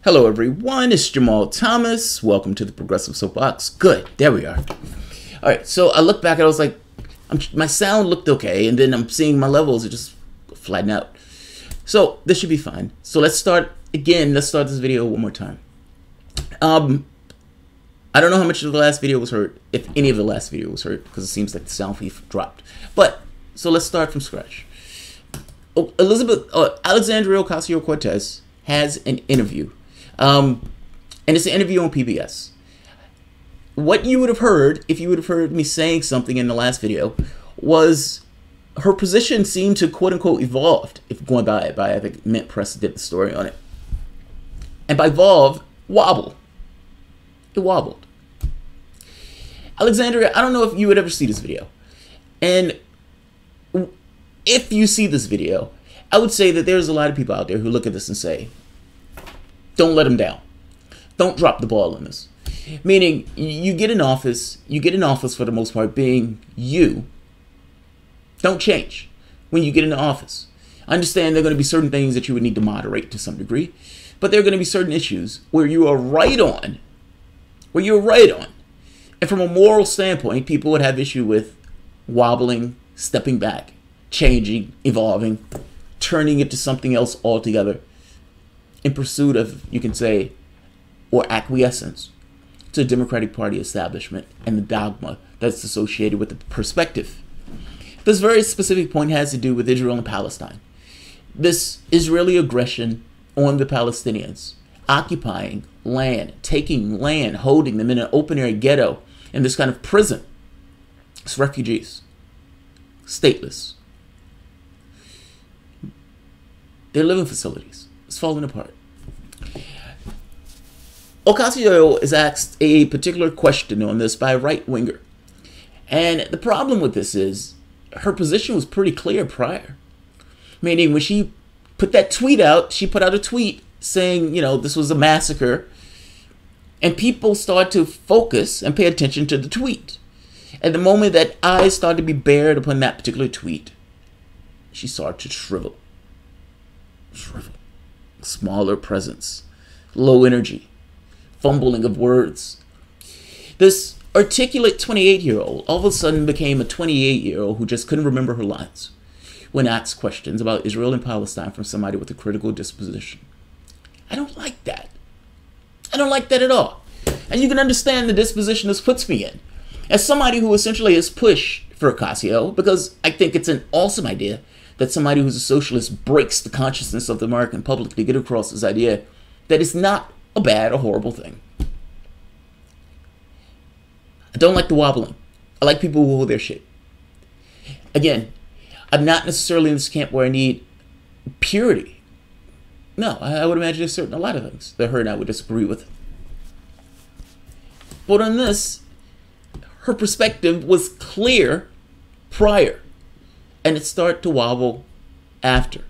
Hello everyone, it's Jamal Thomas. Welcome to the Progressive Soapbox. Good, there we are. Alright, so I look back and I was like, my sound looked okay, and then I'm seeing my levels are just flatten out. So this should be fine. So let's start again. Let's start this video one more time. I don't know how much of the last video was heard, if any of the last video was heard, because it seems like the sound feed dropped. But, so let's start from scratch. Alexandria Ocasio-Cortez has an interview. And it's an interview on PBS. What you would have heard, if you would have heard me saying something in the last video, was her position seemed to quote-unquote evolved, if going by it, I think Mint Press did the story on it. And by evolve, wobble. It wobbled. Alexandria, I don't know if you would ever see this video. And if you see this video, I would say that there's a lot of people out there who look at this and say, don't let them down. Don't drop the ball in this. Meaning, you get in office for the most part being you. Don't change when you get into office. I understand there are going to be certain things that you would need to moderate to some degree, but there are going to be certain issues where you are right on. And from a moral standpoint, people would have issue with wobbling, stepping back, changing, evolving, turning it to something else altogether in pursuit of, you can say, or acquiescence to the Democratic Party establishment and the dogma that's associated with the perspective. This very specific point has to do with Israel and Palestine. This Israeli aggression on the Palestinians, occupying land, taking land, holding them in an open-air ghetto, in this kind of prison. It's refugees, stateless. They're living facilities. It's falling apart. Ocasio is asked a particular question on this by a right-winger. And the problem with this is her position was pretty clear prior. Meaning when she put that tweet out, she put out a tweet saying, you know, this was a massacre. And people start to focus and pay attention to the tweet. At the moment that eyes started to be bared upon that particular tweet, she started to shrivel. Smaller presence, low energy, fumbling of words. This articulate 28-year-old all of a sudden became a 28-year-old who just couldn't remember her lines when asked questions about Israel and Palestine from somebody with a critical disposition. I don't like that. I don't like that at all. And you can understand the disposition this puts me in. As somebody who essentially has pushed for Ocasio, because I think it's an awesome idea that somebody who's a socialist breaks the consciousness of the American public to get across this idea that it's not a bad or horrible thing. I don't like the wobbling. I like people who hold their shit. Again, I'm not necessarily in this camp where I need purity. No, I would imagine there's a lot of things that her and I would disagree with. But on this, her perspective was clear prior. And it started to wobble after,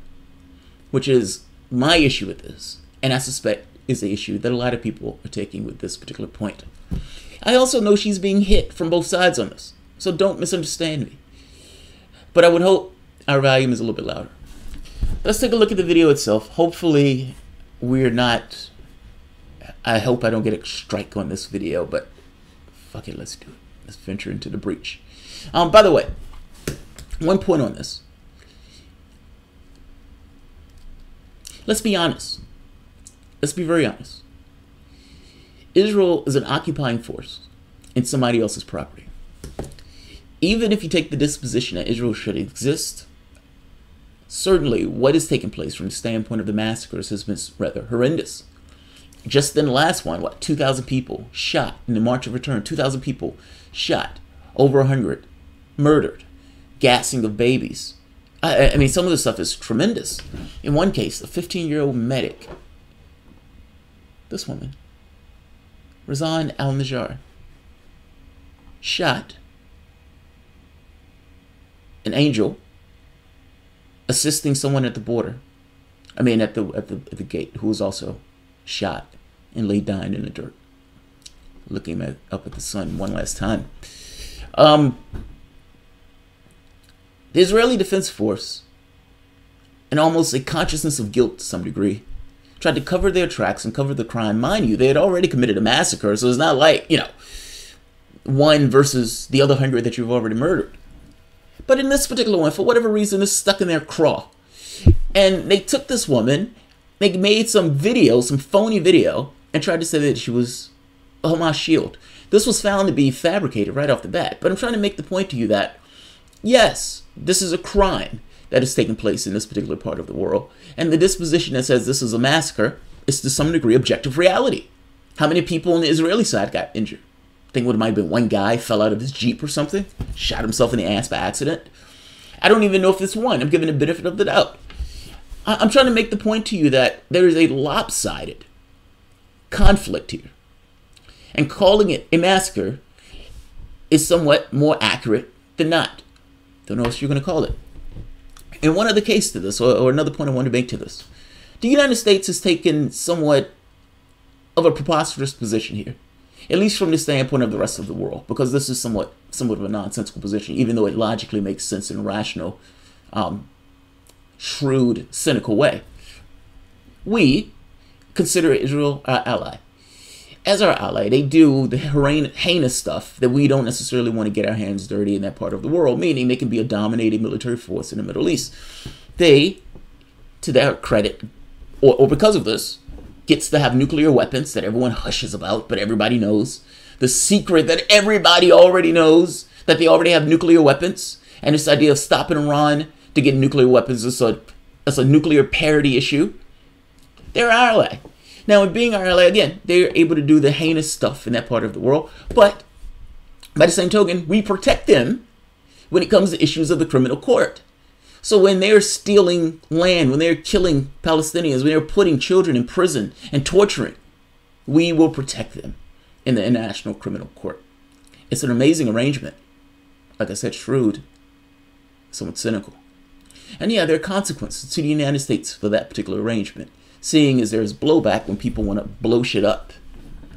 which is my issue with this. And I suspect is the issue that a lot of people are taking with this particular point. I also know she's being hit from both sides on this, so don't misunderstand me. But I would hope our volume is a little bit louder. Let's take a look at the video itself. Hopefully we're not, I hope I don't get a strike on this video, but fuck it, let's do it. Let's venture into the breach. By the way, one point on this. Let's be honest. Let's be very honest. Israel is an occupying force in somebody else's property. Even if you take the disposition that Israel should exist, certainly what has taken place from the standpoint of the massacres has been rather horrendous. Just in the last one, 2,000 people shot in the March of Return. 2,000 people shot. Over 100 murdered. Gassing of babies. I mean, some of the stuff is tremendous. In one case, a 15-year-old medic, this woman, Razan al-Najjar, shot an angel assisting someone at the border. I mean, at the gate, who was also shot and lay dying in the dirt, looking up at the sun one last time. The Israeli Defense Force, and almost a consciousness of guilt to some degree, tried to cover their tracks and cover the crime. Mind you, they had already committed a massacre, so it's not like, one versus the other 100 that you've already murdered. But in this particular one, for whatever reason, it's stuck in their craw. And they took this woman, they made some video, some phony video, and tried to say that she was a Hamas shield. This was found to be fabricated right off the bat. But I'm trying to make the point to you that, yes, this is a crime that has taken place in this particular part of the world. And the disposition that says this is a massacre is to some degree objective reality. How many people on the Israeli side got injured? I think it might have been one guy fell out of his Jeep or something, shot himself in the ass by accident. I don't even know if it's one. I'm giving the benefit of the doubt. I'm trying to make the point to you that there is a lopsided conflict here. And calling it a massacre is somewhat more accurate than not. Don't know what you're going to call it. And one other case to this, or another point I want to make to this. The United States has taken somewhat of a preposterous position here, at least from the standpoint of the rest of the world, because this is somewhat of a nonsensical position, even though it logically makes sense in a rational, shrewd, cynical way. We consider Israel our ally. As our ally, they do the heinous stuff that we don't necessarily want to get our hands dirty in that part of the world, meaning they can be a dominating military force in the Middle East. They, to their credit, or because of this, gets to have nuclear weapons that everyone hushes about, but everybody knows. The secret that everybody already knows, that they already have nuclear weapons. And this idea of stopping Iran to get nuclear weapons is a nuclear parity issue. They're our ally. Now, in being our ally, again, they're able to do the heinous stuff in that part of the world. But by the same token, we protect them when it comes to issues of the criminal court. So when they're stealing land, when they're killing Palestinians, when they're putting children in prison and torturing, we will protect them in the International Criminal Court. It's an amazing arrangement. Like I said, shrewd, somewhat cynical. And yeah, there are consequences to the United States for that particular arrangement, seeing as there's blowback when people want to blow shit up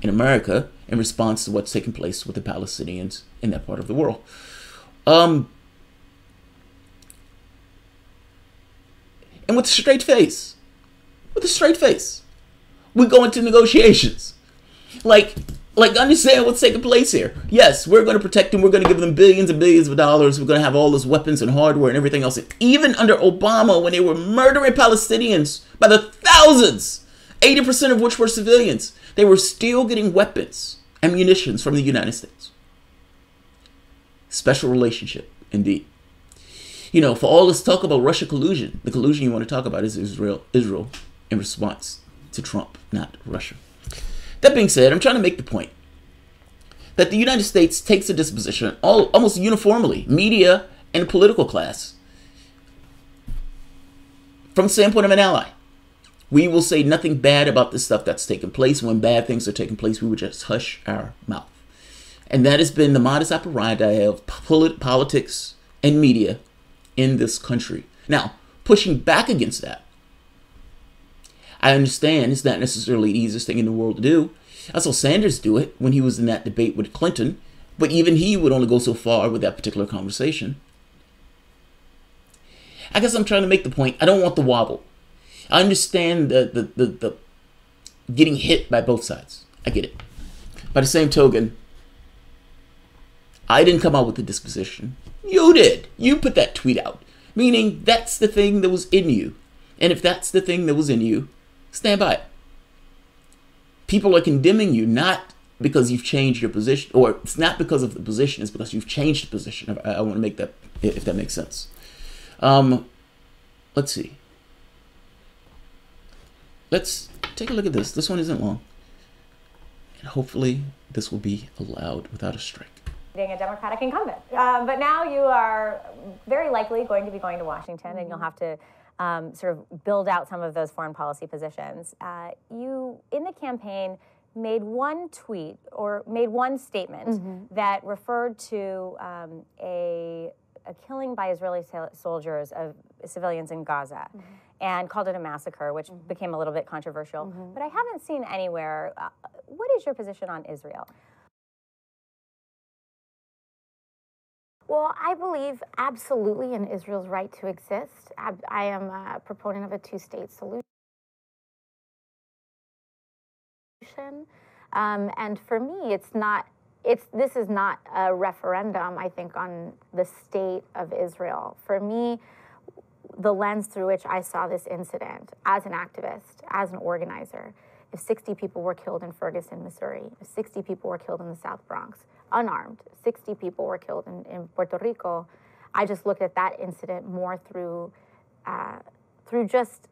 in America in response to what's taking place with the Palestinians in that part of the world. And with a straight face, we go into negotiations. Like understand what's taking place here. Yes, we're going to protect them. We're going to give them billions and billions of dollars. We're going to have all those weapons and hardware and everything else. Even under Obama, when they were murdering Palestinians by the thousands, 80% of which were civilians, they were still getting weapons and munitions from the United States. Special relationship, indeed. For all this talk about Russia collusion, the collusion you want to talk about is Israel in response to Trump, not Russia. That being said, I'm trying to make the point that the United States takes a disposition almost uniformly, media and political class, from the standpoint of an ally. We will say nothing bad about the stuff that's taking place. When bad things are taking place, we would just hush our mouth. And that has been the modus operandi of politics and media in this country. Now, pushing back against that, I understand it's not necessarily the easiest thing in the world to do. I saw Sanders do it when he was in that debate with Clinton, but even he would only go so far with that particular conversation. I guess I'm trying to make the point. I don't want the wobble. I understand the getting hit by both sides. I get it. By the same token, I didn't come out with the disposition. You did. You put that tweet out. Meaning that's the thing that was in you. And if that's the thing that was in you, stand by it. People are condemning you not because you've changed your position, or it's not because of the position, it's because you've changed the position. I want to make that, if that makes sense. Let's see. Let's take a look at this. This one isn't long. And hopefully this will be allowed without a strike. Being a Democratic incumbent. But now you are very likely going to be going to Washington, and you'll have to sort of build out some of those foreign policy positions. You, in the campaign, made one tweet or made one statement that referred to a killing by Israeli soldiers of civilians in Gaza and called it a massacre, which became a little bit controversial. But I haven't seen anywhere. What is your position on Israel? Well, I believe absolutely in Israel's right to exist. I am a proponent of a two-state solution. disposition. And for me, this is not a referendum, I think, on the state of Israel. For me, the lens through which I saw this incident as an activist, as an organizer, if 60 people were killed in Ferguson, Missouri, if 60 people were killed in the South Bronx, unarmed, 60 people were killed in Puerto Rico, I just looked at that incident more through just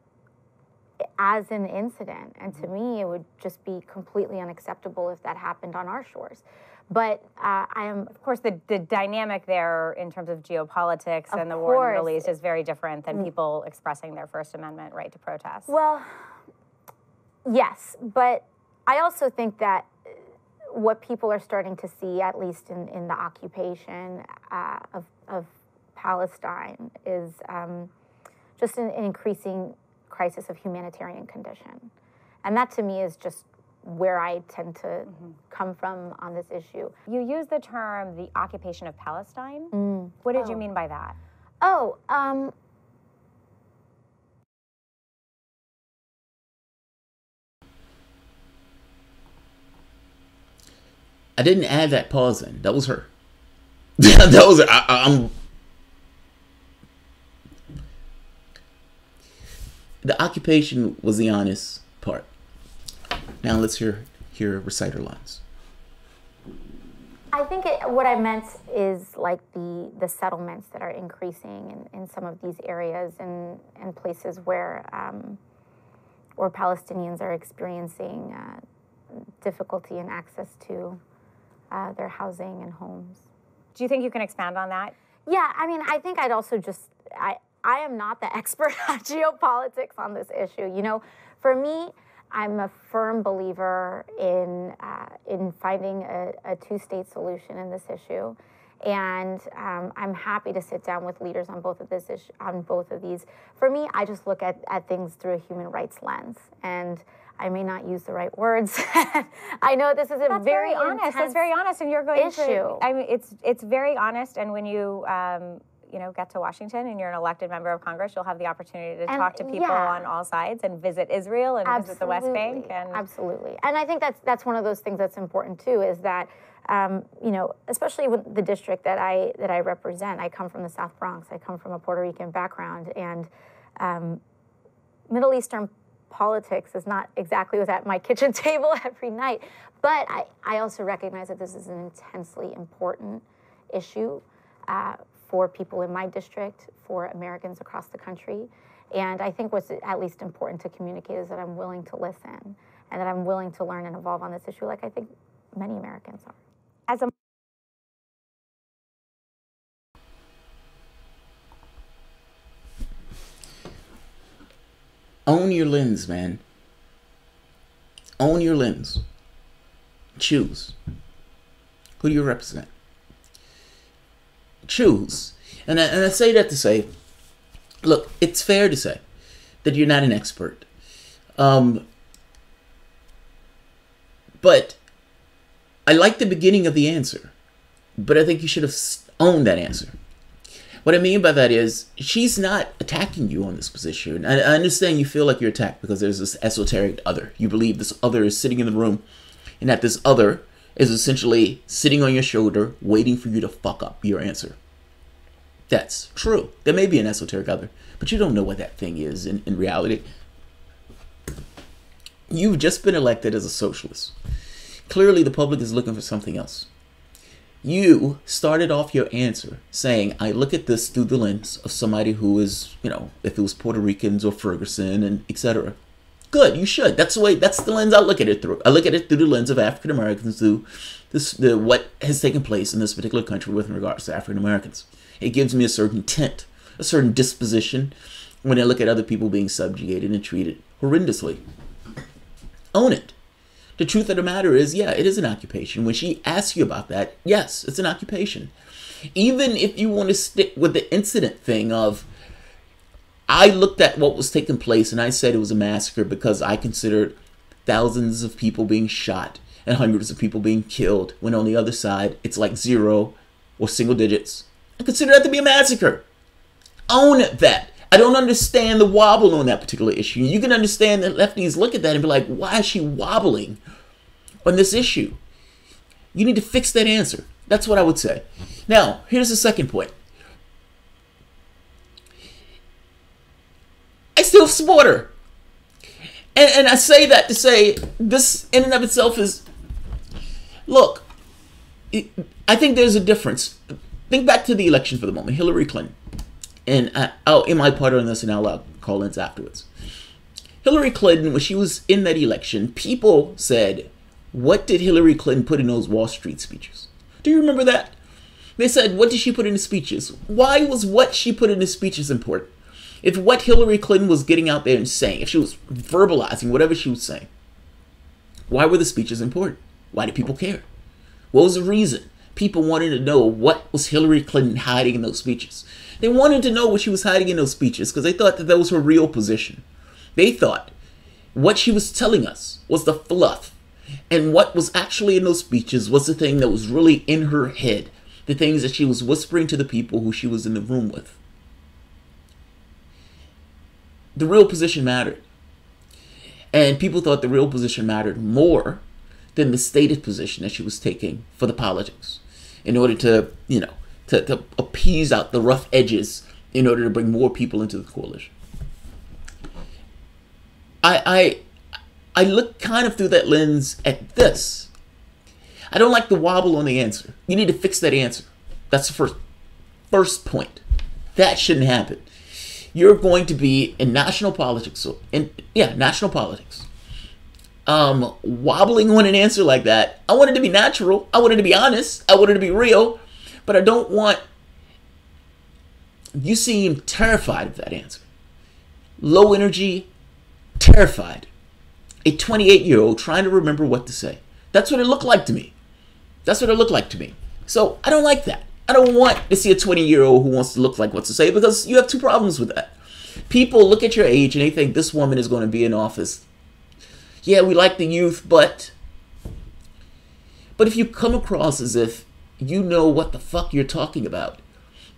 as an incident. And to me, it would just be completely unacceptable if that happened on our shores. But I am... Of course, the dynamic there in terms of geopolitics and the war in the Middle East is very different than people expressing their First Amendment right to protest. Well, yes, but I also think that what people are starting to see, at least in the occupation of Palestine, is just an increasing crisis of humanitarian condition. And that, to me, is just where I tend to come from on this issue. You use the term the occupation of Palestine. What did you mean by that? I didn't add that pause in. That was her. That was her. I'm... The occupation was the honest part. Now let's hear reciter lines. I think what I meant is like the settlements that are increasing in some of these areas and places where Palestinians are experiencing difficulty in access to their housing and homes. Do you think you can expand on that? Yeah, I mean, I think I'd also just, I am not the expert on geopolitics on this issue. You know, for me, I'm a firm believer in finding a two-state solution in this issue, and I'm happy to sit down with leaders on both of these. For me, I just look at things through a human rights lens, and I may not use the right words. I know this is That's very honest. That's very honest, and you're going to. I mean, it's very honest, and when you get to Washington and you're an elected member of Congress, you'll have the opportunity to talk to people on all sides and visit Israel and visit the West Bank. Absolutely. And I think that's one of those things that's important too, is that, especially with the district that I represent, I come from the South Bronx, I come from a Puerto Rican background, and Middle Eastern politics is not exactly what's at my kitchen table every night. But I also recognize that this is an intensely important issue for people in my district, for Americans across the country. And I think what's at least important to communicate is that I'm willing to listen and that I'm willing to learn and evolve on this issue, like I think many Americans are. Own your lens, man. Own your lens. Choose. Who do you represent? Choose. And I say that to say, look, it's fair to say that you're not an expert. But I like the beginning of the answer. But I think you should have owned that answer. What I mean by that is, she's not attacking you on this position. I understand you feel like you're attacked because there's this esoteric other. You believe this other is sitting in the room and that this other is essentially sitting on your shoulder waiting for you to fuck up your answer. That's true. There may be an esoteric other, but you don't know what that thing is in reality. You've just been elected as a socialist. Clearly, the public is looking for something else. You started off your answer saying, I look at this through the lens of somebody who is, if it was Puerto Ricans or Ferguson and etc. Good, you should. That's the lens I look at it through. I look at it through the lens of African Americans, through what has taken place in this particular country with regards to African Americans. It gives me a certain tint, a certain disposition when I look at other people being subjugated and treated horrendously. Own it. The truth of the matter is, yeah, it is an occupation. When she asks you about that, yes, it's an occupation. Even if you want to stick with the incident thing of, I looked at what was taking place and I said it was a massacre because I considered thousands of people being shot and hundreds of people being killed, when on the other side, it's like 0 or single digits. I consider that to be a massacre. Own that. I don't understand the wobble on that particular issue. You can understand that lefties look at that and be like, why is she wobbling? on this issue. You need to fix that answer. That's what I would say. Now, here's the second point. I still support her. And I say that to say this in and of itself is, look, I think there's a difference. Think back to the election for the moment. Hillary Clinton. And I'll in my part on this and I'll call-ins afterwards. Hillary Clinton, when she was in that election, people said, what did Hillary Clinton put in those Wall Street speeches? Do you remember that? They said, what did she put in the speeches? Why was what she put in the speeches important? If what Hillary Clinton was getting out there and saying, if she was verbalizing whatever she was saying, why were the speeches important? Why did people care? What was the reason? People wanted to know what was Hillary Clinton hiding in those speeches. They wanted to know what she was hiding in those speeches because they thought that was her real position. They thought what she was telling us was the fluff, and what was actually in those speeches was the thing that was really in her head, the things that she was whispering to the people who she was in the room with. The real position mattered. And people thought the real position mattered more than the stated position that she was taking for the politics in order to, to appease out the rough edges in order to bring more people into the coalition. I look kind of through that lens at this. I don't like the wobble on the answer. You need to fix that answer. That's the first point. That shouldn't happen. You're going to be in national politics, national politics. Wobbling on an answer like that. I want it to be natural. I want it to be honest. I want it to be real. But I don't want... You seem terrified of that answer. Low energy, terrified. A 28-year-old trying to remember what to say. That's what it looked like to me. That's what it looked like to me. So I don't like that. I don't want to see a 20-year-old who wants to look like what to say, because you have two problems with that. People look at your age and they think this woman is going to be in office. Yeah, we like the youth, but if you come across as if you know what the fuck you're talking about,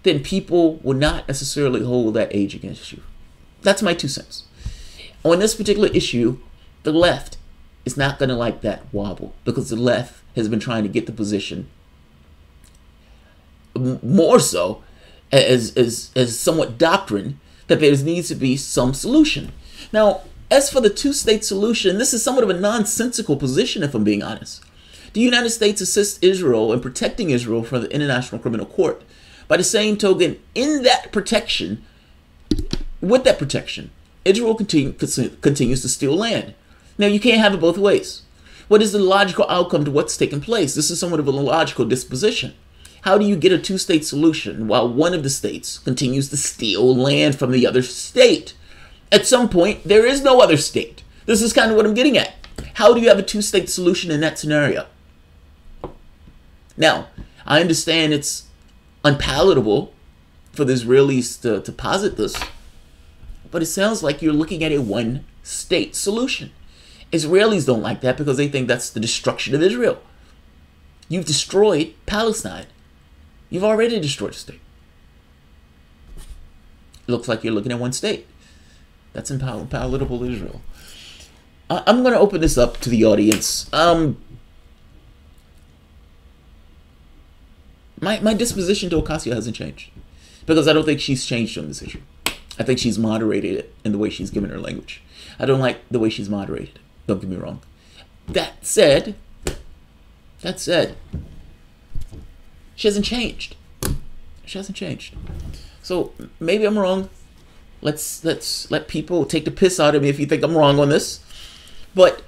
then people will not necessarily hold that age against you. That's my 2 cents. On this particular issue, the left is not going to like that wobble, because the left has been trying to get the position more so as somewhat doctrine that there needs to be some solution. Now, as for the two-state solution, this is somewhat of a nonsensical position, if I'm being honest. The United States assists Israel in protecting Israel from the International Criminal Court. By the same token, in that protection, with that protection, Israel continues to steal land. Now, you can't have it both ways. What is the logical outcome to what's taking place? This is somewhat of a logical disposition. How do you get a two-state solution while one of the states continues to steal land from the other state? At some point, there is no other state. This is kind of what I'm getting at. How do you have a two-state solution in that scenario? Now, I understand it's unpalatable for the Israelis to posit this, but it sounds like you're looking at a one-state solution. Israelis don't like that because they think that's the destruction of Israel. You've destroyed Palestine. You've already destroyed a state. It looks like you're looking at one state. That's unpalatable to Israel. I'm going to open this up to the audience. My disposition to Ocasio hasn't changed, because I don't think she's changed on this issue. I think she's moderated it in the way she's given her language. I don't like the way she's moderated. Don't get me wrong. That said, she hasn't changed. She hasn't changed. So maybe I'm wrong. Let's let people take the piss out of me if you think I'm wrong on this. But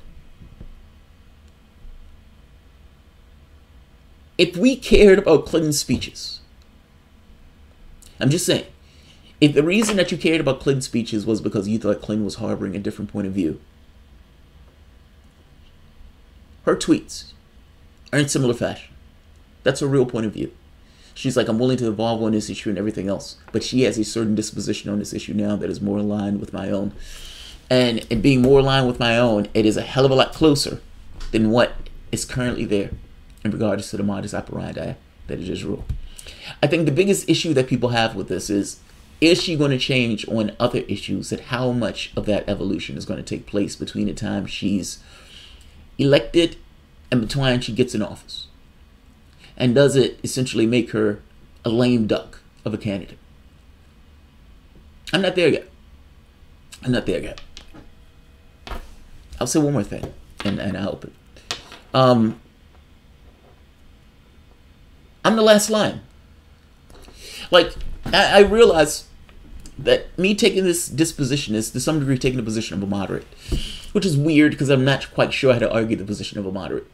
if we cared about Clinton's speeches, I'm just saying, if the reason that you cared about Clinton's speeches was because you thought Clinton was harboring a different point of view, her tweets are in similar fashion. That's her real point of view. She's like, I'm willing to evolve on this issue and everything else. But she has a certain disposition on this issue now that is more aligned with my own. And in being more aligned with my own, it is a hell of a lot closer than what is currently there in regards to the modus operandi that is Israel. I think the biggest issue that people have with this is she going to change on other issues? That how much of that evolution is going to take place between the time she's elected and by the time she gets in office? And does it essentially make her a lame duck of a candidate? I'm not there yet. I'm not there yet. I'll say one more thing, and I'll open. I'm the last line. Like, I realize that me taking this disposition is to some degree taking the position of a moderate, which is weird because I'm not quite sure how to argue the position of a moderate.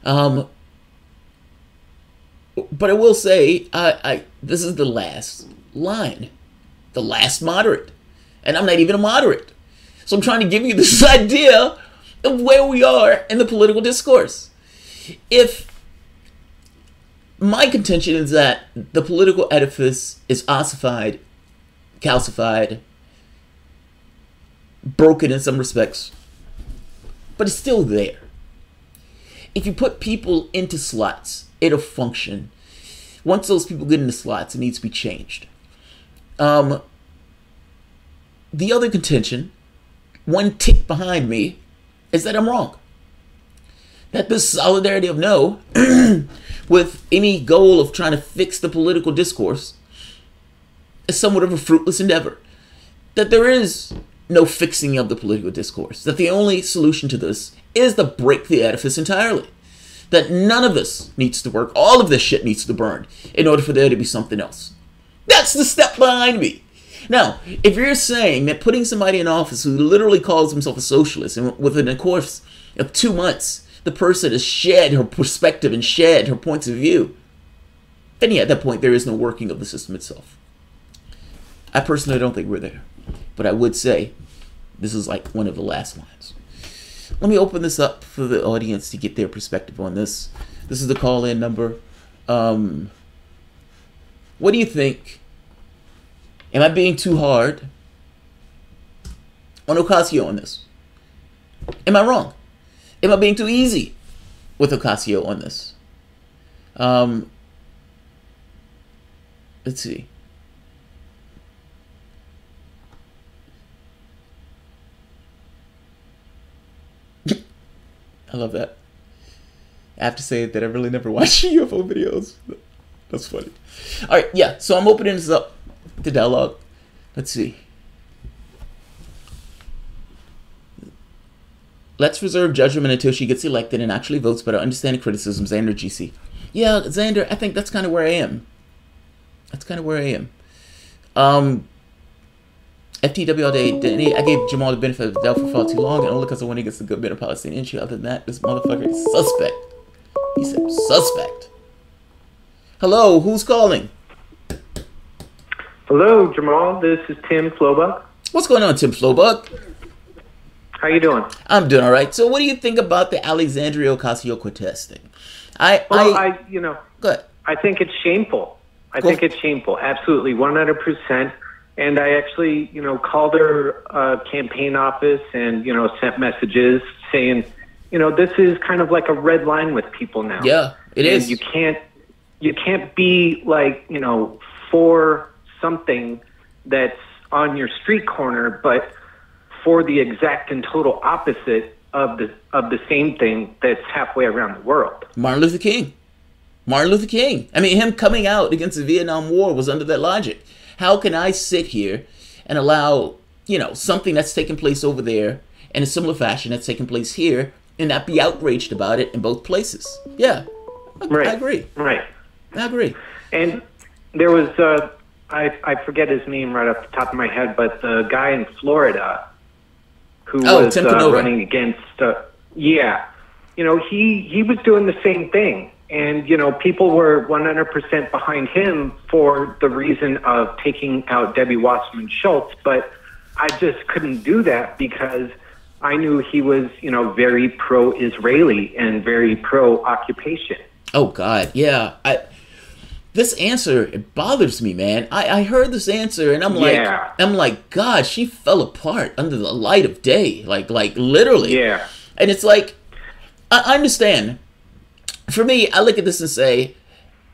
But I will say, this is the last line, the last moderate, and I'm not even a moderate. So I'm trying to give you this idea of where we are in the political discourse. If my contention is that the political edifice is ossified, calcified, broken in some respects, but it's still there. If you put people into slots, it'll function. Once those people get into slots, it needs to be changed. The other contention, one tick behind me, is that I'm wrong. That this solidarity of no, with any goal of trying to fix the political discourse, is somewhat of a fruitless endeavor. That there is no fixing of the political discourse. That the only solution to this is to break the edifice entirely. That none of this needs to work. All of this shit needs to burn in order for there to be something else. That's the step behind me. Now, if you're saying that putting somebody in office who literally calls himself a socialist, and within the course of 2 months, the person has shed her perspective and shed her points of view, then yeah, at that point, there is no working of the system itself. I personally don't think we're there. But I would say this is like one of the last lines. Let me open this up for the audience to get their perspective on this. This is the call-in number. What do you think? Am I being too hard on Ocasio on this? Am I wrong? Am I being too easy with Ocasio on this? Let's see. I love that. I have to say that I really never watched UFO videos. That's funny. All right, yeah. So I'm opening this up to dialogue. Let's see. Let's reserve judgment until she gets elected and actually votes, but I understand the criticism. Xander GC. Yeah, Xander, I think that's kind of where I am. That's kind of where I am. FTW all day. I gave Jamal the benefit of the doubt for far too long, and only because I want to get the good bit of Palestinian issue. Other than that, this motherfucker is suspect. He said suspect. Hello, who's calling? Hello, Jamal. This is Tim Flobuck. What's going on, Tim Flobuck? How you doing? I'm doing all right. So, what do you think about the Alexandria Ocasio-Cortez thing? You know, go ahead. I think it's shameful. I think it's shameful. Absolutely, 100%. And I actually, called her campaign office and, sent messages saying, this is kind of like a red line with people now. Yeah, it is. You can't be like, for something that's on your street corner, but for the exact and total opposite of the same thing that's halfway around the world. Martin Luther King. I mean, him coming out against the Vietnam War was under that logic. How can I sit here and allow, something that's taking place over there in a similar fashion that's taking place here and not be outraged about it in both places? Yeah, right. I agree. Right. I agree. And there was, I forget his name right off the top of my head, but the guy in Florida who was running against, he was doing the same thing. And, people were 100% behind him for the reason of taking out Debbie Wasserman Schultz. But I just couldn't do that because I knew he was, very pro-Israeli and very pro-occupation. Oh, God. Yeah. This answer, it bothers me, man. I heard this answer and I'm like, God, she fell apart under the light of day. Like literally. Yeah. And it's like, I understand. For me, I look at this and say,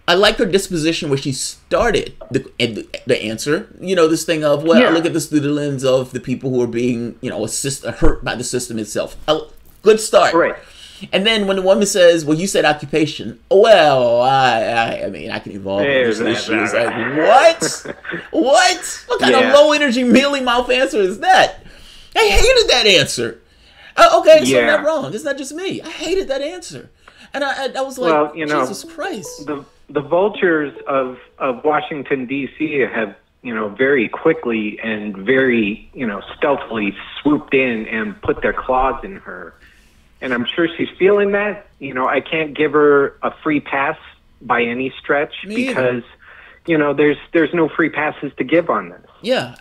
I like her disposition where she started the answer. This thing of, I look at this through the lens of the people who are being, hurt by the system itself. Good start. Right. And then when the woman says, well, you said occupation. Well, I mean, I can evolve on this issue. It's like, what? What kind of low energy, mealy mouth answer is that? I hated that answer. Okay, so I'm not wrong. It's not just me. I hated that answer. And I was like, well, Jesus Christ. The vultures of Washington, D.C. have, very quickly and very, stealthily swooped in and put their claws in her. And I'm sure she's feeling that. I can't give her a free pass by any stretch because, there's no free passes to give on this. Yeah,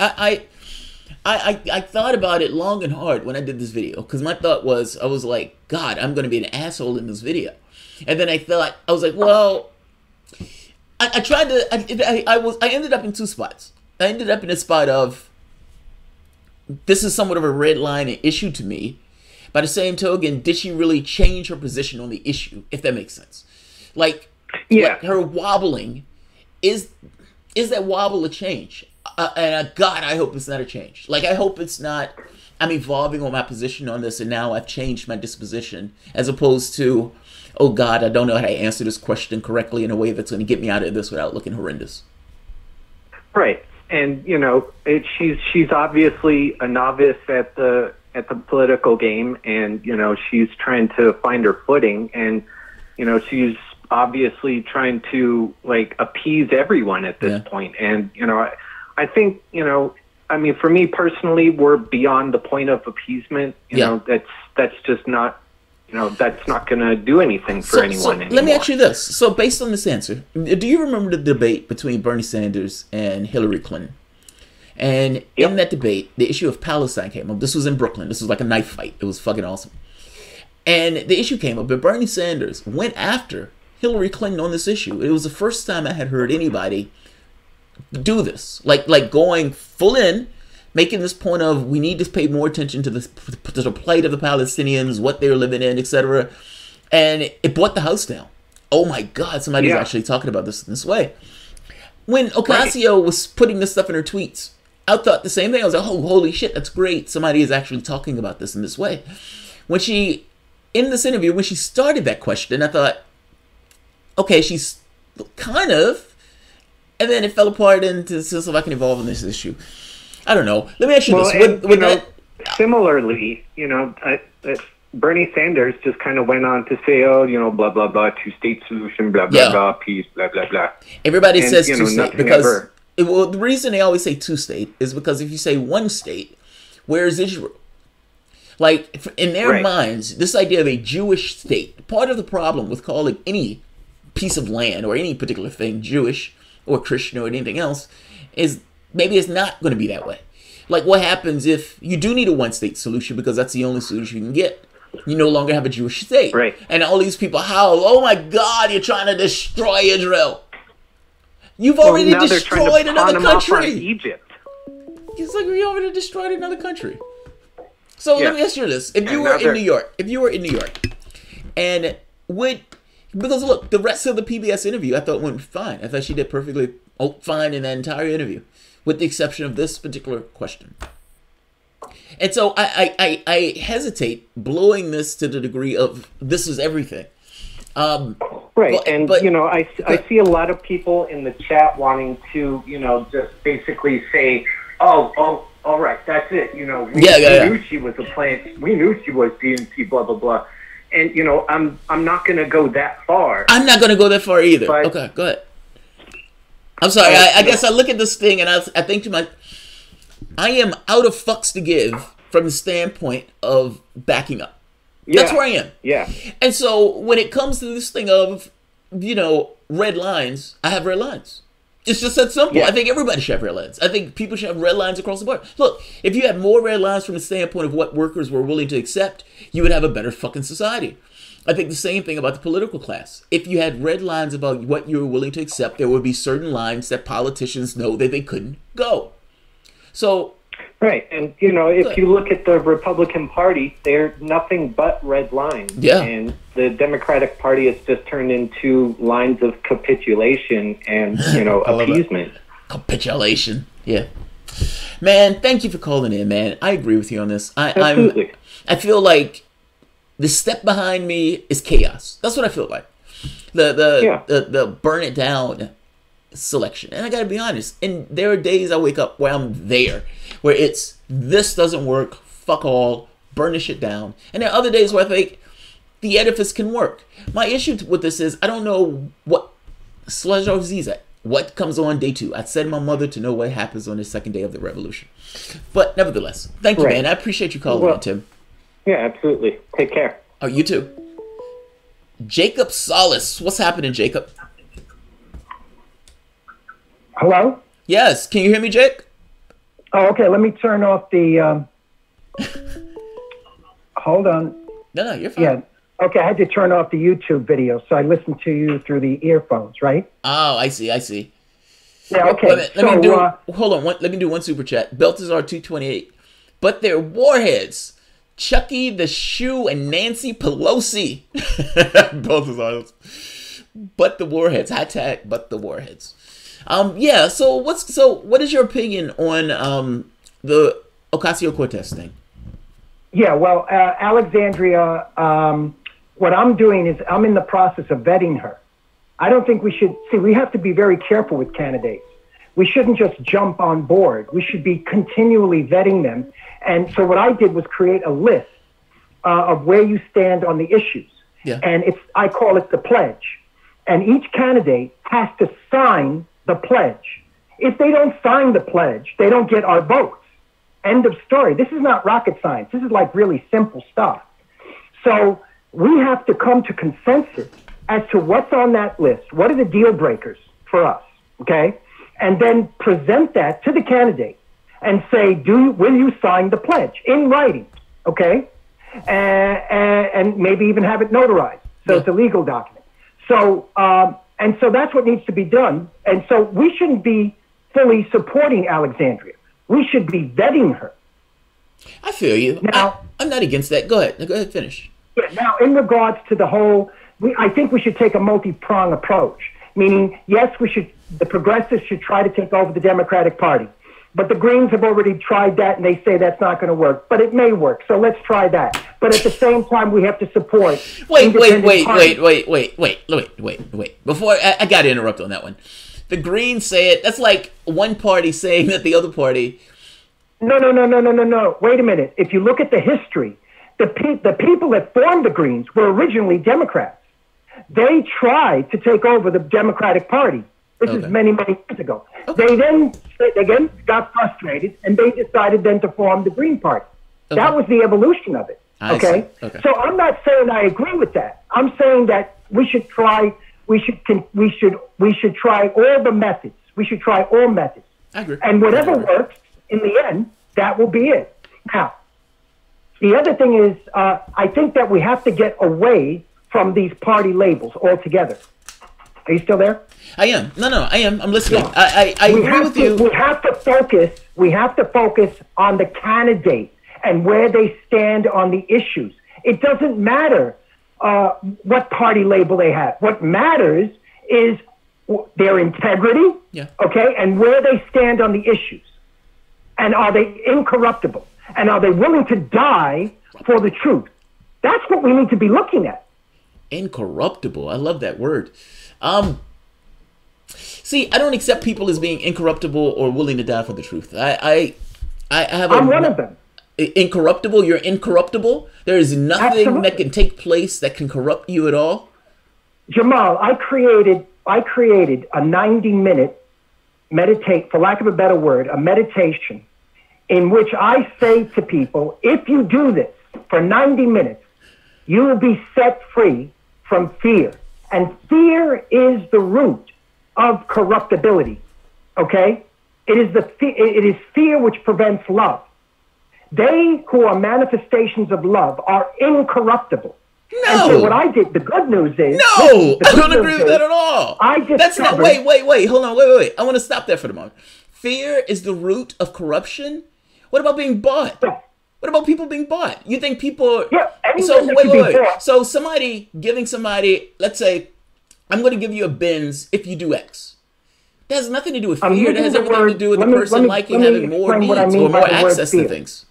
I thought about it long and hard when I did this video, because my thought was, I was like, God, I'm going to be an asshole in this video. And then I was like, well, I tried to, I ended up in two spots. I ended up in a spot of, this is somewhat of a red line issue to me. By the same token, did she really change her position on the issue, if that makes sense? Like her wobbling, is that wobble a change? And God, I hope it's not a change. Like, I hope it's not, I'm evolving on my position on this and now I've changed my disposition, as opposed to, oh God, I don't know how to answer this question correctly in a way that's going to get me out of this without looking horrendous. Right. And, she's obviously a novice at the political game, and, she's trying to find her footing, and, she's obviously trying to, like, appease everyone at this point. And, I think, for me personally, we're beyond the point of appeasement. That's just not, that's not going to do anything for anyone anymore. Let me ask you this. So based on this answer, do you remember the debate between Bernie Sanders and Hillary Clinton? And in that debate, the issue of Palestine came up. This was in Brooklyn. This was like a knife fight. It was fucking awesome. And the issue came up, and Bernie Sanders went after Hillary Clinton on this issue. It was the first time I had heard anybody do this, like going full in, making this point of, we need to pay more attention to the plight of the Palestinians, what they're living in, etc. And it brought the house down. Oh my God, somebody's actually talking about this in this way. When Ocasio was putting this stuff in her tweets, I thought the same thing. I was like, oh, holy shit, that's great. Somebody is actually talking about this in this way. When she, in this interview, when she started that question, I thought, okay, she's kind of, and then it fell apart into, so if I can evolve on this issue. I don't know. Let me ask you this. Similarly, Bernie Sanders just kind of went on to say, blah, blah, blah, two-state solution, blah, blah, blah, peace, blah, blah, blah. Everybody says two-state because, well, the reason they always say two-state is because if you say one state, where's Israel? Like, in their minds, this idea of a Jewish state, part of the problem with calling any piece of land or any particular thing Jewish or Christian or anything else is maybe it's not going to be that way. Like, what happens if you do need a one-state solution because that's the only solution you can get? You no longer have a Jewish state. Right. And all these people howl, oh my God, you're trying to destroy Israel. You've already destroyed another country. Egypt. It's like we already destroyed another country. So let me ask you this. If you were in New York, and because look, the rest of the PBS interview I thought went fine. I thought she did perfectly fine in that entire interview, with the exception of this particular question. And so I hesitate blowing this to the degree of this is everything. I see a lot of people in the chat wanting to, just basically say, oh, all right, that's it. We knew she was a plant. We knew she was DNC, blah, blah, blah. And, I'm not going to go that far. I'm not going to go that far either. But, okay, go ahead. I'm sorry. I guess I look at this thing and I think to myself, I am out of fucks to give from the standpoint of backing up. Yeah. That's where I am. Yeah. And so when it comes to this thing of, red lines, I have red lines. It's just that simple. Yeah. I think everybody should have red lines. I think people should have red lines across the board. Look, if you had more red lines from the standpoint of what workers were willing to accept, you would have a better fucking society. I think the same thing about the political class. If you had red lines about what you were willing to accept, there would be certain lines that politicians know that they couldn't go. So... Right, and if you look at the Republican Party, they're nothing but red lines. Yeah. And the Democratic Party has just turned into lines of capitulation and, appeasement. Capitulation, yeah. Man, thank you for calling in, man. I agree with you on this. Absolutely. I feel like the step behind me is chaos. That's what I feel like. The burn it down selection. And I gotta be honest, and there are days I wake up where I'm there, where it's, this doesn't work, fuck all, burn this shit down. And there are other days where I think the edifice can work. My issue with this is I don't know what what comes on day 2. I'd send my mother to know what happens on the second day of the revolution. But nevertheless, thank you, man. I appreciate you calling in, Tim. Yeah, absolutely. Take care. Oh, you too. Jacob Solis. What's happening, Jacob? Hello? Yes. Can you hear me, Jake? Oh, okay. Let me turn off the... Hold on. No, you're fine. Yeah. Okay, I had to turn off the YouTube video, so I listened to you through the earphones, right? Oh, I see. Yeah, okay. Hold on. Let me do one super chat. Beltazar 228. But they're warheads. Chucky the Shoe and Nancy Pelosi. Beltazar. But the warheads. # but the warheads. Yeah, so what is your opinion on the Ocasio-Cortez thing? Yeah, well, Alexandria, what I'm doing is I'm in the process of vetting her. I don't think we should, we have to be very careful with candidates. We shouldn't just jump on board. We should be continually vetting them. And so what I did was create a list of where you stand on the issues. Yeah. And I call it the pledge. And each candidate has to sign the pledge. If they don't sign the pledge, they don't get our votes. End of story. This is not rocket science. This is like really simple stuff. So we have to come to consensus as to what's on that list. What are the deal breakers for us? Okay. And then present that to the candidate and say, will you sign the pledge in writing? Okay. And maybe even have it notarized. So it's a legal document. So, and so that's what needs to be done. And so we shouldn't be fully supporting Alexandria. We should be vetting her. I feel you. Now, I'm not against that. Go ahead, finish. Yeah, now, in regards to the whole, I think we should take a multi-pronged approach. Meaning, yes, the progressives should try to take over the Democratic Party. But the Greens have already tried that, and they say that's not going to work. But it may work, so let's try that. But at the same time, we have to support. Wait. Before I got to interrupt on that one. The Greens say it. That's like one party saying that the other party. No. Wait a minute. If you look at the history, the people that formed the Greens were originally Democrats. They tried to take over the Democratic Party. This is many, many years ago. Okay. They then again got frustrated, and they decided then to form the Green Party. Okay. That was the evolution of it. Okay? So I'm not saying I agree with that. I'm saying that we should try. We should try all the methods. We should try all methods. I agree. And whatever works in the end, that will be it. Now, the other thing is, I think that we have to get away from these party labels altogether. Are you still there? I am. No, I am. I'm listening. Yeah. I agree with you. We have to focus. We have to focus on the candidate and where they stand on the issues. It doesn't matter what party label they have. What matters is their integrity, okay, and where they stand on the issues. And are they incorruptible? And are they willing to die for the truth? That's what we need to be looking at. Incorruptible. I love that word. See, I don't accept people as being incorruptible or willing to die for the truth. I'm one of them. Incorruptible? You're incorruptible? There is nothing that can take place that can corrupt you at all? Jamal, I created a 90-minute for lack of a better word, a meditation in which I say to people, if you do this for 90 minutes, you will be set free from fear. And fear is the root of corruptibility, okay? It is fear which prevents love. They who are manifestations of love are incorruptible. No. And so what I did, the good news is... No, I don't agree with that at all. That's not... Wait. Hold on, wait. I want to stop there for the moment. Fear is the root of corruption? What about being bought? Yeah. What about people being bought? You think people... Yeah, so, wait. So somebody giving somebody... Let's say, I'm going to give you a Benz if you do X. That has nothing to do with fear. That has everything to do with the person liking having more needs or more access to things.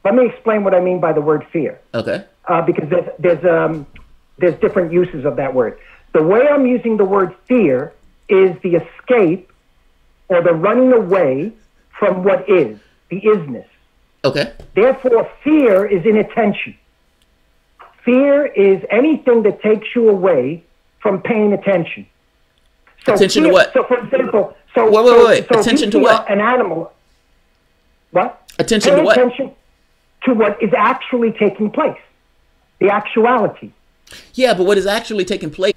Let me explain what I mean by the word fear. Okay. Because there's different uses of that word. The way I'm using the word fear is the escape or the running away from what is, the isness. Okay. Therefore, fear is inattention. Fear is anything that takes you away from paying attention. So attention fear, to what? So, for example, wait. So attention to what? An animal. What? Attention Pay to what? Attention to what is actually taking place, the actuality. Yeah, but what is actually taking place?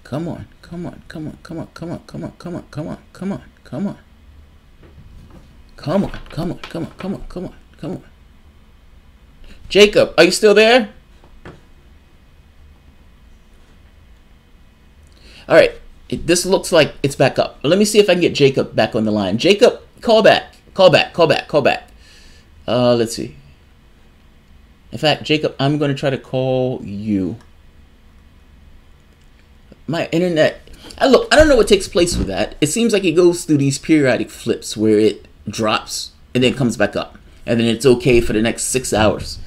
Come on. Jacob, are you still there? All right. This looks like it's back up. Let me see if I can get Jacob back on the line. Jacob, call back. Let's see. In fact, Jacob, I'm going to try to call you. My internet. I don't know what takes place with that. It seems like it goes through these periodic flips where it drops and then comes back up. And then it's okay for the next 6 hours.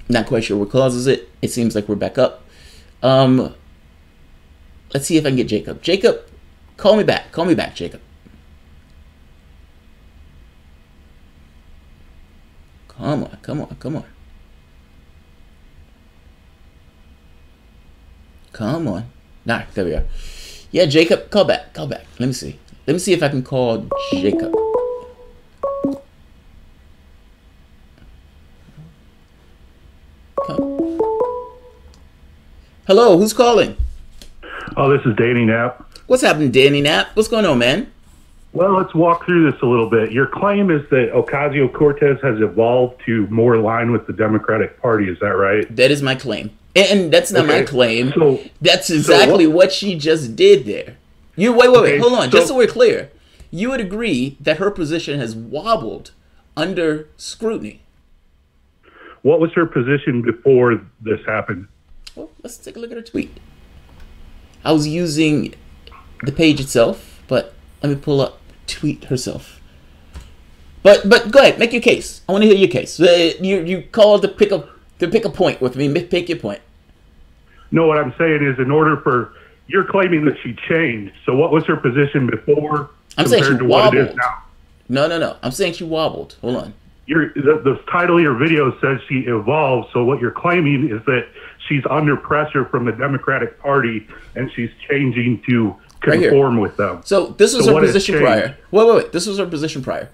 Not quite sure what causes it. It seems like we're back up. Let's see if I can get Jacob. Jacob, call me back. Jacob. Come on. Nah, there we are. Yeah, Jacob, call back. Let me see if I can call Jacob. Hello, who's calling? Oh, this is Danny Knapp. What's happening, Danny Knapp? What's going on, man? Well, let's walk through this a little bit. Your claim is that Ocasio-Cortez has evolved to more align with the Democratic Party. Is that right? That is my claim. And that's not my claim. That's exactly what she just did there. Wait. Hold on. Just so we're clear. You would agree that her position has wobbled under scrutiny. What was her position before this happened? Well, let's take a look at her tweet. I was using the page itself, but let me pull up tweet herself. But go ahead, make your case. I want to hear your case. You called to pick a point with me. Pick your point. No, what I'm saying is, in order for you're claiming that she changed. So what was her position before? I'm saying she wobbled. What it is now? No. I'm saying she wobbled. Hold on. The title of your video says she evolved. So what you're claiming is that she's under pressure from the Democratic Party and she's changing to conform with them. So this was her position prior. Wait. This was her position prior.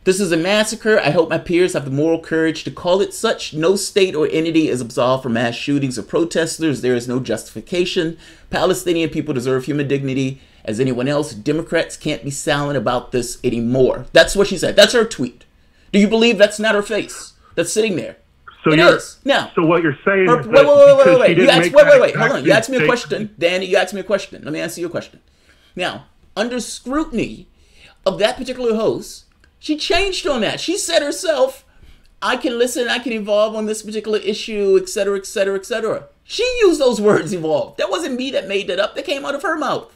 This is a massacre. I hope my peers have the moral courage to call it such. No state or entity is absolved from mass shootings of protesters. There is no justification. Palestinian people deserve human dignity as anyone else. Democrats can't be silent about this anymore. That's what she said. That's her tweet. Do you believe that's not her face that's sitting there? So Now. So what you're saying is wait. Hold on. You asked me a question, Danny. You asked me a question. Let me answer your question. Now, under scrutiny of that particular host, she changed on that. She said herself, I can listen, I can evolve on this particular issue, etc., etc., etc. She used those words, evolve. That wasn't me that made that up. That came out of her mouth.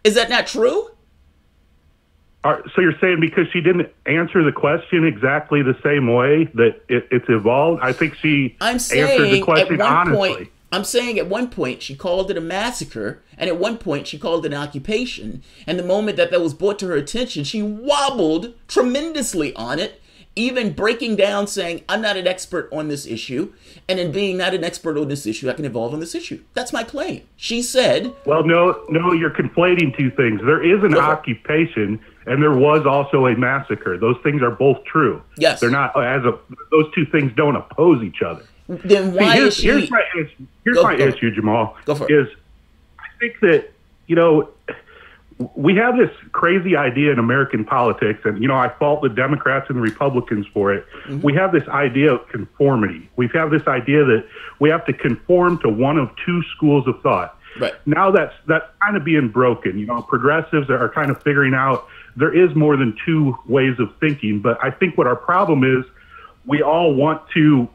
Is that not true? So you're saying because she didn't answer the question exactly the same way that it's evolved? I think she answered the question honestly. I'm saying at one point she called it a massacre, and at one point she called it an occupation. And the moment that was brought to her attention, she wobbled tremendously on it, even breaking down saying, I'm not an expert on this issue. And in being not an expert on this issue, I can evolve on this issue. That's my claim. She said... Well, no, you're conflating two things. There is an occupation, and there was also a massacre. Those things are both true. Yes. They're not, those two things don't oppose each other. Then why is she... Here's my issue, Jamal. Go for it. I think that, we have this crazy idea in American politics, and, I fault the Democrats and the Republicans for it. Mm-hmm. We have this idea of conformity. We have this idea that we have to conform to one of two schools of thought. Right. Now that's kind of being broken. Progressives are kind of figuring out there is more than two ways of thinking. But I think what our problem is, we all want to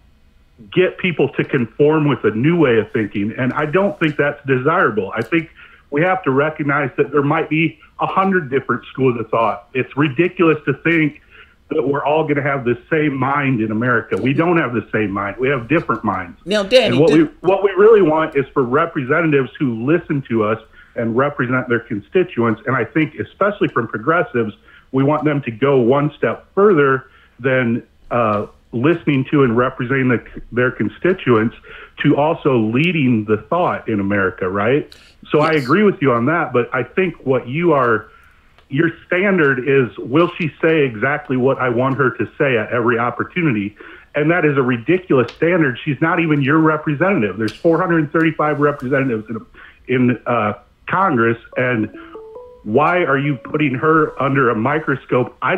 get people to conform with a new way of thinking. And I don't think that's desirable. I think we have to recognize that there might be 100 different schools of thought. It's ridiculous to think that we're all going to have the same mind in America. We don't have the same mind. We have different minds. Now, Danny, and what we really want is for representatives who listen to us and represent their constituents. And I think, especially from progressives, we want them to go one step further than listening to and representing their constituents, to also leading the thought in America, right? So yes. I agree with you on that, but I think what your standard is, will she say exactly what I want her to say at every opportunity? And that is a ridiculous standard. She's not even your representative. There's 435 representatives in Congress, and why are you putting her under a microscope? I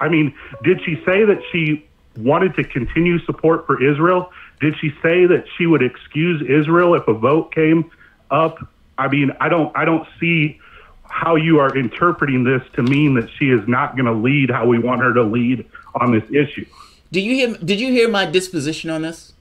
mean, did she say that she wanted to continue support for Israel? Did she say that she would excuse Israel if a vote came up? I mean, I don't see how you are interpreting this to mean that she is not going to lead how we want her to lead on this issue. Did you hear my disposition on this?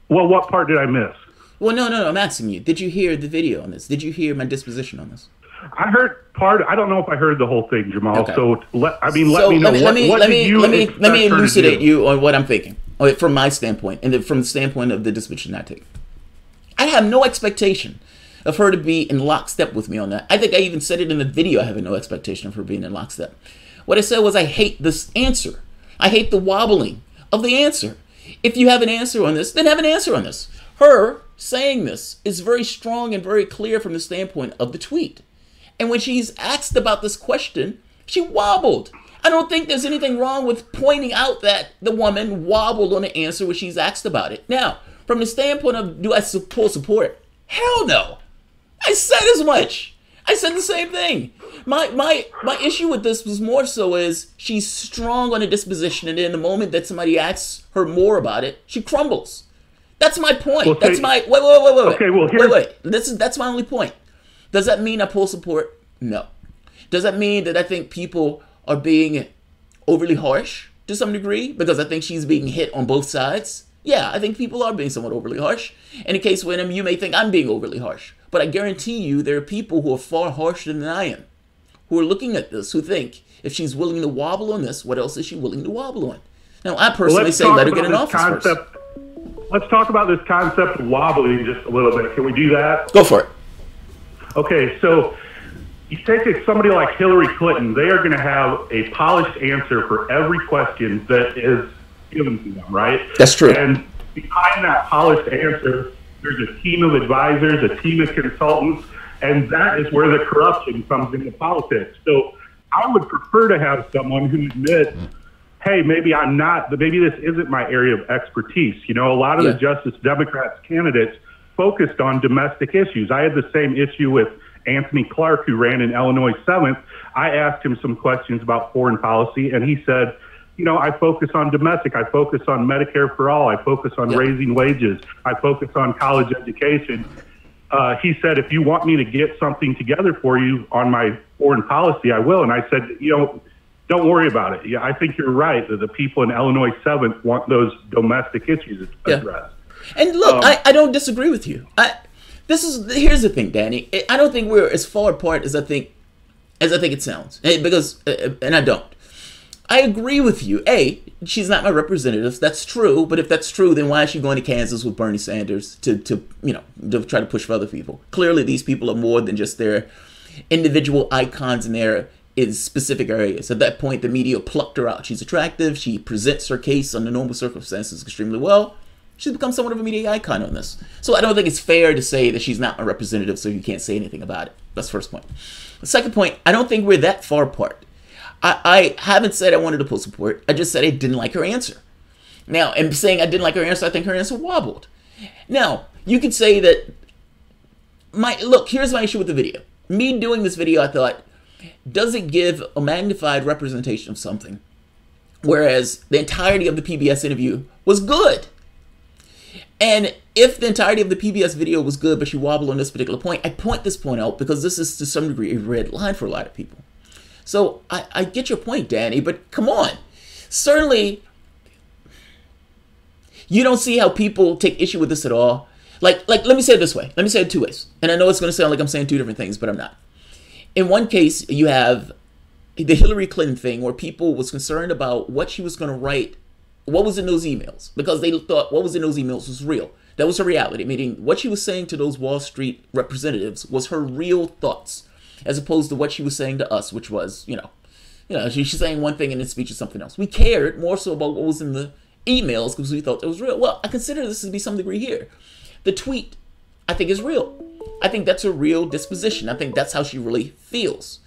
Well, what part did I miss? Well, no, I'm asking you. Did you hear the video on this? Did you hear my disposition on this? I heard part. I don't know if I heard the whole thing, Jamal. Okay. So let me know. Let me elucidate you on what I'm thinking, from my standpoint, and from the standpoint of the disposition I take. I have no expectation of her to be in lockstep with me on that. I think I even said it in the video. I have no expectation of her being in lockstep. What I said was, I hate this answer. I hate the wobbling of the answer. If you have an answer on this, then have an answer on this. Her saying this is very strong and very clear from the standpoint of the tweet. And when she's asked about this question, she wobbled. I don't think there's anything wrong with pointing out that the woman wobbled on the answer when she's asked about it. Now, from the standpoint of, do I pull support? Hell no. I said as much. I said the same thing. My issue with this was more so is she's strong on a disposition, and then the moment that somebody asks her more about it, she crumbles. That's my point. Well, that's my wait. Okay, well, wait. That's my only point. Does that mean I pull support? No. Does that mean that I think people are being overly harsh to some degree because I think she's being hit on both sides? Yeah, I think people are being somewhat overly harsh. In the case with him, you may think I'm being overly harsh, but I guarantee you there are people who are far harsher than I am, who are looking at this, who think if she's willing to wobble on this, what else is she willing to wobble on? Now, I personally say let her get in office first. Let's talk about this concept of wobbling just a little bit. Can we do that? Go for it. Okay, so you take somebody like Hillary Clinton, they are going to have a polished answer for every question that is given to them, right? That's true. And behind that polished answer, there's a team of advisors, a team of consultants, and that is where the corruption comes into politics. So I would prefer to have someone who admits, hey, maybe this isn't my area of expertise. You know, a lot of the Justice Democrats candidates focused on domestic issues. I had the same issue with Anthony Clark, who ran in Illinois 7th. I asked him some questions about foreign policy, and he said, you know, I focus on domestic. I focus on Medicare for all. I focus on raising wages. I focus on college education. He said, if you want me to get something together for you on my foreign policy, I will. And I said, you know, don't worry about it. Yeah, I think you're right that the people in Illinois 7th want those domestic issues addressed. And look, I don't disagree with you. Here's the thing, Danny. I don't think we're as far apart as I think it sounds. Because and I don't. I agree with you. She's not my representative. That's true. But if that's true, then why is she going to Kansas with Bernie Sanders to try to push for other people? Clearly, these people are more than just their individual icons in their specific areas. At that point, the media plucked her out. She's attractive. She presents her case under normal circumstances extremely well. She's become somewhat of a media icon on this. So I don't think it's fair to say that she's not my representative, so you can't say anything about it. That's the first point. The second point, I don't think we're that far apart. I haven't said I wanted to pull support. I just said I didn't like her answer. Now, and saying I didn't like her answer, I think her answer wobbled. Now, you could say that here's my issue with the video. Me doing this video, I thought, does it give a magnified representation of something? Whereas the entirety of the PBS interview was good. And if the entirety of the PBS video was good, but she wobbled on this particular point, I point this point out because this is to some degree a red line for a lot of people. So I get your point, Danny, but come on. Certainly, You don't see how people take issue with this at all. Like, let me say it this way. Let me say it two ways. And I know it's going to sound like I'm saying two different things, but I'm not. In one case, you have the Hillary Clinton thing where people was concerned about what she was going to write, what was in those emails, because they thought what was in those emails was real. That was her reality, meaning what she was saying to those Wall Street representatives was her real thoughts, as opposed to what she was saying to us, which was, she's saying one thing and in speech is something else. We cared more so about what was in the emails because we thought it was real. Well, I consider this to be some degree here. The tweet, I think, is real. I think that's a real disposition. I think that's how she really feels.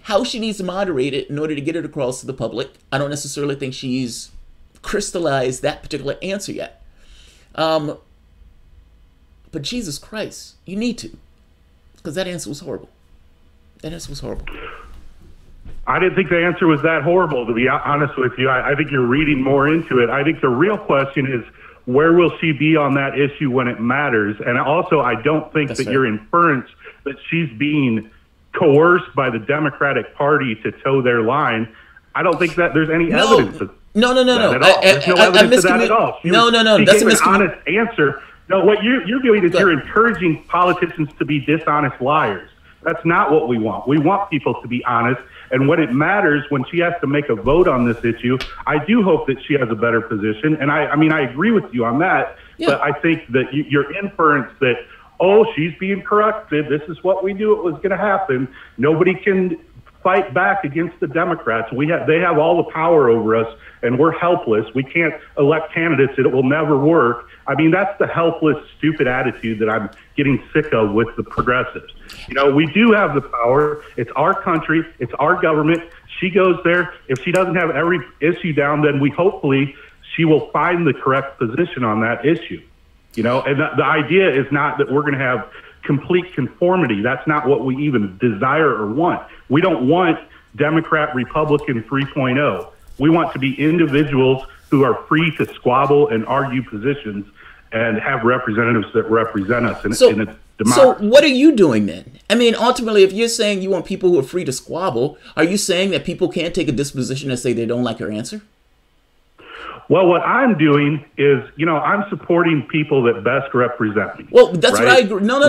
How she needs to moderate it in order to get it across to the public, I don't necessarily think she's crystallized that particular answer yet. But Jesus Christ, you need to. Because that answer was horrible. That answer was horrible. I didn't think the answer was that horrible, to be honest with you. I think you're reading more into it. I think the real question is, where will she be on that issue when it matters? And also, I don't think that your inference that she's being coerced by the Democratic Party to toe their line, I don't think that there's any evidence of no. There's no evidence of that at all. No. That's an honest answer. No, what you're doing is you're encouraging politicians to be dishonest liars. That's not what we want. We want people to be honest. And when it matters, when she has to make a vote on this issue, I do hope that she has a better position. And I mean, I agree with you on that. Yeah. But I think that your inference that, she's being corrupted, this is what we knew it was going to happen. Nobody can fight back against the Democrats. They have all the power over us, and we're helpless. We can't elect candidates, and it will never work. I mean, that's the helpless, stupid attitude that I'm getting sick of with the progressives. We do have the power. It's our country. It's our government. She goes there. If she doesn't have every issue down, then hopefully she will find the correct position on that issue. And the idea is not that we're going to have complete conformity. That's not what we even desire or want. We don't want Democrat, Republican 3.0. We want to be individuals who are free to squabble and argue positions and have representatives that represent us in a democracy. So what are you doing then? I mean, ultimately, if you're saying you want people who are free to squabble, are you saying that people can't take a disposition and say they don't like your answer? Well, what I'm doing is, I'm supporting people that best represent me. Well, that's right? What I agree. No.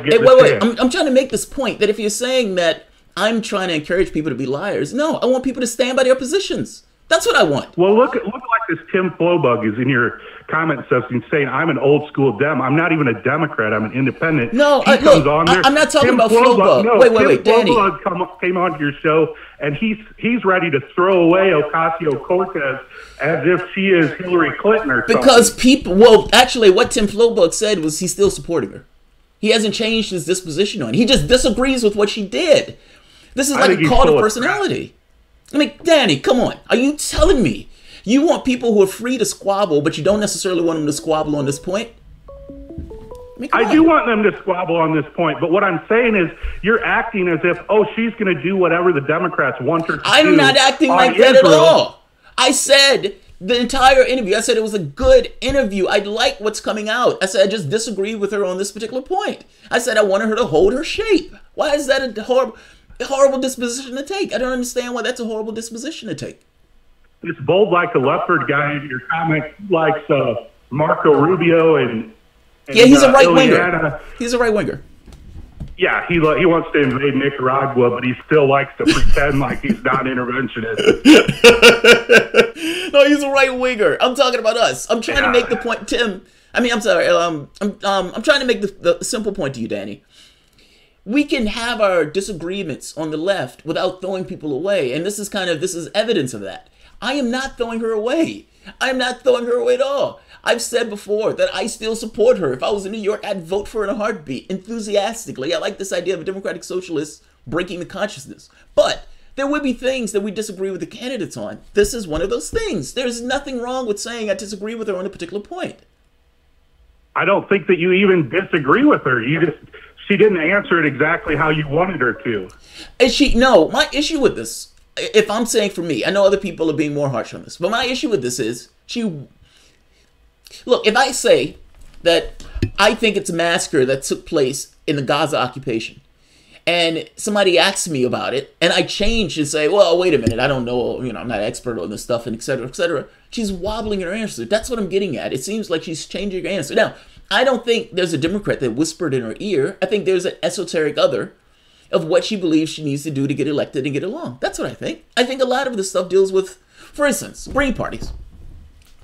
Hey, wait. I'm trying to make this point that if you're saying that I'm trying to encourage people to be liars, no, I want people to stand by their positions. That's what I want. Well, look like this Tim Flowbug is in your comment section saying I'm an old school Dem. I'm not even a Democrat. I'm an independent. No, I'm not talking about Flowbug. No, wait, Danny. Flowbug came onto your show, and he's ready to throw away Ocasio-Cortez as if she is Hillary Clinton or something. Because people, actually, what Tim Flowbug said was he's still supporting her. He hasn't changed his disposition on it. He just disagrees with what she did. This is like a call to personality. I mean, Danny, come on. Are you telling me you want people who are free to squabble, but you don't necessarily want them to squabble on this point? I do want them to squabble on this point, but what I'm saying is you're acting as if, she's going to do whatever the Democrats want her to do. I'm not acting like that at all. I said the entire interview, I said it was a good interview. I like what's coming out. I said I just disagree with her on this particular point. I said I wanted her to hold her shape. Why is that a horrible disposition to take? I don't understand why that's a horrible disposition to take. This bold like a leopard guy in your comment likes Marco Rubio and he's a right winger. He's a right winger. Yeah, he wants to invade Nicaragua, but he still likes to pretend like he's not interventionist. No, he's a right winger. I'm talking about us. I'm trying to make the point, Tim. I mean, I'm sorry. I'm trying to make the simple point to you, Danny. We can have our disagreements on the left without throwing people away, and this is evidence of that. I am not throwing her away. I am not throwing her away at all. I've said before that I still support her. If I was in New York, I'd vote for her in a heartbeat, enthusiastically. I like this idea of a democratic socialist breaking the consciousness. But there would be things that we disagree with the candidates on. This is one of those things. There's nothing wrong with saying I disagree with her on a particular point. I don't think that you even disagree with her. She didn't answer it exactly how you wanted her to. No, my issue with this, if I'm saying for me, I know other people are being more harsh on this, but my issue with this is look, if I say that I think it's a massacre that took place in the Gaza occupation, and somebody asks me about it, and I change and say, well, wait a minute, I don't know, I'm not an expert on this stuff, and et cetera, et cetera. She's wobbling her answer. That's what I'm getting at. It seems like she's changing her answer. Now, I don't think there's a Democrat that whispered in her ear. I think there's an esoteric other of what she believes she needs to do to get elected and get along. That's what I think. I think a lot of this stuff deals with, for instance, Green parties.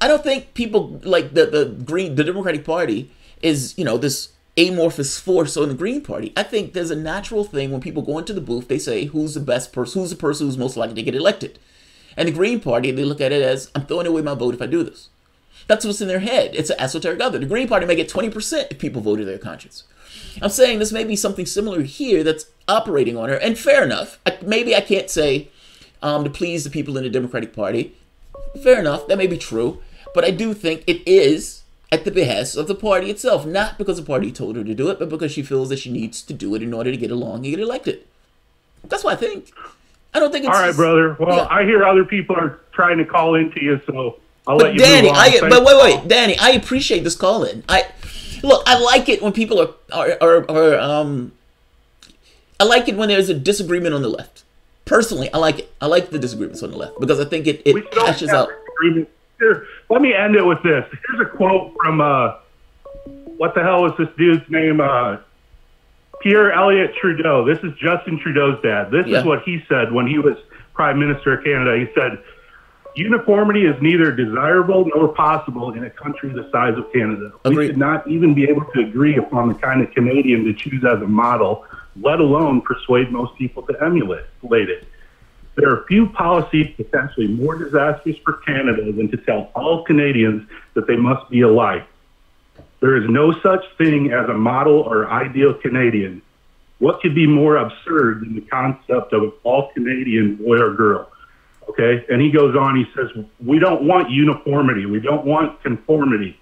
I don't think people like the Democratic Party is, this amorphous force on the Green Party. I think there's a natural thing when people go into the booth, they say, who's the best person, who's the person who's most likely to get elected? And the Green Party, they look at it as, I'm throwing away my vote if I do this. That's what's in their head. It's an esoteric other. The Green Party may get 20% if people voted their conscience. I'm saying this may be something similar here that's operating on her. And fair enough. Maybe I can't say to please the people in the Democratic Party. Fair enough. That may be true. But I do think it is at the behest of the party itself, not because the party told her to do it, but because she feels that she needs to do it in order to get along and get elected. That's what I think. I don't think it's... All right, brother. Well, yeah. I hear other people are trying to call into you, so I'll let you Danny, move on. But wait, Danny, I appreciate this call-in. I like it when people I like it when there's a disagreement on the left. Personally, I like it. I like the disagreements on the left because I think it hashes out. Here, let me end it with this. Here's a quote from, what the hell was this dude's name? Pierre Elliott Trudeau. This is Justin Trudeau's dad. This is what he said when he was Prime Minister of Canada. He said, uniformity is neither desirable nor possible in a country the size of Canada. Agreed. We should not even be able to agree upon the kind of Canadian to choose as a model, let alone persuade most people to emulate it. There are few policies potentially more disastrous for Canada than to tell all Canadians that they must be alike. There is no such thing as a model or ideal Canadian. What could be more absurd than the concept of an all-Canadian boy or girl? Okay? And he goes on, he says, we don't want uniformity. We don't want conformity.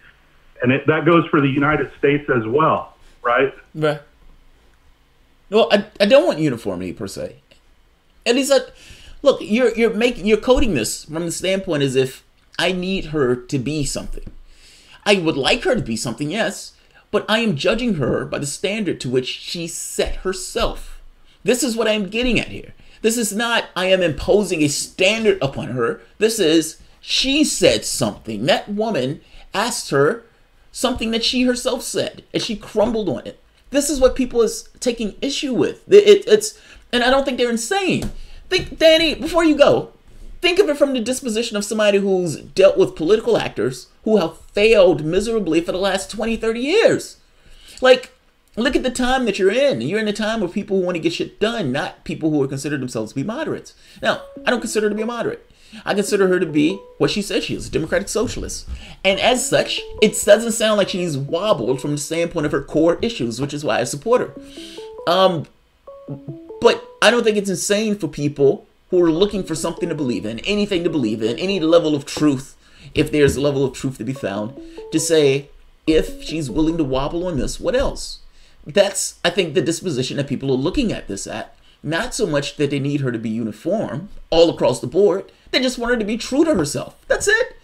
And that goes for the United States as well, right? Right. Well, I don't want uniformity per se. And he said, look, you're coding this from the standpoint as if I need her to be something. I would like her to be something, yes, but I am judging her by the standard to which she set herself. This is what I'm getting at here. This is not I am imposing a standard upon her. This is she said something. That woman asked her something that she herself said, and she crumbled on it. This is what people is taking issue with. And I don't think they're insane. Think, Danny, before you go, think of it from the disposition of somebody who's dealt with political actors who have failed miserably for the last 20, 30 years. Like, look at the time that you're in. You're in a time of people who want to get shit done, not people who are considered themselves to be moderates. Now, I don't consider her to be a moderate. I consider her to be what she says she is, a democratic socialist. And as such, it doesn't sound like she's wobbled from the standpoint of her core issues, which is why I support her. But I don't think it's insane for people who are looking for something to believe in, anything to believe in, any level of truth, if there's a level of truth to be found, to say, if she's willing to wobble on this, what else? That's, I think, the disposition that people are looking at this at. Not so much that they need her to be uniform all across the board. They just want her to be true to herself. That's it.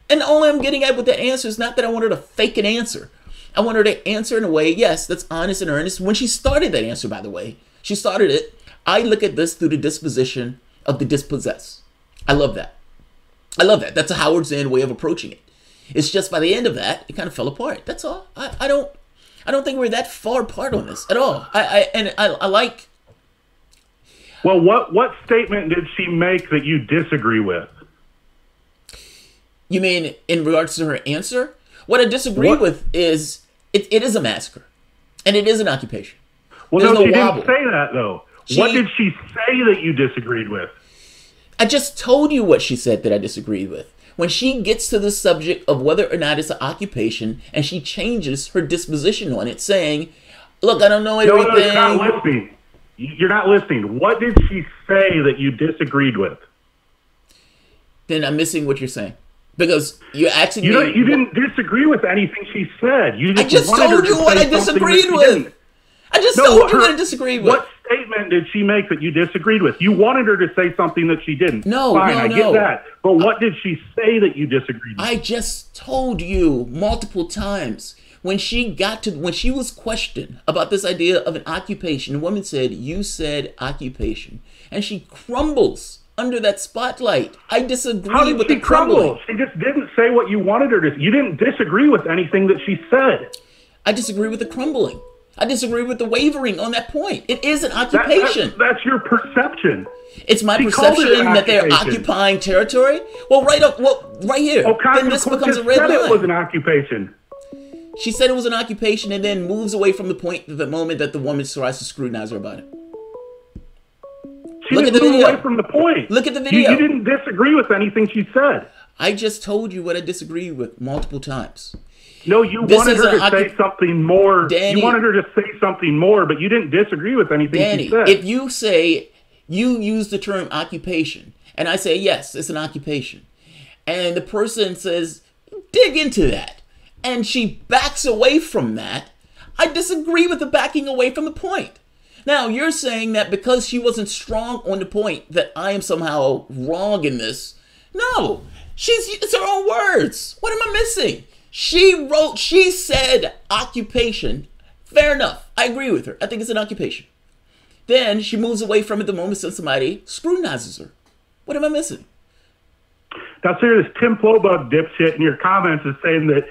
And all I'm getting at with that answer is not that I want her to fake an answer. I want her to answer in a way, yes, that's honest and earnest. When she started that answer, by the way, she started it. I look at this through the disposition of the dispossessed. I love that. I love that. That's a Howard Zinn way of approaching it. It's just by the end of that, it kind of fell apart. That's all. I don't think we're that far apart on this at all. I like. Well, what statement did she make that you disagree with? You mean in regards to her answer? What I disagree with is it is a massacre, and it is an occupation. Well, no, she didn't say that though. What did she say that you disagreed with? I just told you what she said that I disagreed with. When she gets to the subject of whether or not it's an occupation, and she changes her disposition on it, saying, "Look, I don't know everything." No, you're not listening. You're not listening. What did she say that you disagreed with? Then I'm missing what you're saying. Because you're asking me... You didn't disagree with anything she said. I just told you what I disagreed with. I just told you what I disagreed with. What statement did she make that you disagreed with? You wanted her to say something that she didn't. No, Fine, no. I get that. But what did she say that you disagreed with? I just told you multiple times When she was questioned about this idea of an occupation, the woman said, "You said occupation," and she crumbles under that spotlight. I disagree with the crumbling. She just didn't say what you wanted her to. You didn't disagree with anything that she said. I disagree with the crumbling. I disagree with the wavering on that point. It is an occupation. That's your perception. It's my perception that they're occupying territory. Well, right here. Then this becomes a red line. It was an occupation. She said it was an occupation and then moves away from the moment that the woman tries to scrutinize her about it. She didn't move away from the point. Look at the video. You didn't disagree with anything she said. I just told you what I disagree with multiple times. No, you wanted her to say something more. Danny, you wanted her to say something more, but you didn't disagree with anything she said. If you say, you use the term occupation, and I say, yes, it's an occupation, and the person says, dig into that, and she backs away from that, I disagree with the backing away from the point. Now, you're saying that because she wasn't strong on the point that I am somehow wrong in this. No, it's her own words. What am I missing? She said occupation. Fair enough. I agree with her. I think it's an occupation. Then she moves away from it the moment somebody scrutinizes her. What am I missing? Now, sir, this Tim Flowbug dipshit in your comments is saying that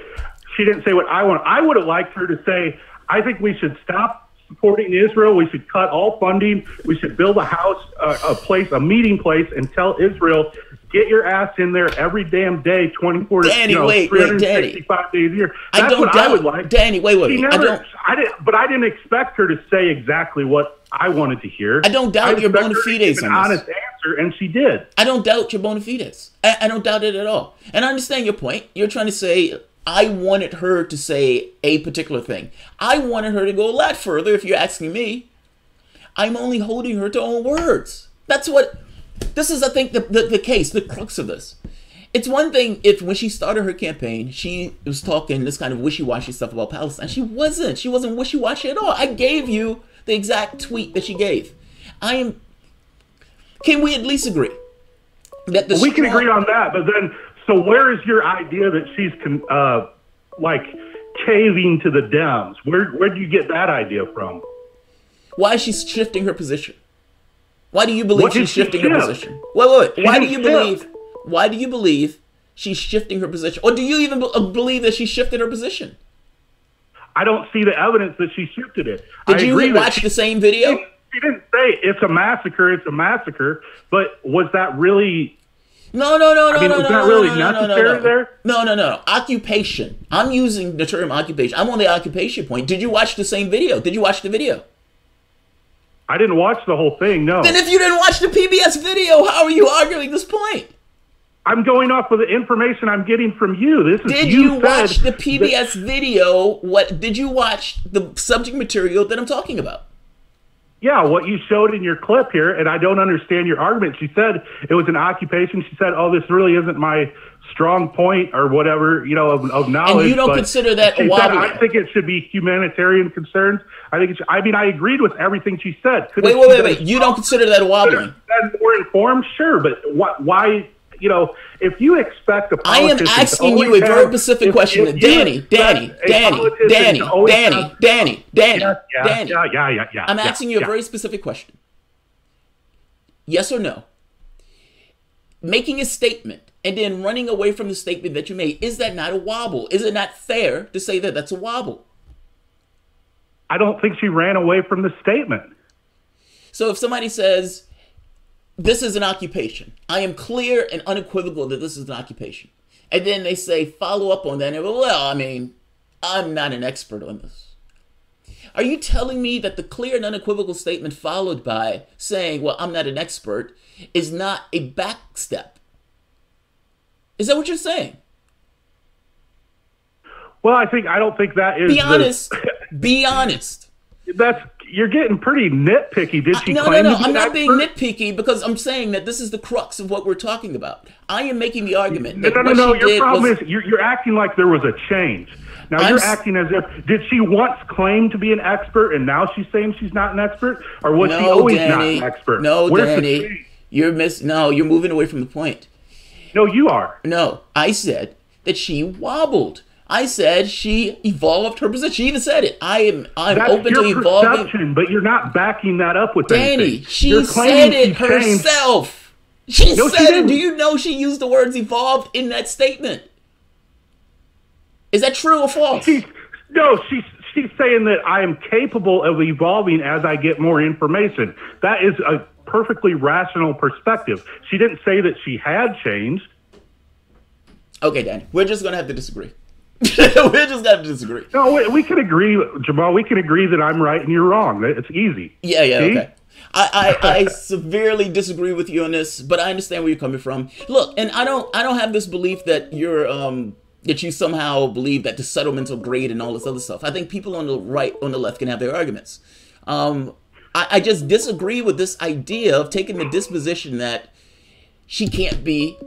she didn't say what I want. I would have liked her to say, I think we should stop supporting Israel. We should cut all funding. We should build a house, a meeting place, and tell Israel, get your ass in there every damn day, 24 to 365 days a year. That's what I would like. Danny, wait. But I didn't expect her to say exactly what I wanted to hear. I don't doubt your bona fides on this. An honest answer, and she did. I don't doubt your bona fides. I don't doubt it at all. And I understand your point. You're trying to say, I wanted her to say a particular thing. I wanted her to go a lot further, if you're asking me. I'm only holding her to her own words. That's what... This is, I think, the case, the crux of this. It's one thing if when she started her campaign, she was talking this kind of wishy-washy stuff about Palestine. She wasn't. She wasn't wishy-washy at all. I gave you the exact tweet that she gave. Can we at least agree that we can agree on that, but then, so where is your idea that she's caving to the Dems? Where do you get that idea from? Why is she shifting her position? Why do you believe she's shifting her position? Wait. Why do you believe she's shifting her position? Or do you even believe that she shifted her position? I don't see the evidence that she shifted it. Did you watch the same video? She didn't say it's a massacre, but was that really... No. Was that really necessary there? No. Occupation. I'm using the term occupation. I'm on the occupation point. Did you watch the same video? Did you watch the video? I didn't watch the whole thing, no. Then if you didn't watch the PBS video, how are you arguing this point? I'm going off of the information I'm getting from you. Did you watch the PBS video? Did you watch the subject material that I'm talking about? Yeah, what you showed in your clip here, and I don't understand your argument. She said it was an occupation. She said, this really isn't my strong point or whatever, of knowledge. And you don't consider that a wobble? I think it should be humanitarian concerns. I think I agreed with everything she said. Wait. You don't consider that a wobbling? More informed? Sure, but why... if you expect a politician... I am asking you a very specific question. Danny. I'm asking you a very specific question. Yes or no? Making a statement and then running away from the statement that you made, is that not a wobble? Is it not fair to say that that's a wobble? I don't think she ran away from the statement. So if somebody says... this is an occupation. I am clear and unequivocal that this is an occupation. And then they say, follow up on that. And I'm not an expert on this. Are you telling me that the clear and unequivocal statement followed by saying, I'm not an expert, is not a backstep? Is that what you're saying? Well, I don't think that is... Be honest. Be honest. You're getting pretty nitpicky. Did she No. claim to be I'm not expert? being nitpicky because I'm saying that this is the crux of what we're talking about. I am making the argument that No. Your problem is you're acting like there was a change. Now you're acting as if, did she once claim to be an expert and now she's saying she's not an expert? Or was she always not an expert? No, Danny. You're moving away from the point. No, you are. No, I said that she wobbled. I said she evolved her position. She even said it. I'm That's open your to evolving. Perception, but you're not backing that up with Danny, anything. she said it herself. She said it. Do you know she used the words evolved in that statement? Is that true or false? She's saying that I am capable of evolving as I get more information. That is a perfectly rational perspective. She didn't say that she had changed. Okay, Danny, we're just going to have to disagree. We're just going to have to disagree. No, we can agree, Jamal. We can agree that I'm right and you're wrong. It's easy. Yeah, okay. I severely disagree with you on this, but I understand where you're coming from. Look, and I don't have this belief that you're that you somehow believe that the settlements are great and all this other stuff. I think people on the right, on the left can have their arguments. I just disagree with this idea of taking the disposition that she can't be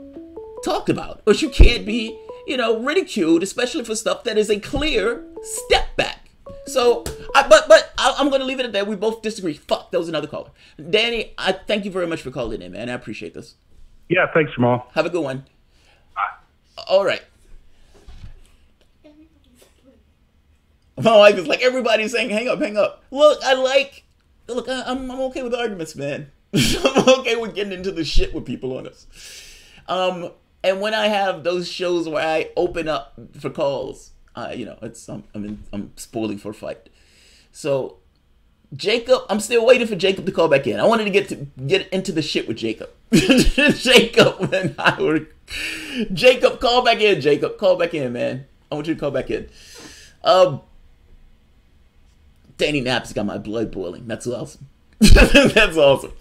talked about, or she can't be, ridiculed, especially for stuff that is a clear step back. So, but I'm going to leave it at that. We both disagree. Fuck, that was another caller. Danny, I thank you very much for calling in, man. I appreciate this. Yeah, thanks, Jamal. Have a good one. All right. My wife is like, everybody's saying, hang up. Look, I'm okay with arguments, man. I'm okay with getting into the shit with people on this. And when I have those shows where I open up for calls, I'm spoiling for a fight. So, Jacob, I'm still waiting for Jacob to call back in. I wanted to get into the shit with Jacob. Jacob and I were... Jacob, call back in, Jacob. Call back in, man. I want you to call back in. Danny Knapp's got my blood boiling. That's awesome. That's awesome.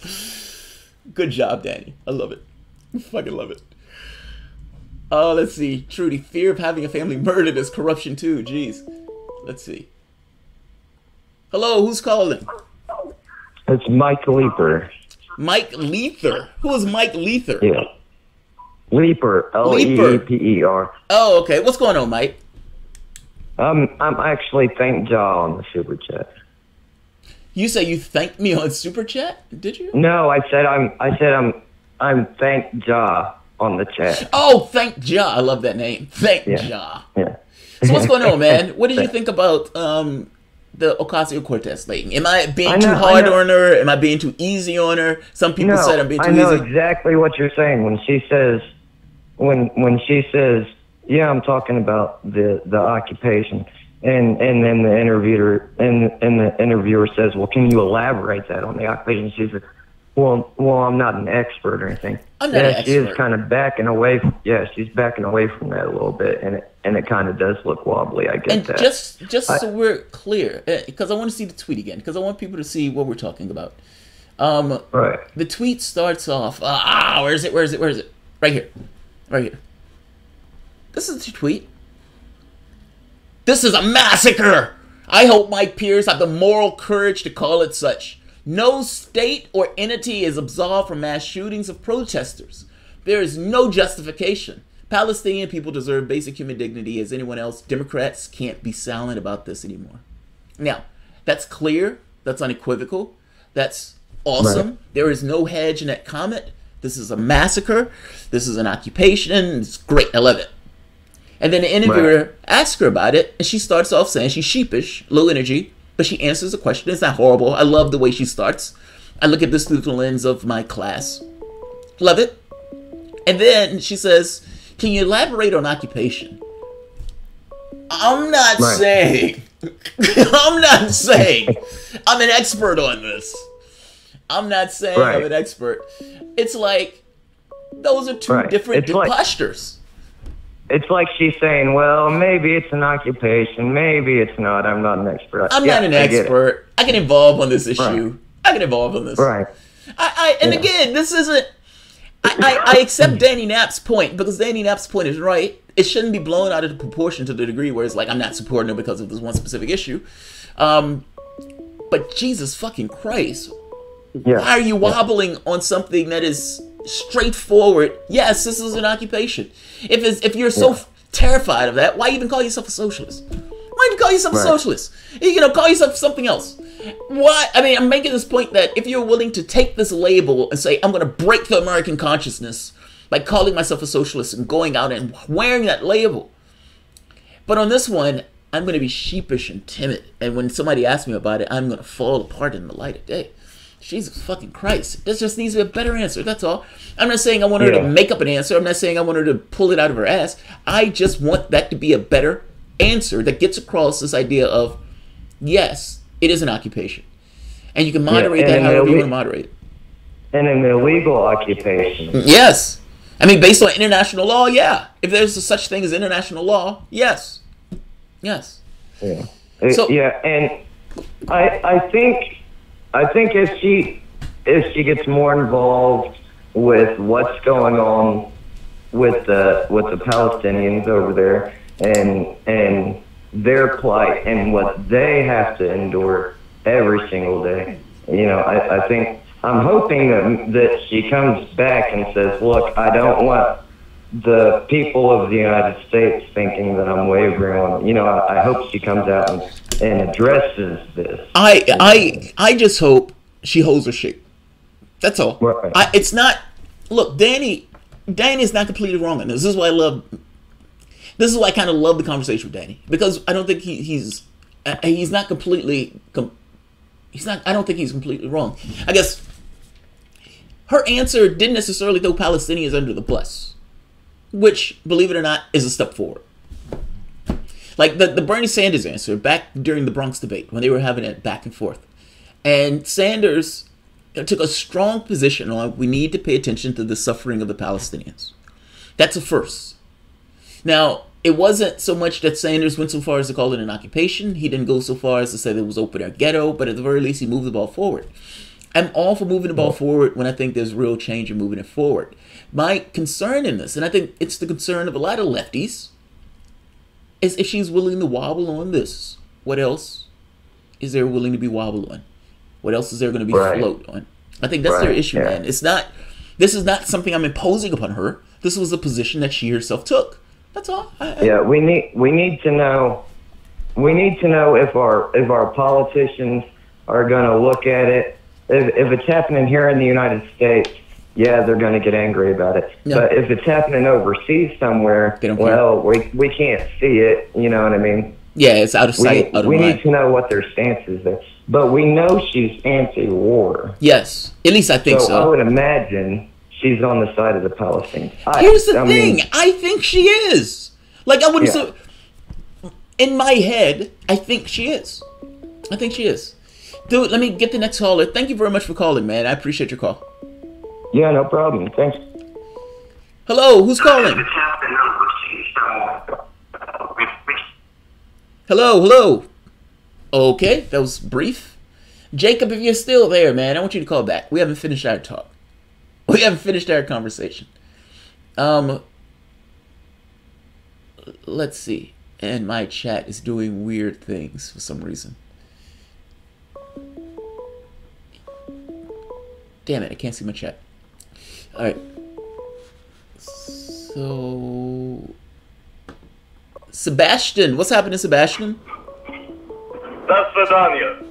Good job, Danny. I love it. I fucking love it. Oh, let's see. Trudy, fear of having a family murdered is corruption too. Jeez. Let's see. Hello, who's calling? It's Mike Leeper. Mike Leeper? Who is Mike Leeper? Yeah. Leeper. Leeper. Oh, okay. What's going on, Mike? I'm actually thank Ja on the super chat. You say you thanked me on super chat? Did you? No, I said I'm thank Ja on the chat. Oh, thank Ja. I love that name. Thank Ja. Yeah. So what's going on, man? What did you think about the Ocasio-Cortez thing? Am I being too hard on her? Am I being too easy on her? Some people said I'm being too easy. I know exactly what you're saying when she says when she says, yeah, I'm talking about the occupation, and then the interviewer says, well, can you elaborate that on the occupation? She says, well, I'm not an expert or anything. I'm not an expert. She is kind of backing away. She's backing away from that a little bit, and it kind of does look wobbly. I get that. Just so we're clear, because I want to see the tweet again, because I want people to see what we're talking about. Right. The tweet starts off. Where is it? Right here. This is the tweet. This is a massacre. I hope my peers have the moral courage to call it such. No state or entity is absolved from mass shootings of protesters. There is no justification. Palestinian people deserve basic human dignity as anyone else. Democrats can't be silent about this anymore. Now, that's clear. That's unequivocal. That's awesome. Right. There is no hedge in that comment. This is a massacre. This is an occupation. It's great. I love it. And then the interviewer asks her about it, and she starts off saying she's sheepish, low energy, but she answers the question. It's not horrible. I love the way she starts. I look at this through the lens of my class. Love it. And then she says, can you elaborate on occupation? I'm not saying I'm an expert on this. I'm not saying I'm an expert. It's like, those are two different postures. It's like she's saying, well, maybe it's an occupation, maybe it's not. I'm not an expert. I'm not an expert. I can evolve on this issue. I can evolve on this. Right. Again, this isn't... I accept Danny Knapp's point, because Danny Knapp's point is right. It shouldn't be blown out of proportion to the degree where it's like, I'm not supporting her because of this one specific issue. But Jesus fucking Christ. Why are you wobbling on something that is straightforward? Yes, this is an occupation. If you're so terrified of that, why even call yourself a socialist? Why even call yourself a socialist? Call yourself something else. Why? I mean, I'm making this point that if you're willing to take this label and say, I'm going to break the American consciousness by calling myself a socialist and going out and wearing that label, But on this one, I'm going to be sheepish and timid. And when somebody asks me about it, I'm going to fall apart in the light of day. Jesus fucking Christ. This just needs to be a better answer. That's all. I'm not saying I want her to make up an answer. I'm not saying I want her to pull it out of her ass. I just want that to be a better answer that gets across this idea of, yes, it is an occupation. And you can moderate that however you want to moderate it. And an illegal occupation. Yes. I mean, based on international law, yeah. If there's such thing as international law, yes. Yes. Yeah. So, and I think if she gets more involved with what's going on with the Palestinians over there and their plight and what they have to endure every single day, I think I'm hoping that she comes back and says, look, I don't want the people of the United States thinking that I'm wavering on. I hope she comes out and addresses this. I just hope she holds her shape. That's all. Right. It's not. Look, Danny is not completely wrong on this. This is why I kind of love the conversation with Danny, because I don't think he's not completely. I don't think he's completely wrong. I guess her answer didn't necessarily throw Palestinians under the bus, which, believe it or not, is a step forward. Like the Bernie Sanders answer back during the Bronx debate when they were having it back and forth. And Sanders took a strong position on we need to pay attention to the suffering of the Palestinians. That's a first. Now, it wasn't so much that Sanders went so far as to call it an occupation. He didn't go so far as to say that it was open air ghetto, but at the very least, he moved the ball forward. I'm all for moving the ball forward when I think there's real change in moving it forward. My concern in this, and I think it's the concern of a lot of lefties, is if she's willing to wobble on this, what else is there willing to be wobbled on? What else is there going to be float on? I think that's their issue, man. This is not something I'm imposing upon her. This was a position that she herself took. That's all. We need to know if our politicians are going to look at it. If it's happening here in the United States, yeah, they're going to get angry about it. Yeah. But if it's happening overseas somewhere, we can't see it. You know what I mean? Yeah, it's out of sight, out of mind. We need to know what their stance is there. But we know she's anti-war. Yes, at least I think so. So I would imagine she's on the side of the Palestinians. Here's the thing. I think she is. Like, I wouldn't say... In my head, I think she is. I think she is. Dude, let me get the next caller. Thank you very much for calling, man. I appreciate your call. Yeah, no problem. Thanks. Hello, who's calling? Hello. Okay, that was brief. Jacob, if you're still there, man, I want you to call back. We haven't finished our talk. We haven't finished our conversation. Let's see. And my chat is doing weird things for some reason. Damn it, I can't see my chat. Alright. So... Sebastian, what's happening, Sebastian? That's Vidania.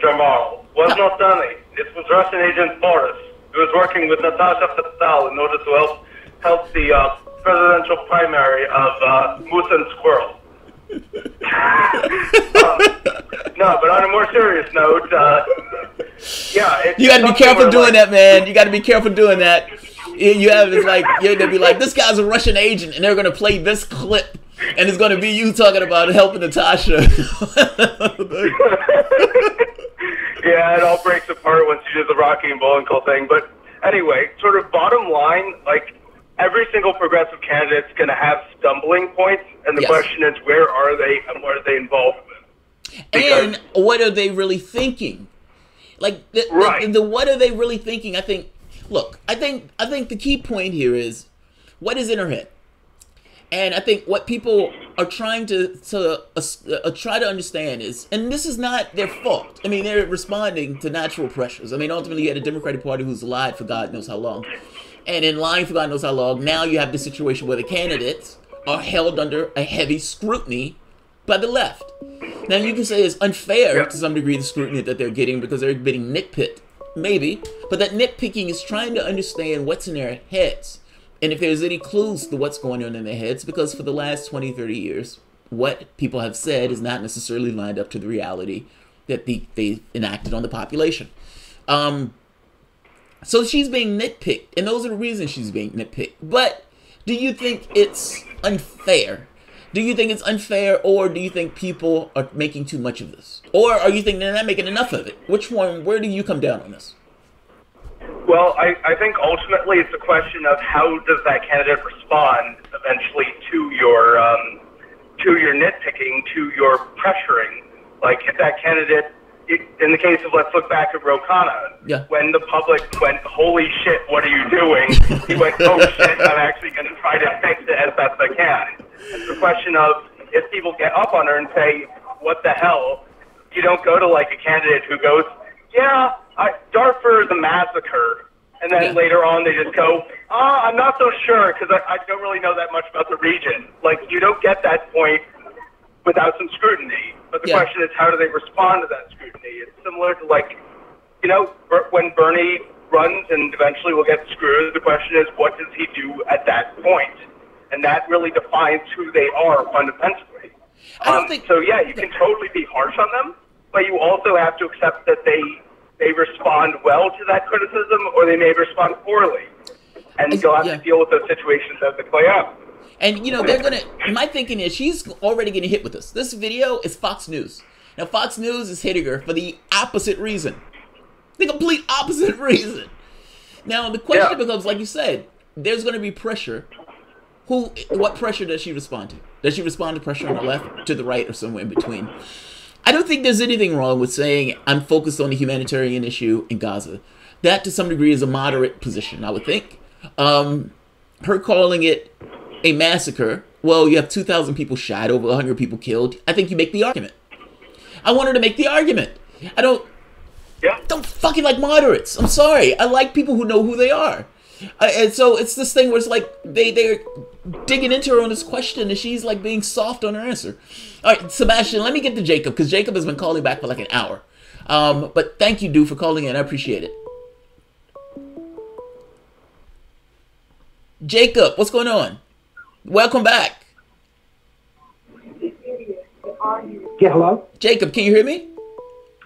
Jamal was not Danny. It was Russian agent Boris. He was working with Natasha Fatal in order to help the presidential primary of Moose and Squirrel. No, but on a more serious note, you got to be careful doing that, man. You got to be careful doing that. You have it's like you're gonna be like, this guy's a Russian agent, and they're gonna play this clip, and it's gonna be you talking about helping Natasha. Yeah, it all breaks apart once you do the Rocky and Bullwinkle thing. But anyway, sort of bottom line, like every single progressive candidate's gonna have stumbling points, and the question is, where are they and what are they involved with? And what are they really thinking? Like the what are they really thinking? I think. Look, I think the key point here is what is in her head, and I think what people are trying to try to understand is, and this is not their fault. I mean, they're responding to natural pressures. I mean, ultimately, you had a Democratic Party who's lied for God knows how long, and in lying for God knows how long, now you have the situation where the candidates are held under a heavy scrutiny by the left. Now, you can say it's unfair to some degree the scrutiny that they're getting because they're getting nitpicked. Maybe, but that nitpicking is trying to understand what's in their heads and if there's any clues to what's going on in their heads, because for the last 20, 30 years, what people have said is not necessarily lined up to the reality that they enacted on the population. So she's being nitpicked, and those are the reasons she's being nitpicked. But do you think it's unfair? Do you think it's unfair, or do you think people are making too much of this? Or are you thinking they're not making enough of it? Which one, where do you come down on this? Well, I think ultimately it's a question of how does that candidate respond eventually to your nitpicking, to your pressuring. Like if that candidate, in the case of, let's look back at Ro Khanna, when the public went, holy shit, what are you doing? He went, oh shit, I'm actually going to try to fix it as best I can. It's a question of if people get up on her and say, what the hell? You don't go to like a candidate who goes, yeah, Darfur is a massacre. And then later on they just go, I'm not so sure because I don't really know that much about the region. Like you don't get that point without some scrutiny. But the question is, how do they respond to that scrutiny? It's similar to like, you know, when Bernie runs and eventually will get screwed, the question is, what does he do at that point? And that really defines who they are fundamentally. So yeah, you can totally be harsh on them, but you also have to accept that they respond well to that criticism, or they may respond poorly. And you'll have to deal with those situations as they play out. And, you know, they're going to, my thinking is she's already getting hit with this. This video is Fox News. Now, Fox News is hitting her for the opposite reason. The complete opposite reason. Now, the question becomes, like you said, there's going to be pressure. What pressure does she respond to? Does she respond to pressure on the left, to the right, or somewhere in between? I don't think there's anything wrong with saying I'm focused on the humanitarian issue in Gaza. That, to some degree, is a moderate position, I would think. Her calling it a massacre, well, you have 2,000 people shot, over 100 people killed. I think you make the argument. I want her to make the argument. I don't fucking like moderates. I'm sorry. I like people who know who they are. And so it's this thing where it's like they're digging into her on this question, and she's like being soft on her answer. All right, Sebastian, let me get to Jacob, because Jacob has been calling back for like an hour. But thank you, dude, for calling in. I appreciate it. Jacob, what's going on? Welcome back. Yeah, hello? Jacob, can you hear me?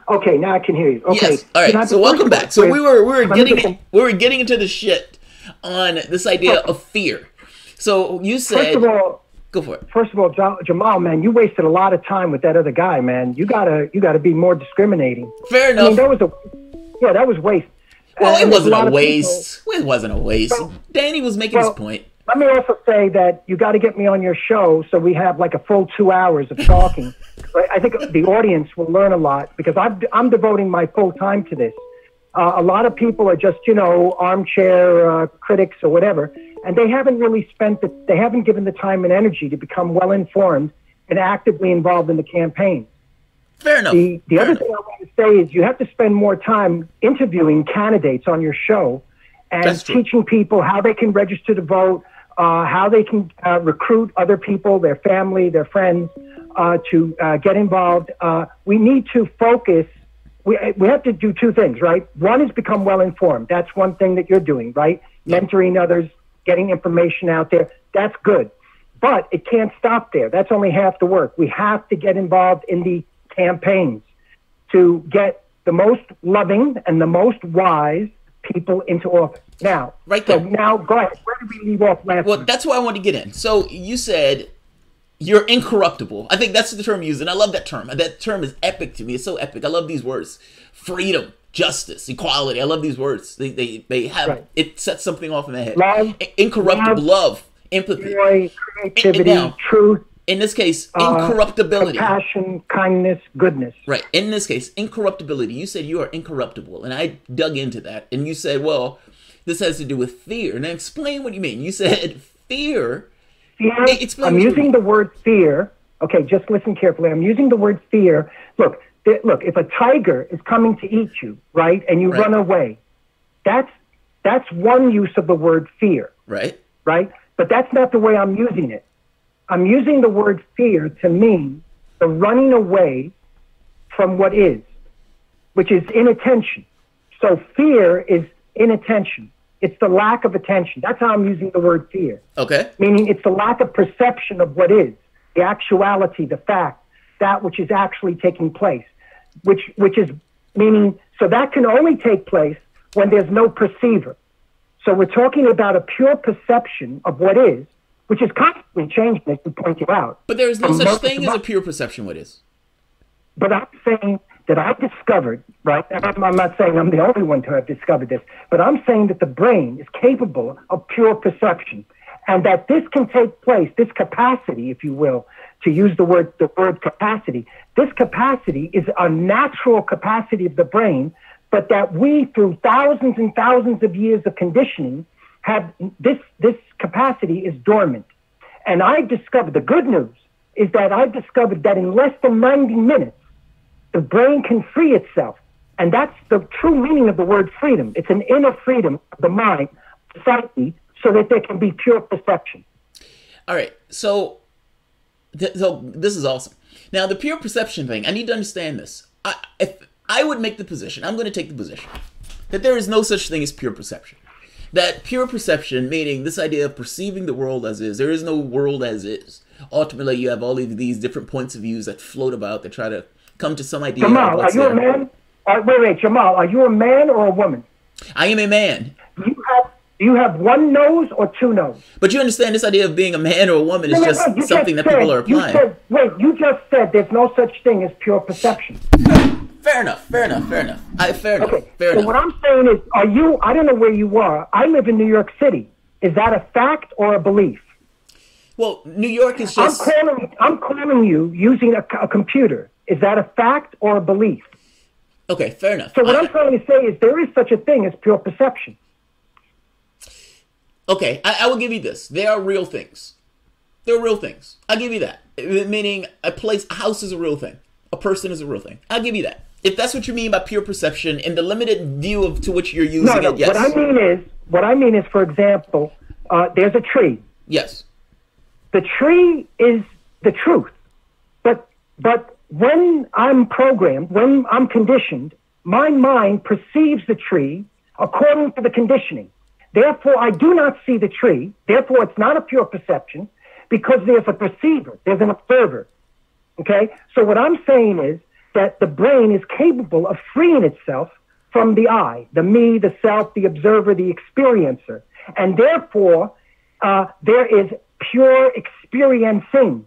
Okay, now I can hear you. Okay. Yes. All right. So welcome back. So we were getting into the shit on this idea of fear. So you said, first of all, go for it. First of all, Jamal, man, you wasted a lot of time with that other guy, man. You gotta be more discriminating. Fair enough. I mean, that was waste. Well, it wasn't a waste. It wasn't a waste. Danny was making his point. Let me also say that you got to get me on your show so we have like a full 2 hours of talking. I think the audience will learn a lot because I'm devoting my full time to this. A lot of people are just, armchair critics or whatever, and they haven't really they haven't given the time and energy to become well informed and actively involved in the campaign. Fair enough. The other thing I want to say is you have to spend more time interviewing candidates on your show and teaching people how they can register to vote, how they can recruit other people, their family, their friends, to get involved. We need to focus. We have to do two things, right? One is become well-informed. That's one thing that you're doing, right? Mentoring others, getting information out there. That's good. But it can't stop there. That's only half the work. We have to get involved in the campaigns to get the most loving and the most wise people into office. Now, right there. So now, go ahead. Where did we leave off last Well, week? that's why I wanted to get in. So you said you're incorruptible. I think that's the term you used, and I love that term. That term is epic to me. It's so epic. I love these words. Freedom, justice, equality. I love these words. They have, it sets something off in my head. Love, incorruptible, love, empathy. Joy, creativity, truth. In this case, incorruptibility. Compassion, kindness, goodness. Right. In this case, incorruptibility. You said you are incorruptible. And I dug into that. And you said, well, this has to do with fear. Now explain what you mean. You said fear. I'm using the word fear. Okay, just listen carefully. I'm using the word fear. Look, if a tiger is coming to eat you, right, and you run away, that's one use of the word fear. Right. Right? But that's not the way I'm using it. I'm using the word fear to mean the running away from what is, which is inattention. So fear is inattention. It's the lack of attention. That's how I'm using the word fear. Okay. Meaning it's the lack of perception of what is. the actuality, the fact, that which is actually taking place, which is meaning, so that can only take place when there's no perceiver. So we're talking about a pure perception of what is, which is constantly changing, as you pointed out. But there is no such thing as a pure perception what is. But I'm saying that I discovered, right, and I'm not saying I'm the only one to have discovered this, but I'm saying that the brain is capable of pure perception, and that this can take place, this capacity, if you will, to use the word capacity, this capacity is a natural capacity of the brain, but that we, through thousands and thousands of years of conditioning, have this capacity is dormant. And I discovered, the good news is that I discovered that in less than 90 minutes, the brain can free itself. And that's the true meaning of the word freedom. It's an inner freedom of the mind, psyche, so that there can be pure perception. All right, so this is awesome. Now, the pure perception thing, I need to understand this. If I would make the position, I'm going to take the position, that there is no such thing as pure perception. That pure perception, meaning this idea of perceiving the world as is, there is no world as is. Ultimately, you have all of these different points of views that float about, that try to come to some idea. Jamal, are you a man? Wait, Jamal, are you a man or a woman? I am a man. Do you have one nose or two noses? But you understand this idea of being a man or a woman is just something that people are applying. You just said there's no such thing as pure perception. Fair enough. Fair enough. So what I'm saying is, I don't know where you are. I live in New York City. Is that a fact or a belief? Well, New York is just... I'm calling you using a computer. Is that a fact or a belief? Okay, fair enough. So what I'm trying to say is there is such a thing as pure perception. Okay, I will give you this. There are real things. There are real things. I'll give you that. Meaning a house is a real thing. A person is a real thing. I'll give you that. If that's what you mean by pure perception in the limited view to which you're using it, yes. What I mean is, for example, there's a tree. Yes. The tree is the truth. But when I'm programmed, when I'm conditioned, my mind perceives the tree according to the conditioning. Therefore, I do not see the tree. Therefore, it's not a pure perception because there's a perceiver. There's an observer. Okay? So what I'm saying is that the brain is capable of freeing itself from the I, the me, the self, the observer, the experiencer. And therefore, there is pure experiencing.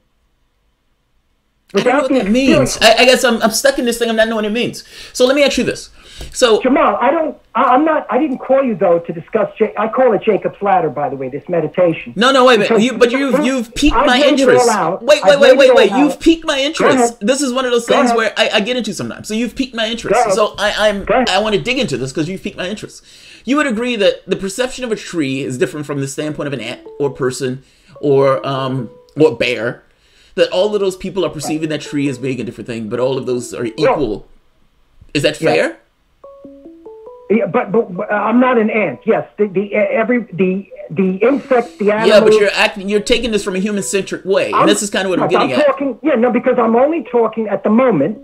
I don't know what that means. I guess I'm stuck in this thing. I'm not knowing what it means. So let me ask you this. So Jamal, I didn't call you though to discuss. I call it Jacob's Ladder, by the way. This meditation. No, wait, but you've piqued my interest. Wait. You've piqued my interest. This is one of those things where I get into sometimes. So you've piqued my interest. So I want to dig into this because you've piqued my interest. You would agree that the perception of a tree is different from the standpoint of an ant or person or bear. That all of those people are perceiving that tree as being a different thing, but all of those are equal. Is that fair? Yeah, but I'm not an ant. Yes, the insects, the animals. Yeah, but you're taking this from a human-centric way, and this is kind of what I'm getting at. Because I'm only talking at the moment,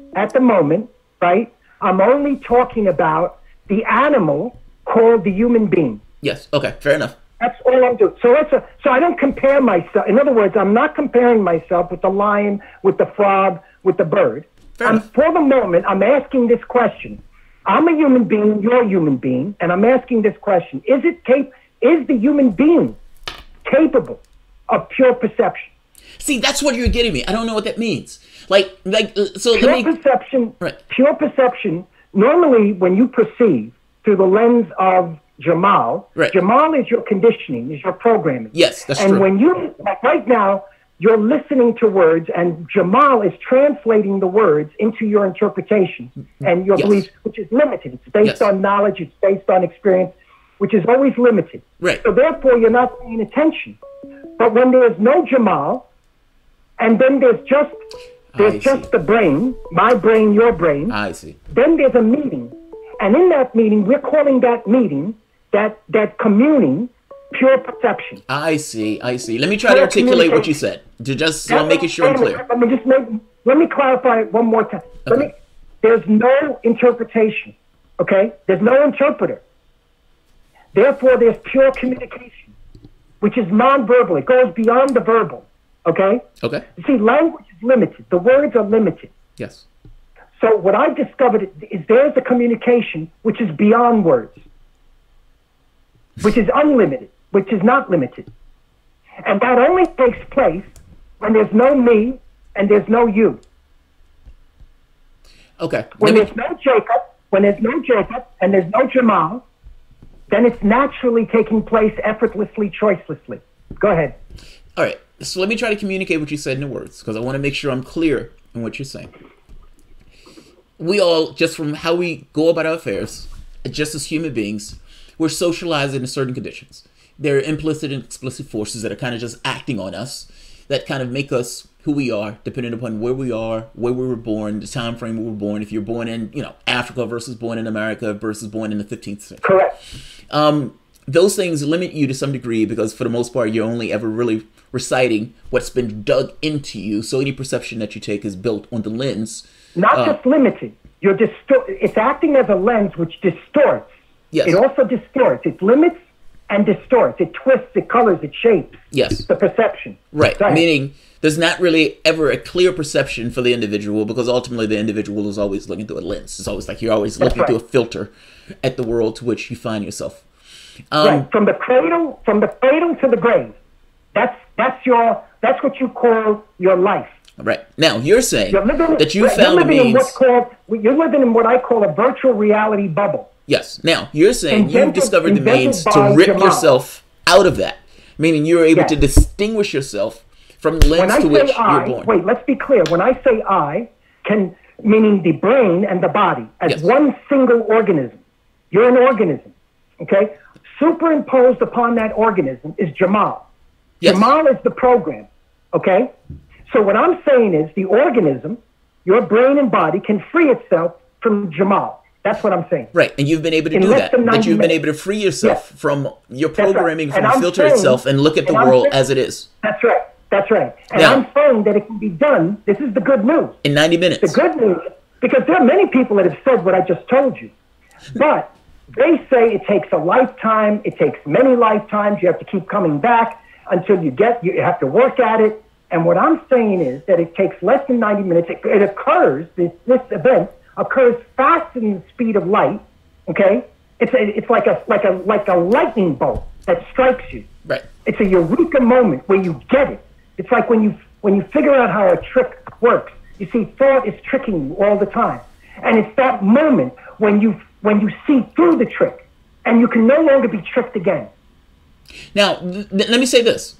right? I'm only talking about the animal called the human being. Yes. Okay. Fair enough. That's all I'm doing. So I don't compare myself. In other words, I'm not comparing myself with the lion, with the frog, with the bird. For the moment, I'm asking this question. I'm a human being, you're a human being, and I'm asking this question. Is the human being capable of pure perception? See, that's what you're getting me. I don't know what that means. Pure perception, normally when you perceive through the lens of Jamal, Jamal is your conditioning, is your programming. Yes, that's true. And when right now, you're listening to words, and Jamal is translating the words into your interpretation and your beliefs, which is limited. It's based on knowledge, it's based on experience, which is always limited. Right. So therefore, you're not paying attention. But when there is no Jamal, and then there's just the brain, my brain, your brain. I see. Then there's a meeting. And in that meeting, we're calling that meeting, that communing, pure perception. I see. Let me try to articulate what you said to just make it sure I'm clear. Let me clarify it one more time. Okay. There's no interpretation. Okay? There's no interpreter. Therefore, there's pure communication, which is nonverbal. It goes beyond the verbal. Okay? Okay. You see, language is limited. The words are limited. Yes. So what I've discovered is there's a communication which is beyond words, which is unlimited, which is not limited. And that only takes place when there's no me and there's no you. Okay. When there's no Jacob and there's no Jamal, then it's naturally taking place effortlessly, choicelessly. Go ahead. All right. So let me try to communicate what you said in words, because I want to make sure I'm clear in what you're saying. We all, just from how we go about our affairs, just as human beings, we're socialized in certain conditions. There are implicit and explicit forces that are kind of just acting on us, that kind of make us who we are, depending upon where we are, where we were born, the time frame we were born. If you're born in, Africa versus born in America versus born in the 15th century. Correct. Those things limit you to some degree, because for the most part, you're only ever really reciting what's been dug into you. So any perception that you take is built on the lens. Not just limited. It's acting as a lens which distorts. Yes. It also distorts. It limits and distorts. It twists, it colors, it shapes. Yes. The perception. Right. Meaning there's not really ever a clear perception for the individual, because ultimately the individual is always looking through a lens. It's always like you're always looking through a filter at the world to which you find yourself. Right. From the cradle to the grave. That's what you call your life. Right. Now, you're saying that you found a means. You're living in what I call a virtual reality bubble. Yes. Now, you're saying you've discovered the means to rip yourself out of that, meaning you're able to distinguish yourself from the lens to which you're born. Wait, let's be clear. When I say I, meaning the brain and the body, as one single organism. You're an organism, okay? Superimposed upon that organism is Jamal. Yes. Jamal is the program, okay? So what I'm saying is the organism, your brain and body, can free itself from Jamal. That's what I'm saying. Right, and you've been able to do that. But you've been able to free yourself from your programming, from filter itself, and look at the world as it is. That's right. That's right. And now, I'm saying that it can be done. This is the good news. In 90 minutes. The good news, because there are many people that have said what I just told you. But they say it takes a lifetime. It takes many lifetimes. You have to keep coming back until you have to work at it. And what I'm saying is that it takes less than 90 minutes. It occurs, this event occurs faster than the speed of light, okay? It's like a lightning bolt that strikes you. Right. It's a eureka moment where you get it. It's like when you figure out how a trick works. You see, thought is tricking you all the time. And it's that moment when you see through the trick and you can no longer be tricked again. Now, let me say this.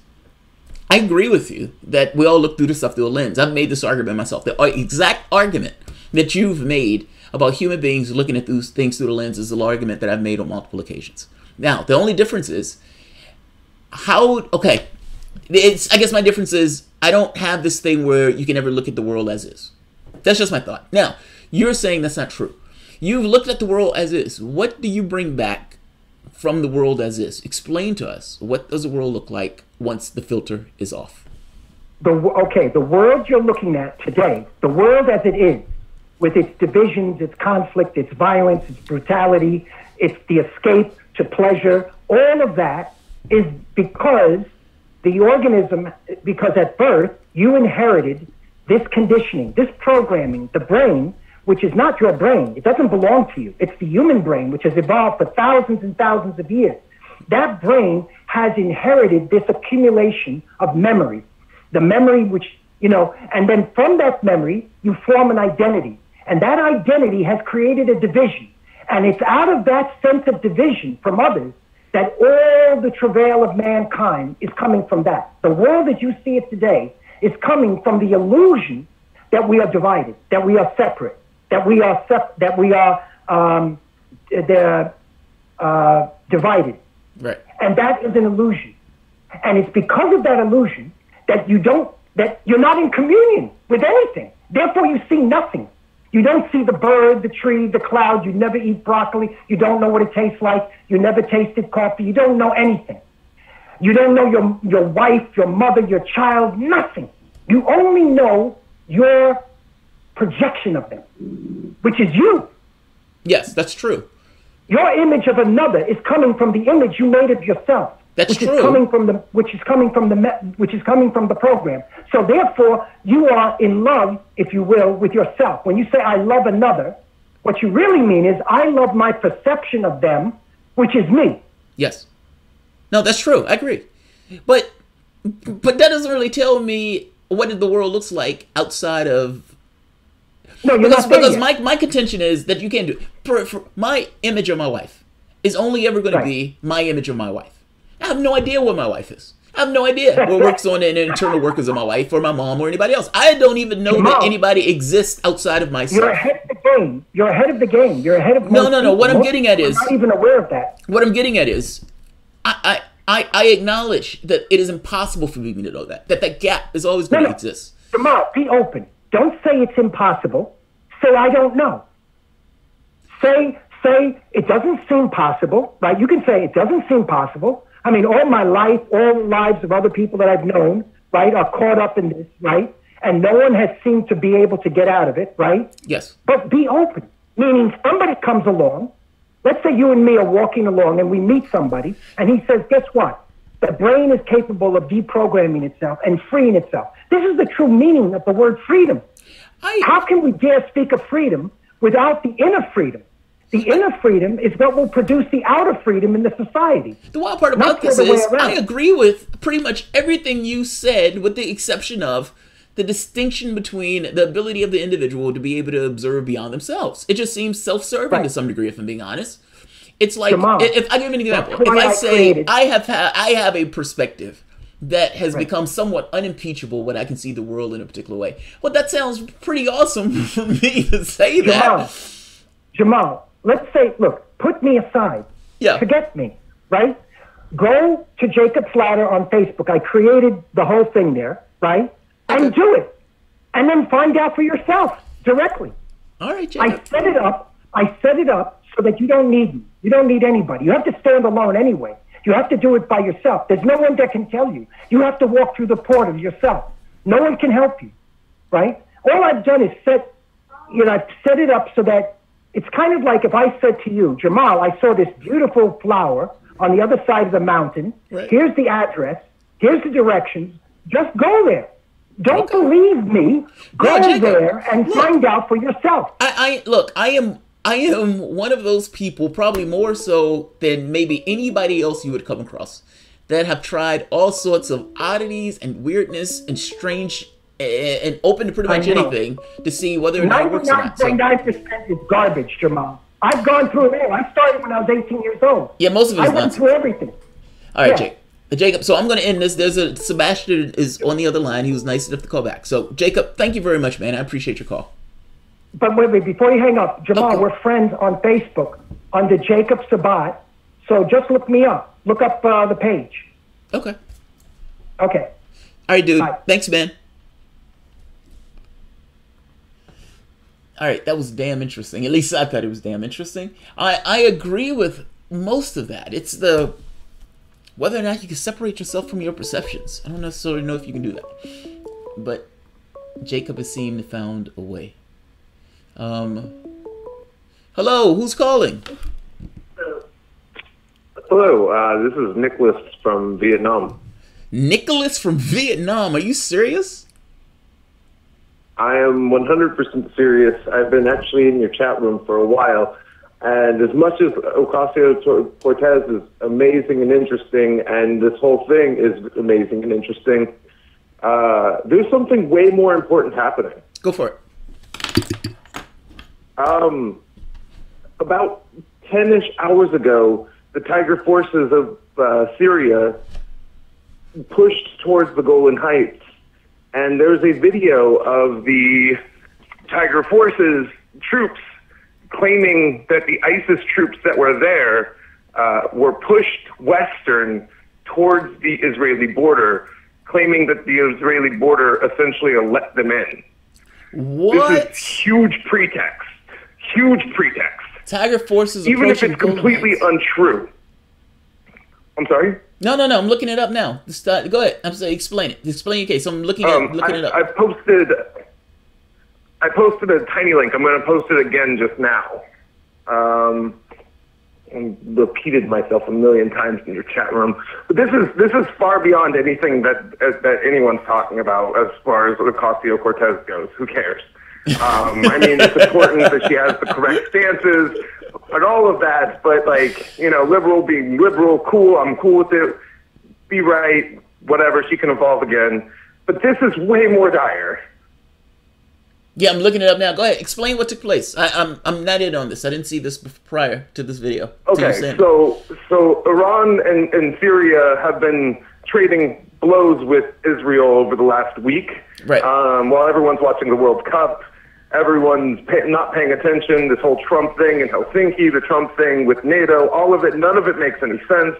I agree with you that we all look through this stuff through a lens. I've made this argument myself. The exact argument that you've made about human beings looking at these things through the lens is the argument that I've made on multiple occasions. Now, the only difference is I guess my difference is I don't have this thing where you can never look at the world as is. That's just my thought. Now, you're saying that's not true. You've looked at the world as is. What do you bring back from the world as is? Explain to us, what does the world look like once the filter is off? The world you're looking at today, the world as it is, with its divisions, its conflict, its violence, its brutality, it's the escape to pleasure, all of that is because because at birth, you inherited this conditioning, this programming, the brain, which is not your brain. It doesn't belong to you. It's the human brain, which has evolved for thousands and thousands of years. That brain has inherited this accumulation of memory, the memory which, and then from that memory, you form an identity. And that identity has created a division. And it's out of that sense of division from others that all the travail of mankind is coming from that. The world as you see it today is coming from the illusion that we are divided, that we are separate, that we are divided. Right. And that is an illusion. And it's because of that illusion that you're not in communion with anything. Therefore, you see nothing. You don't see the bird, the tree, the cloud. You never eat broccoli. You don't know what it tastes like. You never tasted coffee. You don't know anything. You don't know your wife, your mother, your child, nothing. You only know your projection of them, which is you. Yes, that's true. Your image of another is coming from the image you made of yourself. That's which true. is coming from the program. So therefore, you are in love, if you will, with yourself. When you say I love another, what you really mean is I love my perception of them, which is me. Yes. No, that's true. I agree. But that doesn't really tell me what the world looks like outside of. No, you're not because my contention is that you can't do for my image of my wife is only ever going to be my image of my wife. I have no idea what my wife is. I have no idea what works on the internal workings of my wife or my mom or anybody else. I don't even know that anybody exists outside of myself. You're ahead of the game. You're ahead of the game. You're ahead of No. What I'm getting at is I'm not even aware of that. What I'm getting at is I acknowledge that it is impossible for me to know that gap is always going to exist. Jamal, be open. Don't say it's impossible. Say I don't know. Say it doesn't seem possible, right? You can say it doesn't seem possible. I mean, all my life, all the lives of other people that I've known, right, are caught up in this, right? And no one has seemed to be able to get out of it, right? Yes. But be open, meaning somebody comes along. Let's say you and me are walking along and we meet somebody and he says, guess what? The brain is capable of deprogramming itself and freeing itself. This is the true meaning of the word freedom. How can we dare speak of freedom without the inner freedom? The inner freedom is what will produce the outer freedom in the society. The wild part about this is I agree with pretty much everything you said, with the exception of the distinction between the ability of the individual to be able to observe beyond themselves. It just seems self-serving to some degree, if I'm being honest. It's like, Jamal, if I give you an example, if I say I have a perspective that has become somewhat unimpeachable when I can see the world in a particular way. Well, that sounds pretty awesome for me to say that. Jamal, let's say, look, put me aside. Yeah. Forget me, right? Go to Jacob's Ladder on Facebook. I created the whole thing there, right? And do it. And then find out for yourself directly. All right, Jacob. I set it up so that you don't need me. You don't need anybody. You have to stand alone anyway. You have to do it by yourself. There's no one that can tell you. You have to walk through the portal yourself. No one can help you, right? All I've done is I've set it up so that it's kind of like if I said to you, Jamal, I saw this beautiful flower on the other side of the mountain. Right. Here's the address. Here's the directions. Just go there. Don't believe me. Go there and find out for yourself. I am one of those people, probably more so than maybe anybody else you would come across, that have tried all sorts of oddities and weirdness and strange and open to pretty much anything to see whether or not it works or not. 99.9% is garbage, Jamal. I've gone through it all. I started when I was 18 years old. Yeah, most of it's I went through everything. All right, Jacob, so I'm going to end this. Sebastian is on the other line. He was nice enough to call back. So, Jacob, thank you very much, man. I appreciate your call. But wait, before you hang up, Jamal, we're friends on Facebook under Jacob Sabat. So just look me up. Look up the page. Okay. Okay. All right, dude. Bye. Thanks, man. All right, that was damn interesting. At least I thought it was damn interesting. I agree with most of that. It's the whether or not you can separate yourself from your perceptions. I don't necessarily know if you can do that. But Jacob has seemed to found a way. Hello, who's calling? Hello, this is Nicholas from Vietnam. Nicholas from Vietnam? Are you serious? I am 100% serious. I've been actually in your chat room for a while, and as much as Ocasio-Cortez is amazing and interesting, and this whole thing is amazing and interesting, there's something way more important happening. Go for it. About 10-ish hours ago, the Tiger forces of Syria pushed towards the Golan Heights, and there's a video of the Tiger forces troops claiming that the ISIS troops that were there were pushed western towards the Israeli border, claiming that the Israeli border essentially let them in. What? This is huge pretext. Huge pretext. Tiger forces even if it's completely untrue. I'm sorry? No. I'm looking it up now. Go ahead. I'm sorry. Explain it. Explain your case. I'm looking it up. I posted a tiny link. I'm going to post it again just now. repeated myself a million times in your chat room. But this is far beyond anything that anyone's talking about as far as Ocasio-Cortez goes. Who cares? I mean, it's important that she has the correct stances and all of that, but like, you know, liberal being liberal, cool, I'm cool with it, be right, whatever, she can evolve again. But this is way more dire. Yeah, I'm looking it up now. Go ahead, explain what took place. I'm not in on this. I didn't see this prior to this video. Okay, so Iran and Syria have been trading blows with Israel over the last week. Right. While everyone's watching the World Cup, everyone's not paying attention. This whole Trump thing in Helsinki, the Trump thing with NATO, all of it, none of it makes any sense.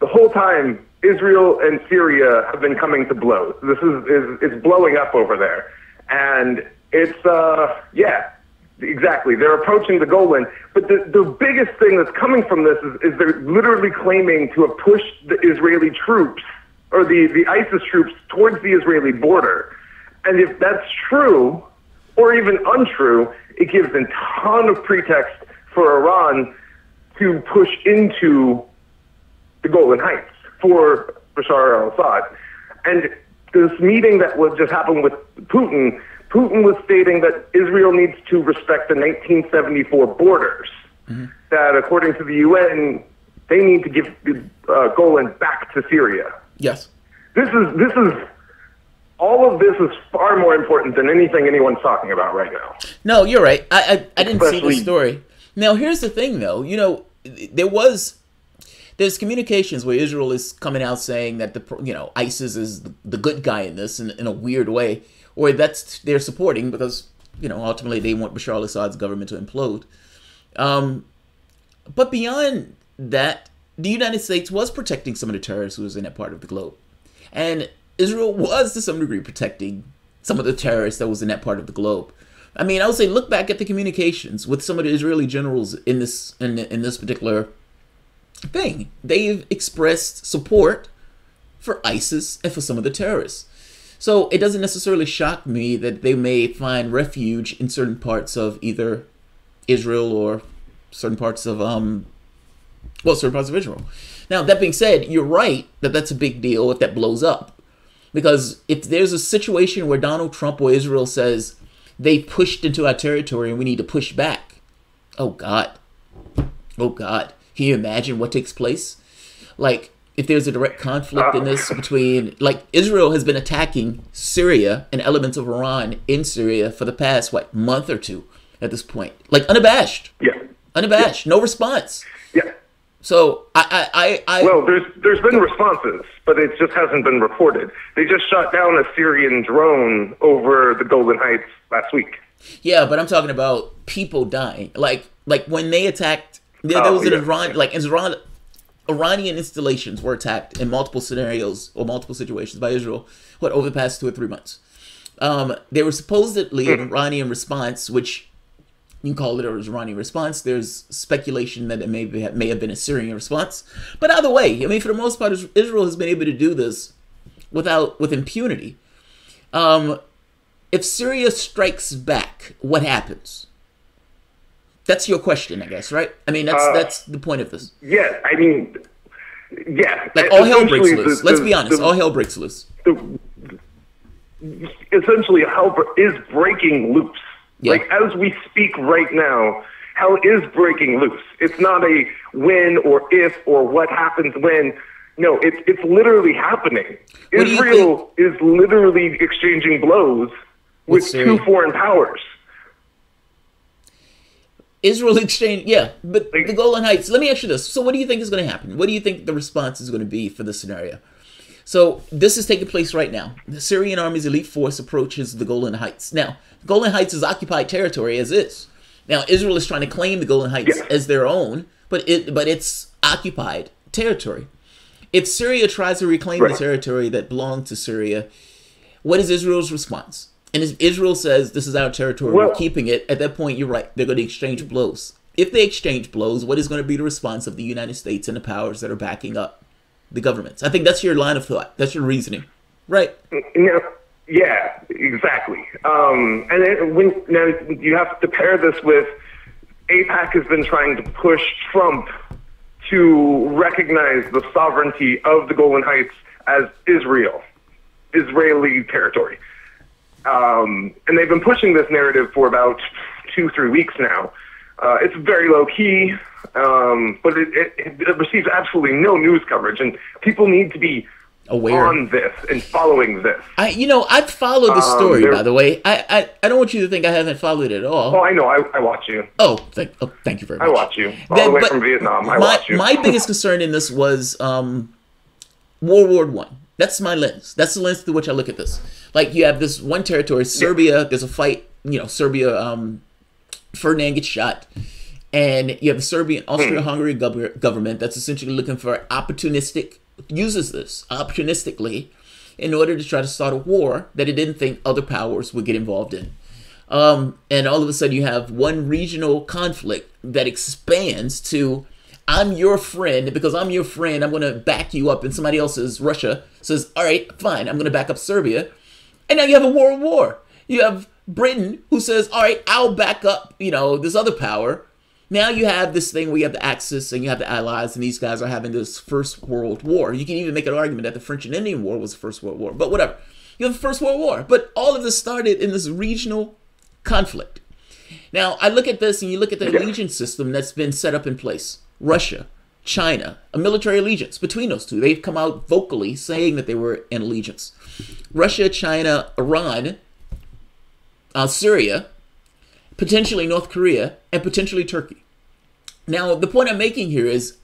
The whole time, Israel and Syria have been coming to blows. This is blowing up over there. And it's, yeah, exactly. They're approaching the Golan. But the biggest thing that's coming from this is they're literally claiming to have pushed the Israeli troops, or the ISIS troops, towards the Israeli border. And if that's true, or even untrue, it gives a ton of pretext for Iran to push into the Golan Heights for Bashar al-Assad. And this meeting that just happened with Putin was stating that Israel needs to respect the 1974 borders. Mm-hmm. That according to the UN, they need to give the Golan back to Syria. Yes. This is all of this is far more important than anything anyone's talking about right now. No, you're right. I didn't see the story. Now, here's the thing, though. You know, there's communications where Israel is coming out saying that ISIS is the good guy in this in a weird way, or they're supporting because ultimately they want Bashar al-Assad's government to implode. But beyond that, the United States was protecting some of the terrorists who was in that part of the globe, and Israel was to some degree protecting some of the terrorists that was in that part of the globe. I mean, I would say look back at the communications with some of the Israeli generals in this particular thing. They've expressed support for ISIS and for some of the terrorists. So it doesn't necessarily shock me that they may find refuge in certain parts of either Israel or certain parts of Israel. Now, that being said, you're right that that's a big deal if that blows up. Because if there's a situation where Donald Trump or Israel says they pushed into our territory and we need to push back, oh God. Can you imagine what takes place? Like, if there's a direct conflict in this between, like, Israel has been attacking Syria and elements of Iran in Syria for the past, month or two at this point. Like, unabashed. Yeah. Unabashed. Yeah. No response. Yeah. So, Well, there's been responses, but it just hasn't been reported. They just shot down a Syrian drone over the Golan Heights last week. Yeah, but I'm talking about people dying. Like when they attacked, there was an Iranian installations were attacked in multiple scenarios or multiple situations by Israel, over the past 2 or 3 months. There was supposedly an Iranian response, which you can call it an Iranian response. There's speculation that it may have been a Syrian response. But either way, I mean, for the most part, Israel has been able to do this with impunity. If Syria strikes back, what happens? That's your question, I guess, right? I mean, that's the point of this. Yeah, I mean, yeah. Like, all hell breaks loose. Let's be honest. All hell breaks loose. Essentially, hell is breaking loose. Yeah. Like, as we speak right now, hell is breaking loose. It's not a when or if or what happens when. No, it's literally happening. Israel is literally exchanging blows with two foreign powers. Israel exchange, yeah, but the Golan Heights, let me ask you this. So what do you think is going to happen? What do you think the response is going to be for this scenario? So this is taking place right now. The Syrian army's elite force approaches the Golan Heights. Now, Golan Heights is occupied territory as is. Now, Israel is trying to claim the Golan Heights as their own, but it's occupied territory. If Syria tries to reclaim the territory that belonged to Syria, what is Israel's response? And if Israel says, this is our territory, we're keeping it, at that point, you're right, they're going to exchange blows. If they exchange blows, what is going to be the response of the United States and the powers that are backing up the governments? I think that's your line of thought. That's your reasoning. Right. Yeah, exactly. And now you have to pair this with AIPAC has been trying to push Trump to recognize the sovereignty of the Golan Heights as Israeli territory. And they've been pushing this narrative for about 2-3 weeks now. It's very low key, but it receives absolutely no news coverage, and people need to be aware on this and following this. I've followed the story, by the way. I don't want you to think I haven't followed it at all. Oh, I know. I watch you. Thank you very much. I watch you. All the way from Vietnam. I watch you. My biggest concern in this was World War I. That's my lens. That's the lens through which I look at this. Like, you have this one territory, Serbia, there's a fight, Serbia, Ferdinand gets shot. And you have the Serbian, Austria-Hungary government that's essentially looking for uses this opportunistically in order to try to start a war that it didn't think other powers would get involved in. And all of a sudden you have one regional conflict that expands to, I'm your friend, because I'm your friend, I'm going to back you up. And somebody else's, Russia, says, all right, fine, I'm going to back up Serbia. And now you have a world war. You have Britain who says, all right, I'll back up, this other power. Now you have this thing where you have the Axis and you have the Allies, and these guys are having this First World War. You can even make an argument that the French and Indian War was the First World War, but whatever. You have the First World War, but all of this started in this regional conflict. Now, I look at this, and you look at the allegiance system that's been set up in place. Russia, China, a military allegiance between those two. They've come out vocally saying that they were in allegiance. Russia, China, Iran, Syria, potentially North Korea, and potentially Turkey. Now, the point I'm making here is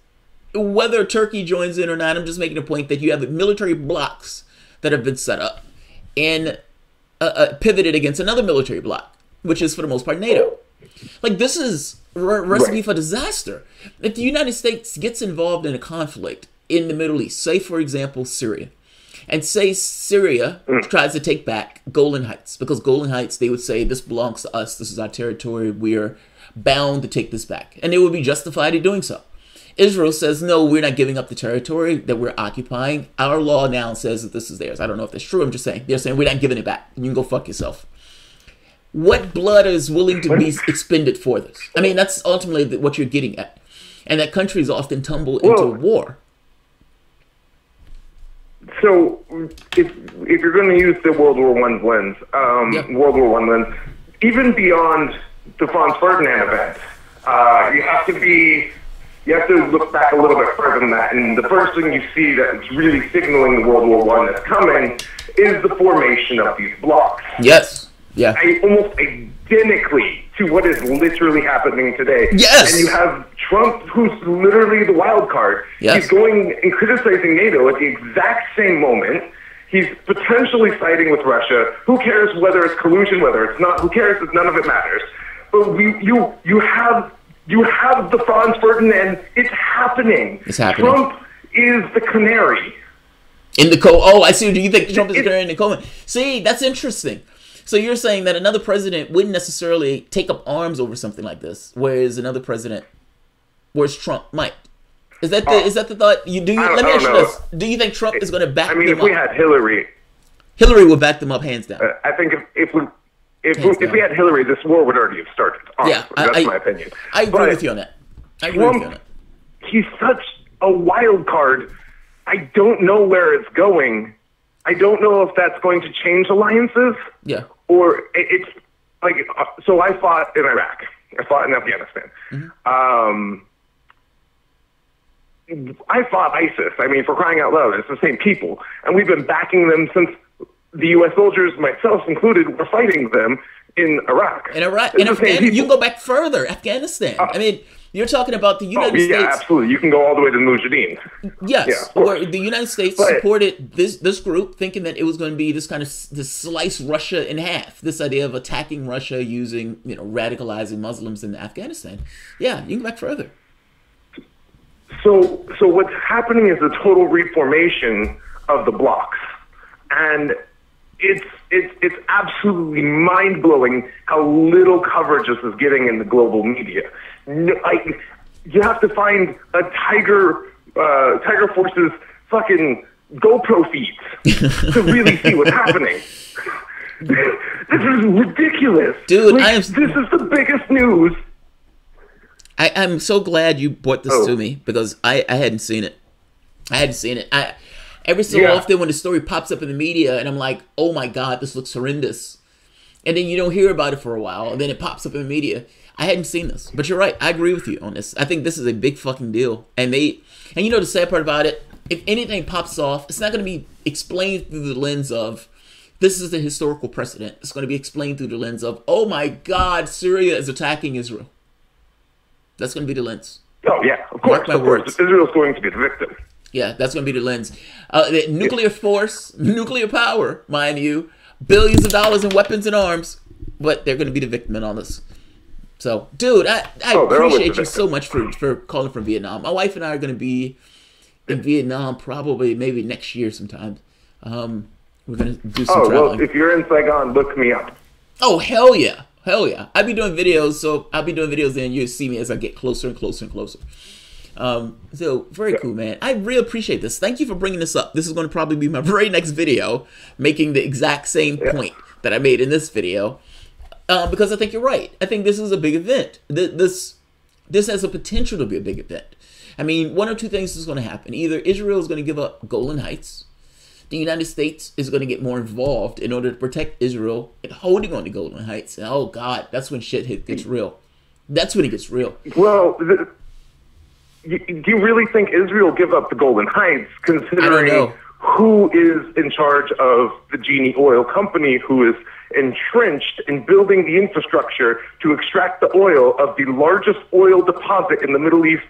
whether Turkey joins in or not, I'm just making a point that you have the military blocks that have been set up and pivoted against another military bloc, which is for the most part NATO. Like, this is a recipe for disaster. If the United States gets involved in a conflict in the Middle East, say, for example, Syria, and say Syria tries to take back Golan Heights, because Golan Heights, they would say, this belongs to us, this is our territory, we're bound to take this back. And they would be justified in doing so. Israel says, no, we're not giving up the territory that we're occupying. Our law now says that this is theirs. I don't know if that's true, I'm just saying. They're saying, we're not giving it back. You can go fuck yourself. What blood is willing to be expended for this? I mean, that's ultimately what you're getting at. And that countries often tumble into war. So, if you're going to use the World War I lens, World War I lens, even beyond the Franz Ferdinand event, you have to look back a little bit further than that. And the first thing you see that's really signaling the World War I that's coming is the formation of these blocks. Yes. Yeah. Almost identically to what is literally happening today. Yes. And you have Trump, who's literally the wild card. Yes. He's going and criticizing NATO at the exact same moment. He's potentially siding with Russia. Who cares whether it's collusion, whether it's not? Who cares? None of it matters. But you have the Franz Ferdinand. It's happening. It's happening. Trump is the canary. In the coal. Oh, I see. Do you think Trump is the canary in the coal? See, that's interesting. So you're saying that another president wouldn't necessarily take up arms over something like this, whereas Trump might. Is that the thought? Let me ask you this: do you think Trump is going to back them up? I mean, if we had Hillary would back them up hands down. I think if we had Hillary, this war would already have started. Honestly. Yeah, that's my opinion. I agree with you on that. He's such a wild card. I don't know where it's going. I don't know if that's going to change alliances. Yeah. Or it's like, so I fought in Iraq. I fought in Afghanistan. Mm-hmm. I fought ISIS. I mean, for crying out loud, it's the same people. And we've been backing them since the U.S. soldiers, myself included, were fighting them in Iraq. In Afghanistan, you can go back further. Afghanistan. I mean, you're talking about the United States. Yeah, absolutely. You can go all the way to Mujahideen. Yes, where the United States supported this group, thinking that it was going to be this slice Russia in half. This idea of attacking Russia using, radicalizing Muslims in Afghanistan. Yeah, you can go back further. So what's happening is a total reformation of the blocks, and it's absolutely mind blowing how little coverage this is getting in the global media. You have to find a Tiger Force's fucking GoPro feeds to really see what's happening. This is ridiculous, dude. This is the biggest news. I'm so glad you brought this to me because I hadn't seen it. Every so often when the story pops up in the media and I'm like, oh my God, this looks horrendous. And then you don't hear about it for a while and then it pops up in the media. I hadn't seen this. But you're right. I agree with you on this. I think this is a big fucking deal. And you know the sad part about it? If anything pops off, it's not going to be explained through the lens of this is the historical precedent. It's going to be explained through the lens of, oh my God, Syria is attacking Israel. That's going to be the lens. Oh, yeah, of course. Of course. Israel's going to be the victim. Yeah, that's going to be the lens. The nuclear force, nuclear power, mind you, billions of dollars in weapons and arms, but they're going to be the victim in all this. So, dude, I appreciate you so much for calling from Vietnam. My wife and I are going to be in Vietnam probably maybe next year sometime. We're going to do some traveling. Well, if you're in Saigon, look me up. Oh, hell yeah. Hell yeah. I'll be doing videos, so I'll be doing videos and you'll see me as I get closer and closer and closer. So, very cool, man. I really appreciate this. Thank you for bringing this up. This is going to probably be my very next video, making the exact same point that I made in this video. Because I think you're right. I think this is a big event. This has the potential to be a big event. I mean, one or two things is going to happen. Either Israel is going to give up Golan Heights. The United States is going to get more involved in order to protect Israel and holding on to Golan Heights. And oh, God, that's when shit gets real. That's when it gets real. Well, do you really think Israel give up the Golan Heights, considering who is in charge of the Genie Oil Company, who is entrenched in building the infrastructure to extract the oil of the largest oil deposit in the Middle East,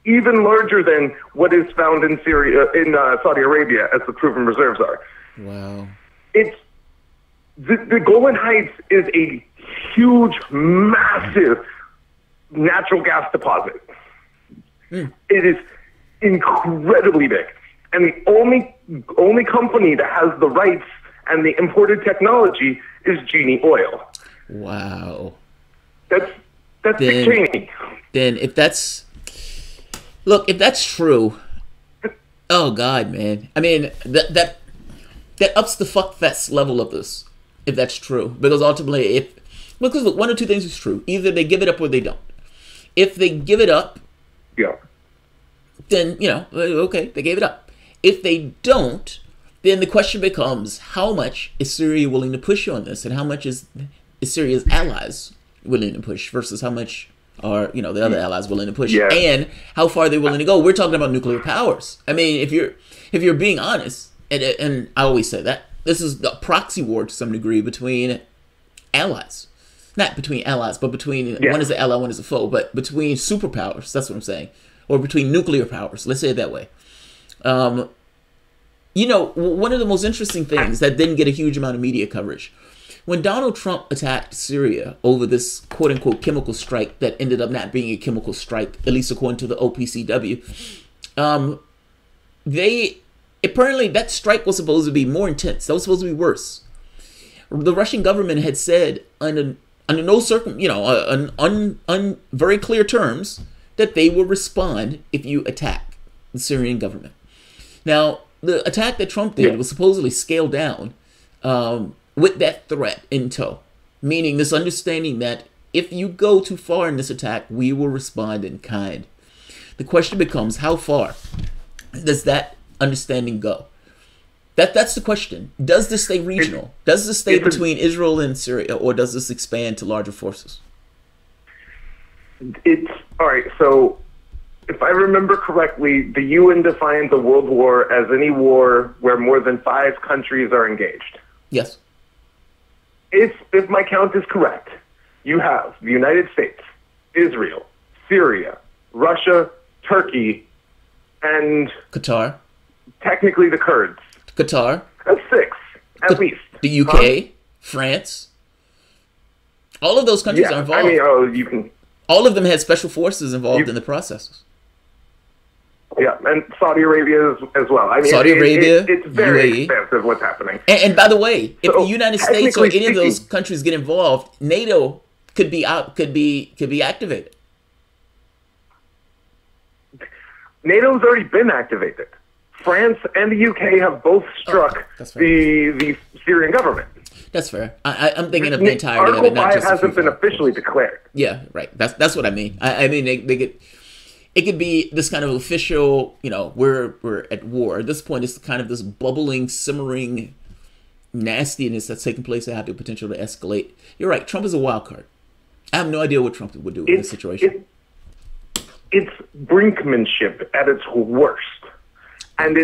even larger than what is found in Saudi Arabia, as the proven reserves are. Wow. It's the Golan Heights is a huge, massive natural gas deposit. It is incredibly big. And the only company that has the rights and the imported technology is Genie Oil. Wow. That's Dick Cheney. Then if that's true, oh God, man. I mean, that ups the fuckfest level of this, if that's true. Because ultimately, because look, one or two things is true. Either they give it up or they don't. If they give it up, then, okay, they gave it up. If they don't, then the question becomes, how much is Syria willing to push on this? And how much is Syria's allies willing to push versus how much are, the other allies willing to push? And how far they're willing to go? We're talking about nuclear powers. I mean, if you're being honest, and I always say that, this is a proxy war to some degree between allies. Not between allies, but between, one is an ally, one is a foe, but between superpowers, that's what I'm saying. Or between nuclear powers, let's say it that way. One of the most interesting things that didn't get a huge amount of media coverage, when Donald Trump attacked Syria over this quote-unquote chemical strike that ended up not being a chemical strike, at least according to the OPCW, apparently that strike was supposed to be more intense. That was supposed to be worse. The Russian government had said under no very clear terms that they will respond if you attack the Syrian government. Now, the attack that Trump did was supposedly scaled down with that threat in tow, meaning this understanding that if you go too far in this attack, we will respond in kind. The question becomes, how far does that understanding go? That's the question. Does this stay regional? Does this stay between Israel and Syria, or does this expand to larger forces? All right, so if I remember correctly, the UN defines a world war as any war where more than 5 countries are engaged. Yes. If my count is correct, you have the United States, Israel, Syria, Russia, Turkey, and Qatar. Technically the Kurds. Qatar. That's 6, at least. The UK, France. All of those countries are involved. I mean, all of them had special forces involved in the processes. Yeah, and Saudi Arabia as well. I mean, Saudi Arabia, it's very UAE. expensive what's happening. And by the way, if the United States or any of those countries get involved, NATO could be activated. NATO's already been activated. France and the UK have both struck the Syrian government. That's fair. I'm thinking of the entirety Article of it, not 5 just hasn't been officially declared. Yeah, right. That's what I mean. I mean, it could be this kind of official, you know, we're at war. At this point, it's kind of this bubbling, simmering nastiness that's taking place that have the potential to escalate. You're right. Trump is a wild card. I have no idea what Trump would do in this situation. It's brinkmanship at its worst, and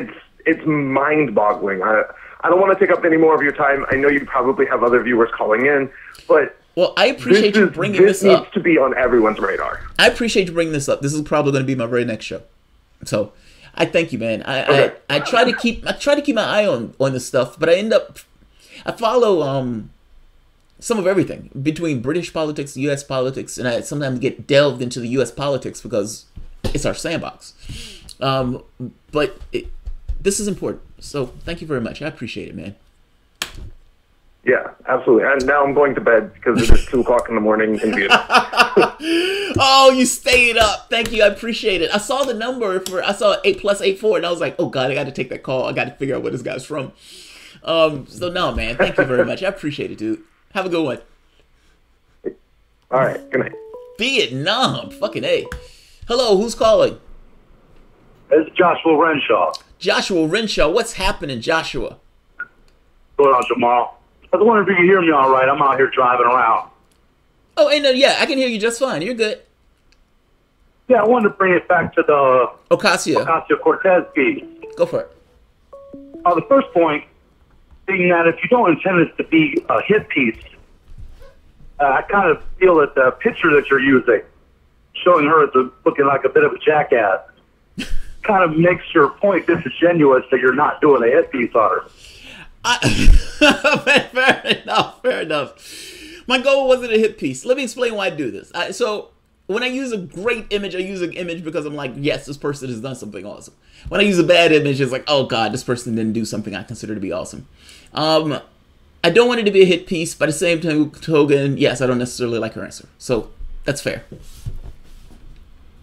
it's mind-boggling. I don't want to take up any more of your time. I know you probably have other viewers calling in, but well, I appreciate you bringing this up. This needs to be on everyone's radar. I appreciate you bringing this up. This is probably going to be my very next show, so I thank you, man. I try to keep my eye on this stuff, but I follow some of everything between British politics, U.S. politics, and I sometimes get delved into the U.S. politics because it's our sandbox. But this is important. So thank you very much. I appreciate it, man. Yeah, absolutely. And now I'm going to bed because it is 2 o'clock in the morning in Vietnam. Oh, you stayed up. Thank you. I appreciate it. I saw the number I saw 8+84, and I was like, oh God, I got to take that call. I got to figure out where this guy's from. So no, man, thank you very much. I appreciate it, dude. Have a good one. All right. Good night. Vietnam. Fucking A. Hello, who's calling? It's Joshua Renshaw. Joshua Renshaw. What's happening, Joshua? What's going on, Jamal? I was wondering if you can hear me all right. I'm out here driving around. Oh, no, yeah, I can hear you just fine. You're good. Yeah, I wanted to bring it back to the Ocasio-Cortez piece. Go for it. The first point being that if you don't intend it to be a hit piece, I kind of feel that the picture that you're using, showing her as looking like a bit of a jackass, kind of makes your point disingenuous that you're not doing a hit piece on her. Fair enough. My goal wasn't a hit piece. Let me explain why I do this. So when I use a great image, I use an image because I'm like, yes, this person has done something awesome. When I use a bad image, it's like, oh God, this person didn't do something I consider to be awesome. I don't want it to be a hit piece, but at the same time, token, yes, I don't necessarily like her answer. So that's fair.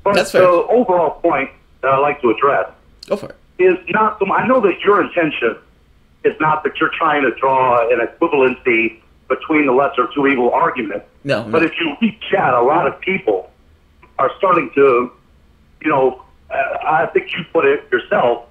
But that's fair. The overall point that I'd like to address Go for it. Is not, I know that your intention is not that you're trying to draw an equivalency between the lesser of two evil argument. No. But if you read chat, a lot of people are starting to, you know, I think you put it yourself,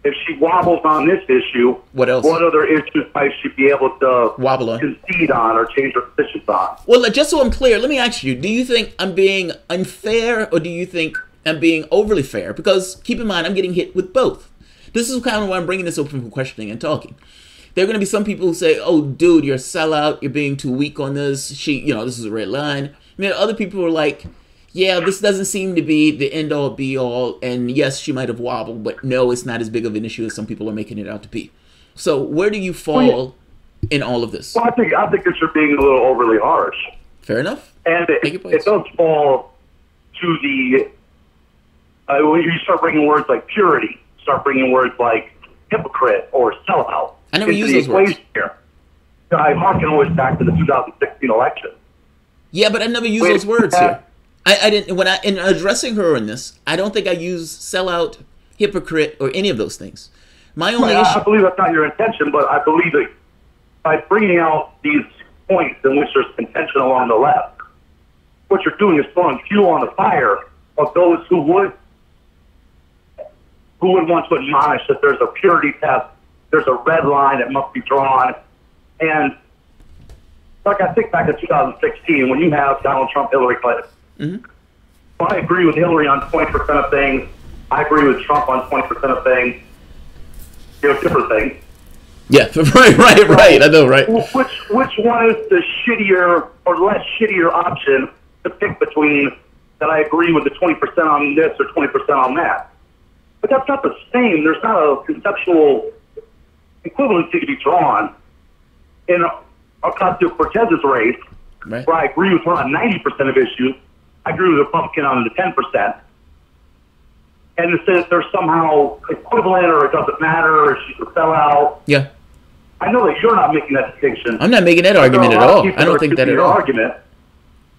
if she wobbles on this issue, what else? What other issues might she be able to wobble on, concede on, or change her positions on? Well, just so I'm clear, let me ask you, do you think I'm being unfair, or do you think I'm being overly fair? Because keep in mind, I'm getting hit with both. This is kind of why I'm bringing this open for questioning and talking. There are going to be some people who say, oh, dude, you're a sellout. You're being too weak on this. This is a red line. And then other people are like, yeah, this doesn't seem to be the end all be all. And yes, she might have wobbled, but no, it's not as big of an issue as some people are making it out to be. So where do you fall in all of this? Well, I think that you're being a little overly harsh. Fair enough. And it does fall to the, when you start bringing words like purity, start bringing words like hypocrite or sellout. I never use those words. Here. I harken always back to the 2016 election. Yeah, but I never use those words here. I didn't, in addressing her on this, I don't think I use sellout, hypocrite, or any of those things. My only issue. I believe that's not your intention, but I believe that by bringing out these points in which there's contention along the left, what you're doing is throwing fuel on the fire of those who would want to admonish that there's a purity test, there's a red line that must be drawn. And like I think back to 2016 when you have Donald Trump, Hillary Clinton. Mm-hmm. I agree with Hillary on 20% of things. I agree with Trump on 20% of things. Different things. Yeah, right. I know, right? Which one is the shittier or less shittier option to pick between that I agree with the 20% on this or 20% on that? But that's not the same. There's not a conceptual equivalency to be drawn in Ocasio-Cortez's race, right, where I agree with her on 90% of issues. I agree with the Republican on the 10%. And to say that they're somehow equivalent or it doesn't matter or she's a sellout. Yeah. I know that you're not making that distinction. I'm not making that argument at all. I don't think that at all. Argument.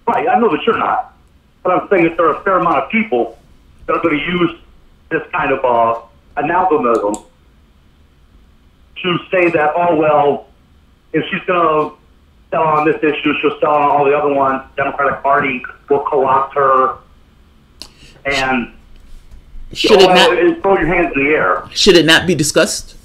Right, I know that you're not. But I'm saying that there are a fair amount of people that are going to use this kind of amalgamism to say that, oh, well, if she's going to sell on this issue, she'll sell on all the other ones. Democratic Party will co-opt her, and should it not throw your hands in the air? Should it not be discussed?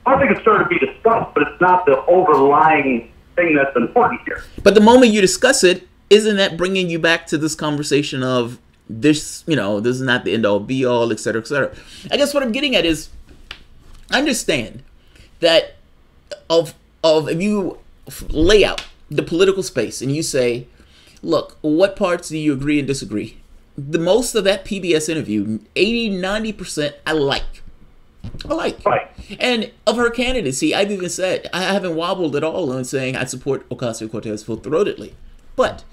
I think it's fair to be discussed, but it's not the overlying thing that's important here. But the moment you discuss it, isn't that bringing you back to this conversation of this, you know, this is not the end all be all, et cetera, et cetera. I guess what I'm getting at is, I understand that if you lay out the political space and you say, look, what parts do you agree and disagree? The most of that PBS interview, 80-90%, I like. Right. And of her candidacy, I've even said, I haven't wobbled at all on saying I support Ocasio-Cortez full-throatedly. But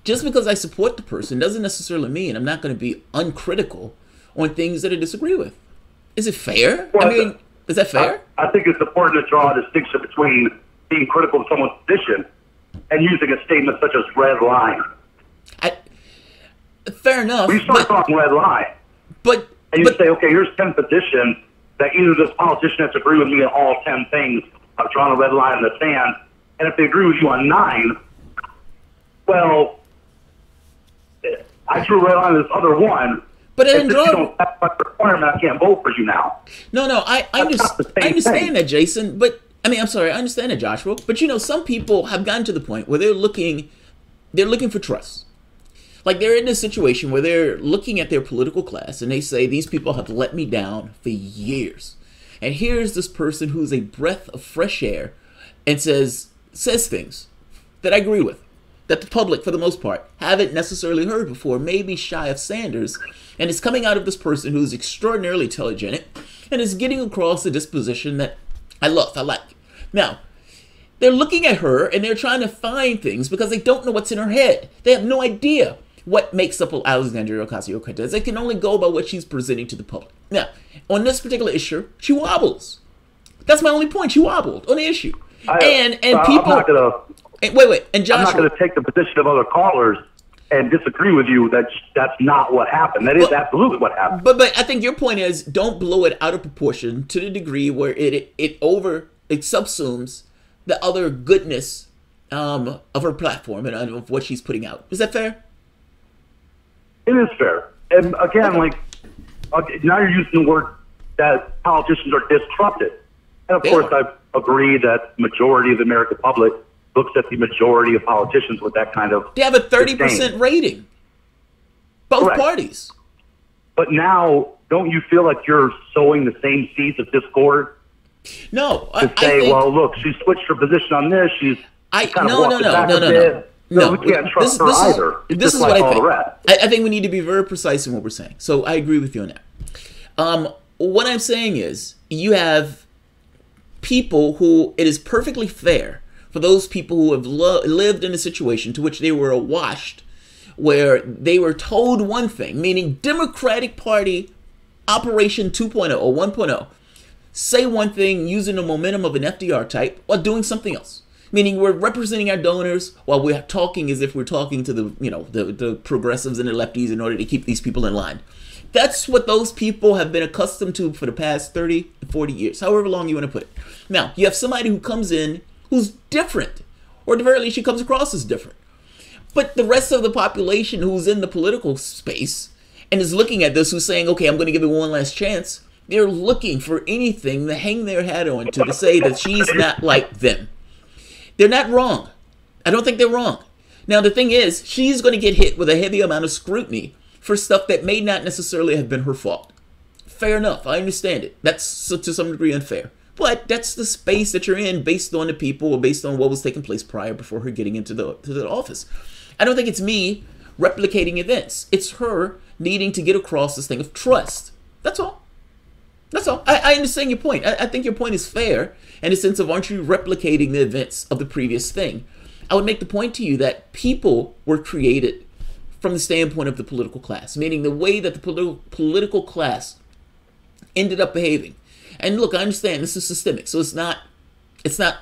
just because I support the person doesn't necessarily mean I'm not going to be uncritical on things that I disagree with. Is it fair? Well, I mean, is that fair? I think it's important to draw a distinction between being critical of someone's position and using a statement such as red line. Fair enough. When you start talking red line, and you say, okay, here's 10 positions that either this politician has to agree with me on all 10 things, I've drawn a red line in the sand, and if they agree with you on 9, well, I drew a red line on this other one. But I didn't draw. You don't have much requirement, I can't vote for you now. No, I understand that, Jason. But I mean, I'm sorry, I understand that, Joshua. But you know, some people have gotten to the point where they're looking for trust. Like they're in a situation where they're looking at their political class and they say, these people have let me down for years. And here's this person who's a breath of fresh air and says things that I agree with, that the public, for the most part, haven't necessarily heard before, maybe shy of Sanders. And it's coming out of this person who's extraordinarily intelligent and is getting across a disposition that I love, I like. Now, they're looking at her and they're trying to find things because they don't know what's in her head. They have no idea what makes up Alexandria Ocasio-Cortez. They can only go by what she's presenting to the public. Now, on this particular issue, she wobbles. That's my only point. She wobbled on the issue. And people... I'm not gonna, wait. And Joshua... I'm not going to take the position of other callers and disagree with you that that's not what happened. That is absolutely what happened. But I think your point is, don't blow it out of proportion to the degree where it subsumes the other goodness of her platform and of what she's putting out. Is that fair? It is fair. And again, now you're using the word that politicians are distrusted. And of course, I agree that majority of the American public looks at the majority of politicians with that kind of They have a 30% rating. Both parties. But now, don't you feel like you're sowing the same seeds of discord? No. To say, well, look, she switched her position on this. She's kind of walked it back a bit. No, we can't trust her either. This is what I think. I think we need to be very precise in what we're saying. So I agree with you on that. What I'm saying is, you have people who it is perfectly fair for those people who have lived in a situation to which they were washed, where they were told one thing, meaning Democratic Party Operation 2.0 or 1.0, say one thing using the momentum of an FDR type while doing something else. Meaning we're representing our donors while we're talking as if we're talking to the progressives and the lefties in order to keep these people in line. That's what those people have been accustomed to for the past 30, 40 years, however long you want to put it. Now, you have somebody who comes in who's different, or at the very least she comes across as different. But the rest of the population who's in the political space and is looking at this, who's saying, okay, I'm going to give it one last chance, they're looking for anything to hang their hat on to say that she's not like them. They're not wrong. I don't think they're wrong. Now, the thing is, she's going to get hit with a heavy amount of scrutiny for stuff that may not necessarily have been her fault. Fair enough. I understand it. That's to some degree unfair. But that's the space that you're in based on the people or based on what was taking place prior before her getting into the office. I don't think it's me replicating events. It's her needing to get across this thing of trust. That's all. That's all. I understand your point. I think your point is fair in the sense of, aren't you replicating the events of the previous thing? I would make the point to you that people were created from the standpoint of the political class, meaning the way that the political class ended up behaving. And look, I understand this is systemic, so it's not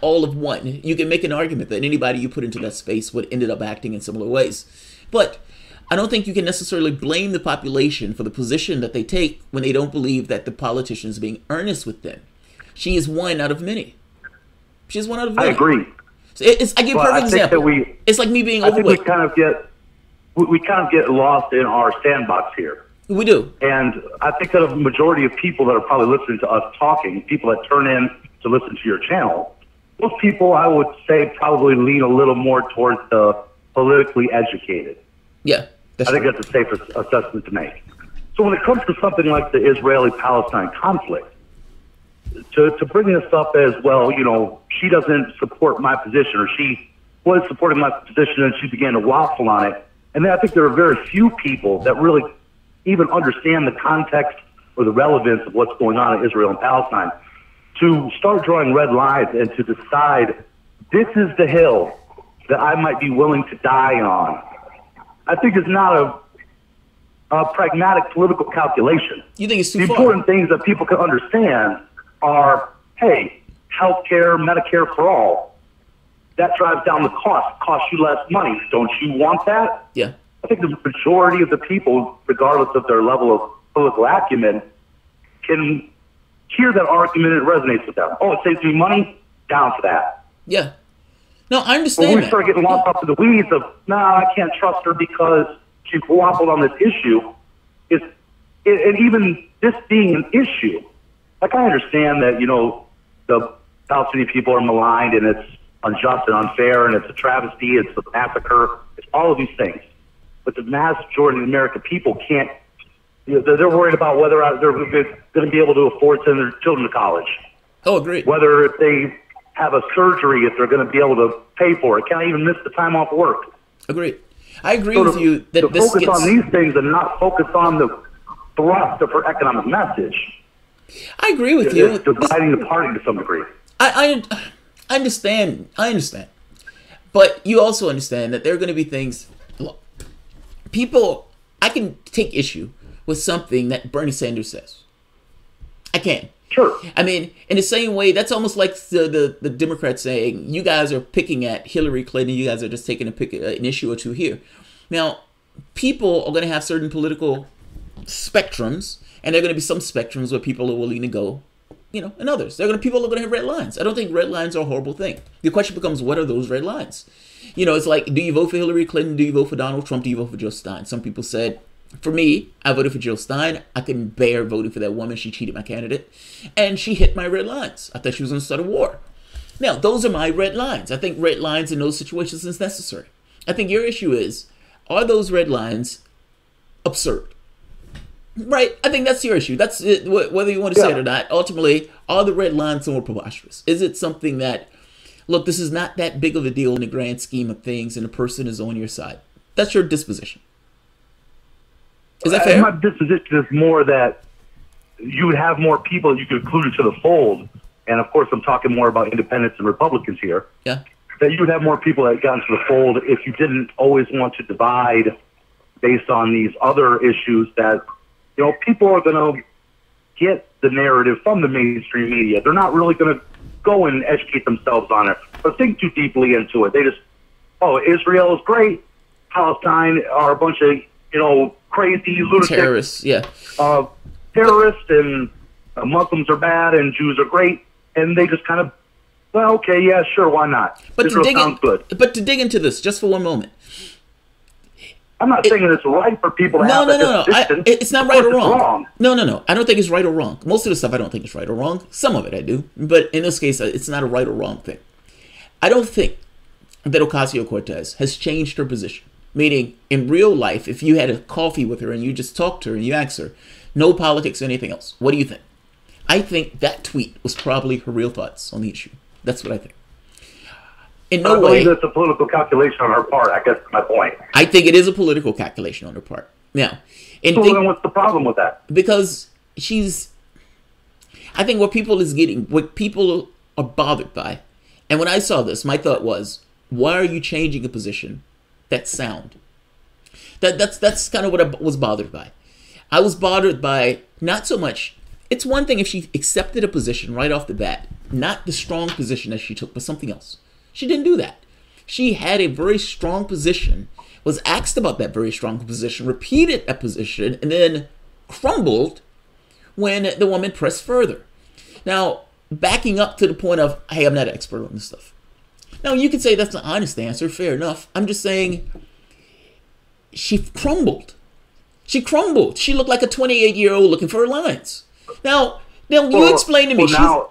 all of one. You can make an argument that anybody you put into that space would ended up acting in similar ways. But I don't think you can necessarily blame the population for the position that they take when they don't believe that the politician is being earnest with them. She is one out of many. She's one out of I agree. So I give a perfect example. It's like me being overweight. I think we kind of get lost in our sandbox here. We do. And I think that a majority of people that are probably listening to us talking, people that turn in to listen to your channel, most people, I would say, probably lean a little more towards the politically educated. Yeah. I think that's a safe assessment to make. So when it comes to something like the Israeli-Palestine conflict, to bring this up as, well, you know, she doesn't support my position, or she was supporting my position and she began to waffle on it. And then I think there are very few people that really even understand the context or the relevance of what's going on in Israel and Palestine, to start drawing red lines and to decide this is the hill that I might be willing to die on, I think is not a pragmatic political calculation. You think it's too far? The important things that people can understand are, hey, healthcare, Medicare for all, that drives down the cost, costs you less money. Don't you want that? Yeah. I think the majority of the people, regardless of their level of political acumen, can hear that argument and it resonates with them. Oh, it saves me money? Down for that. Yeah. No, I understand. But when we start getting lost up to the weeds of, I can't trust her because she waffled on this issue, and even this being an issue, like I understand that, you know, the Palestinian people are maligned and it's unjust and unfair and it's a travesty, it's a massacre, it's all of these things. But the mass majority of the American people can't, you know, they're worried about whether they're going to be able to afford to send their children to college. Oh, agreed. Whether if they have a surgery, if they're going to be able to pay for it. Can I even miss the time off work? Agreed. I agree with you that to this focus on these things and not focus on the thrust of her economic message. I agree with you. It's dividing the party to some degree. I understand. I understand. But you also understand that there are going to be things. Look, people, I can take issue with something that Bernie Sanders says. I can. Sure. I mean, in the same way, that's almost like the Democrats saying, you guys are picking at Hillary Clinton, you guys are just taking an issue or two here. Now, people are going to have certain political spectrums, and there are going to be some spectrums where people are willing to go, you know, and others. People are going to have red lines. I don't think red lines are a horrible thing. The question becomes, what are those red lines? You know, it's like, do you vote for Hillary Clinton? Do you vote for Donald Trump? Do you vote for Jill Stein? Some people said, for me, I voted for Jill Stein. I couldn't bear voting for that woman. She cheated my candidate. And she hit my red lines. I thought she was going to start a war. Now, those are my red lines. I think red lines in those situations is necessary. I think your issue is, are those red lines absurd? Right? I think that's your issue. That's it, whether you want to say it or not. Ultimately, are the red lines somewhat preposterous? Is it something that, look, this is not that big of a deal in the grand scheme of things and the person is on your side? That's your disposition. Is that fair? My disposition is more that you would have more people you could include into the fold. And of course, I'm talking more about independents and Republicans here. Yeah. That you would have more people that got into the fold if you didn't always want to divide based on these other issues that, you know, people are going to get the narrative from the mainstream media. They're not really going to go and educate themselves on it or think too deeply into it. They just, oh, Israel is great. Palestine are a bunch of, you know, crazy lunatic terrorists, terrorists, and Muslims are bad and Jews are great, and they just kind of, well, okay, yeah, sure, why not? But Israel sounds good. But to dig into this just for one moment, I'm not saying that it's right for people to have that disposition. It's not right or wrong. No. I don't think it's right or wrong. Most of the stuff I don't think is right or wrong. Some of it I do, but in this case, it's not a right or wrong thing. I don't think that Ocasio-Cortez has changed her position. Meaning, in real life, if you had a coffee with her and you just talked to her and you asked her, no politics or anything else, what do you think? I think that tweet was probably her real thoughts on the issue. That's what I think. In no way. I believe that's a political calculation on her part. I guess that's my point. I think it is a political calculation on her part. Now, so then what's the problem with that? Because I think what people are bothered by, and when I saw this, my thought was, why are you changing a position that's sound? That's kind of what I was bothered by. I was bothered by not so much, it's one thing if she accepted a position right off the bat, not the strong position that she took, but something else. She didn't do that. She had a very strong position, was asked about that very strong position, repeated that position, and then crumbled when the woman pressed further. Now, backing up to the point of, hey, I'm not an expert on this stuff. Now, you could say that's an honest answer. Fair enough. I'm just saying she crumbled. She crumbled. She looked like a 28-year-old looking for her lines. Now you explain to me. Now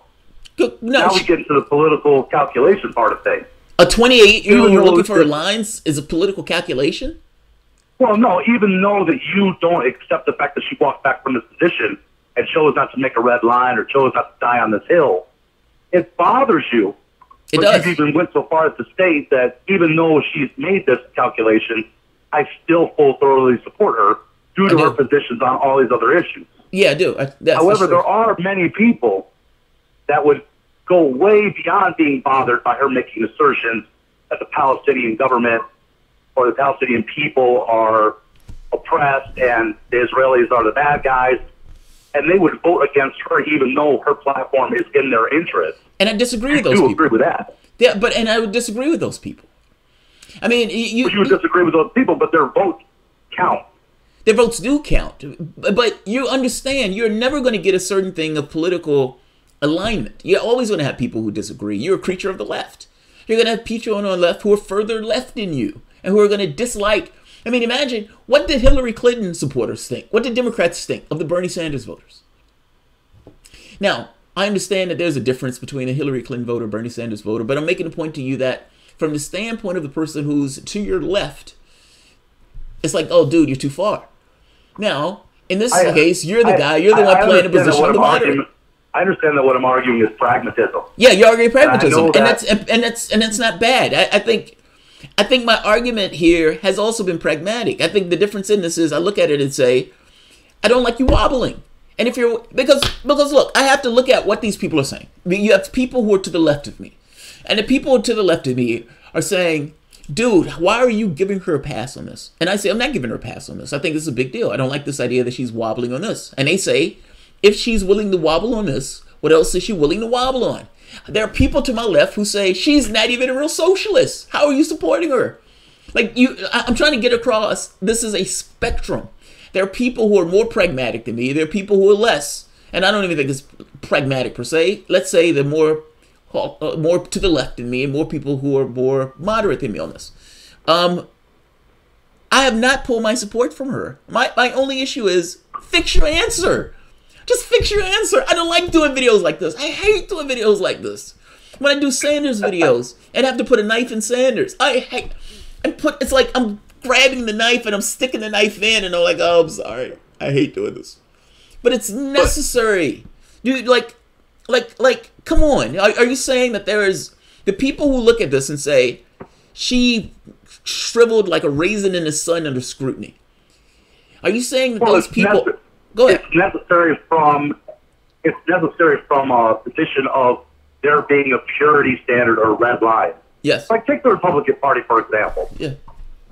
we get into the political calculation part of things. A 28-year-old looking for her lines is a political calculation? Well, no, even though that you don't accept the fact that she walked back from this position and chose not to make a red line or chose not to die on this hill, it bothers you. It does. She even went so far as to state that even though she's made this calculation, I still full thoroughly support her due to her positions on all these other issues. Yeah, I do. However, there are many people that would go way beyond being bothered by her making assertions that the Palestinian government or the Palestinian people are oppressed and the Israelis are the bad guys, and they would vote against her even though her platform is in their interest. And I disagree with those people. I do agree with that. Yeah, and I would disagree with those people. I mean, you would disagree with those people, but their votes count. Their votes do count. But you understand, you're never going to get a certain thing of political alignment. You're always going to have people who disagree. You're a creature of the left. You're going to have people on the left who are further left than you and who are going to dislike. I mean, imagine, what did Hillary Clinton supporters think? What did Democrats think of the Bernie Sanders voters? Now, I understand that there's a difference between a Hillary Clinton voter and Bernie Sanders voter, but I'm making a point to you that from the standpoint of the person who's to your left, it's like, oh, dude, you're too far. Now, in this case, you're the guy, you're the one playing the position of the moderate. I understand that what I'm arguing is pragmatism. Yeah, you're arguing pragmatism, and that's not bad. I think my argument here has also been pragmatic. I think the difference in this is I look at it and say, I don't like you wobbling. And if you're because look, I have to look at what these people are saying. I mean, you have people who are to the left of me, and the people to the left of me are saying, dude, why are you giving her a pass on this? And I say, I'm not giving her a pass on this. I think this is a big deal. I don't like this idea that she's wobbling on this. And they say, if she's willing to wobble on this, what else is she willing to wobble on? There are people to my left who say, she's not even a real socialist. How are you supporting her? I'm trying to get across, this is a spectrum. There are people who are more pragmatic than me. There are people who are less. And I don't even think it's pragmatic per se. Let's say they're more to the left than me and more people who are more moderate than me on this. I have not pulled my support from her. My only issue is fix your answer. Just fix your answer. I don't like doing videos like this. I hate doing videos like this. When I do Sanders videos and have to put a knife in Sanders, it's like I'm grabbing the knife and I'm sticking the knife in and I'm like, oh, I'm sorry. I hate doing this. But it's necessary. Dude, come on. Are you saying that there is the people who look at this and say, she shriveled like a raisin in the sun under scrutiny? Are you saying that those people... Go ahead. It's necessary from a position of there being a purity standard or a red line. Yes. Like take the Republican Party, for example. Yeah.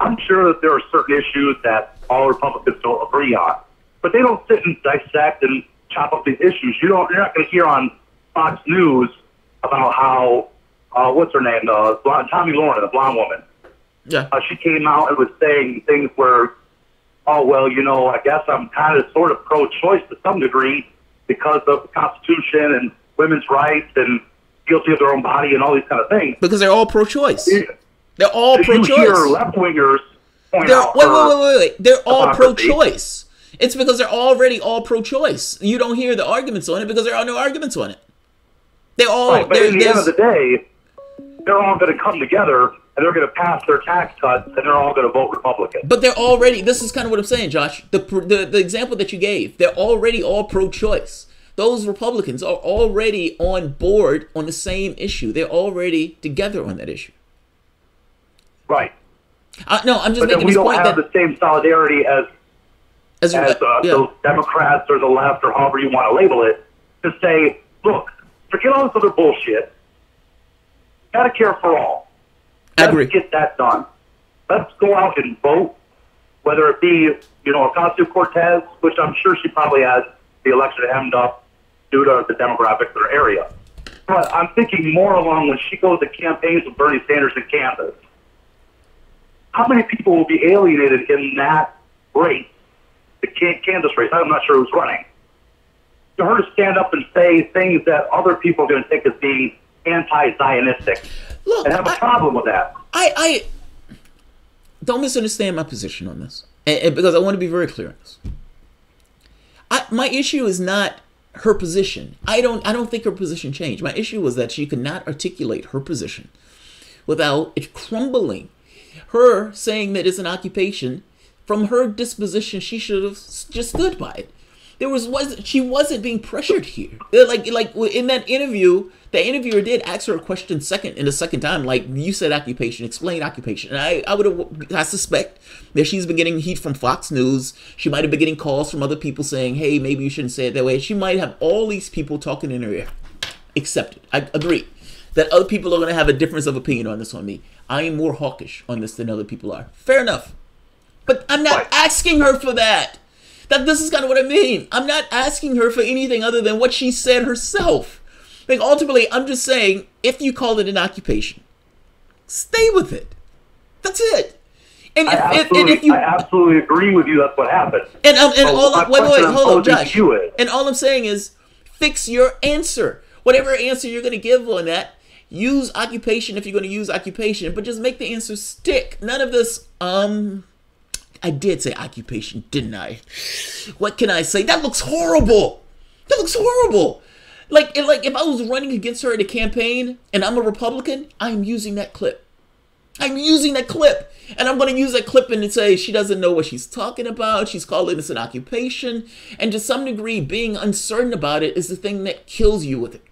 I'm sure that there are certain issues that all Republicans don't agree on, but they don't sit and dissect and chop up these issues. You're not going to hear on Fox News about how what's her name, Tommy Lauren, the blonde woman. Yeah. She came out and was saying things where, oh, well, I guess I'm kind of sort of pro-choice to some degree because of the Constitution and women's rights and guilty of their own body and all these kind of things. Because they're all pro-choice. They're all pro-choice. You hear left-wingers point out wait. They're all pro-choice. It's because they're already all pro-choice. You don't hear the arguments on it because there are no arguments on it. They're all... Right, but at the end of the day, they're all going to come together and they're going to pass their tax cuts, and they're all going to vote Republican. But they're already, this is kind of what I'm saying, Josh. The example that you gave, they're already all pro-choice. Those Republicans are already on board on the same issue. They're already together on that issue. Right. No, I'm just making this point that... we don't have the same solidarity as the Democrats or the left or however you want to label it, to say, look, forget all this other bullshit. Medicare for all. Let's get that done. Let's go out and vote, whether it be, Ocasio-Cortez, which I'm sure she probably has the election hemmed up due to the demographics of her area. But I'm thinking more along when she goes to campaigns with Bernie Sanders in Kansas. How many people will be alienated in that race, the Kansas race? I'm not sure who's running. for her to stand up and say things that other people are going to think as being anti-Zionistic. Look, and have a problem with that. I don't misunderstand my position on this, and because I want to be very clear on this. My issue is not her position. I don't think her position changed. My issue was that she could not articulate her position without it crumbling. Her saying that it's an occupation, from her disposition, she should have just stood by it. She wasn't being pressured here. Like in that interview, the interviewer did ask her a question the second time, like, you said occupation, explain occupation. And I suspect that she's been getting heat from Fox News. She might have been getting calls from other people saying, hey, maybe you shouldn't say it that way. She might have all these people talking in her ear. Accepted. I agree that other people are going to have a difference of opinion on this on me. I am more hawkish on this than other people are. Fair enough. But I'm not asking her for that. This is kind of what I mean. I'm not asking her for anything other than what she said herself. Like, ultimately, I'm just saying, if you call it an occupation, stay with it. That's it. And if you, I absolutely agree with you. That's what happened. Hold on, Josh. And all I'm saying is, fix your answer. Whatever answer you're going to give on that, use occupation if you're going to use occupation, but just make the answer stick. None of this, I did say occupation, didn't I? What can I say? That looks horrible. That looks horrible. Like if I was running against her in a campaign and I'm a Republican, I'm using that clip. I'm using that clip. And I'm going to use that clip and say she doesn't know what she's talking about. She's calling this an occupation. And to some degree, being uncertain about it is the thing that kills you with it.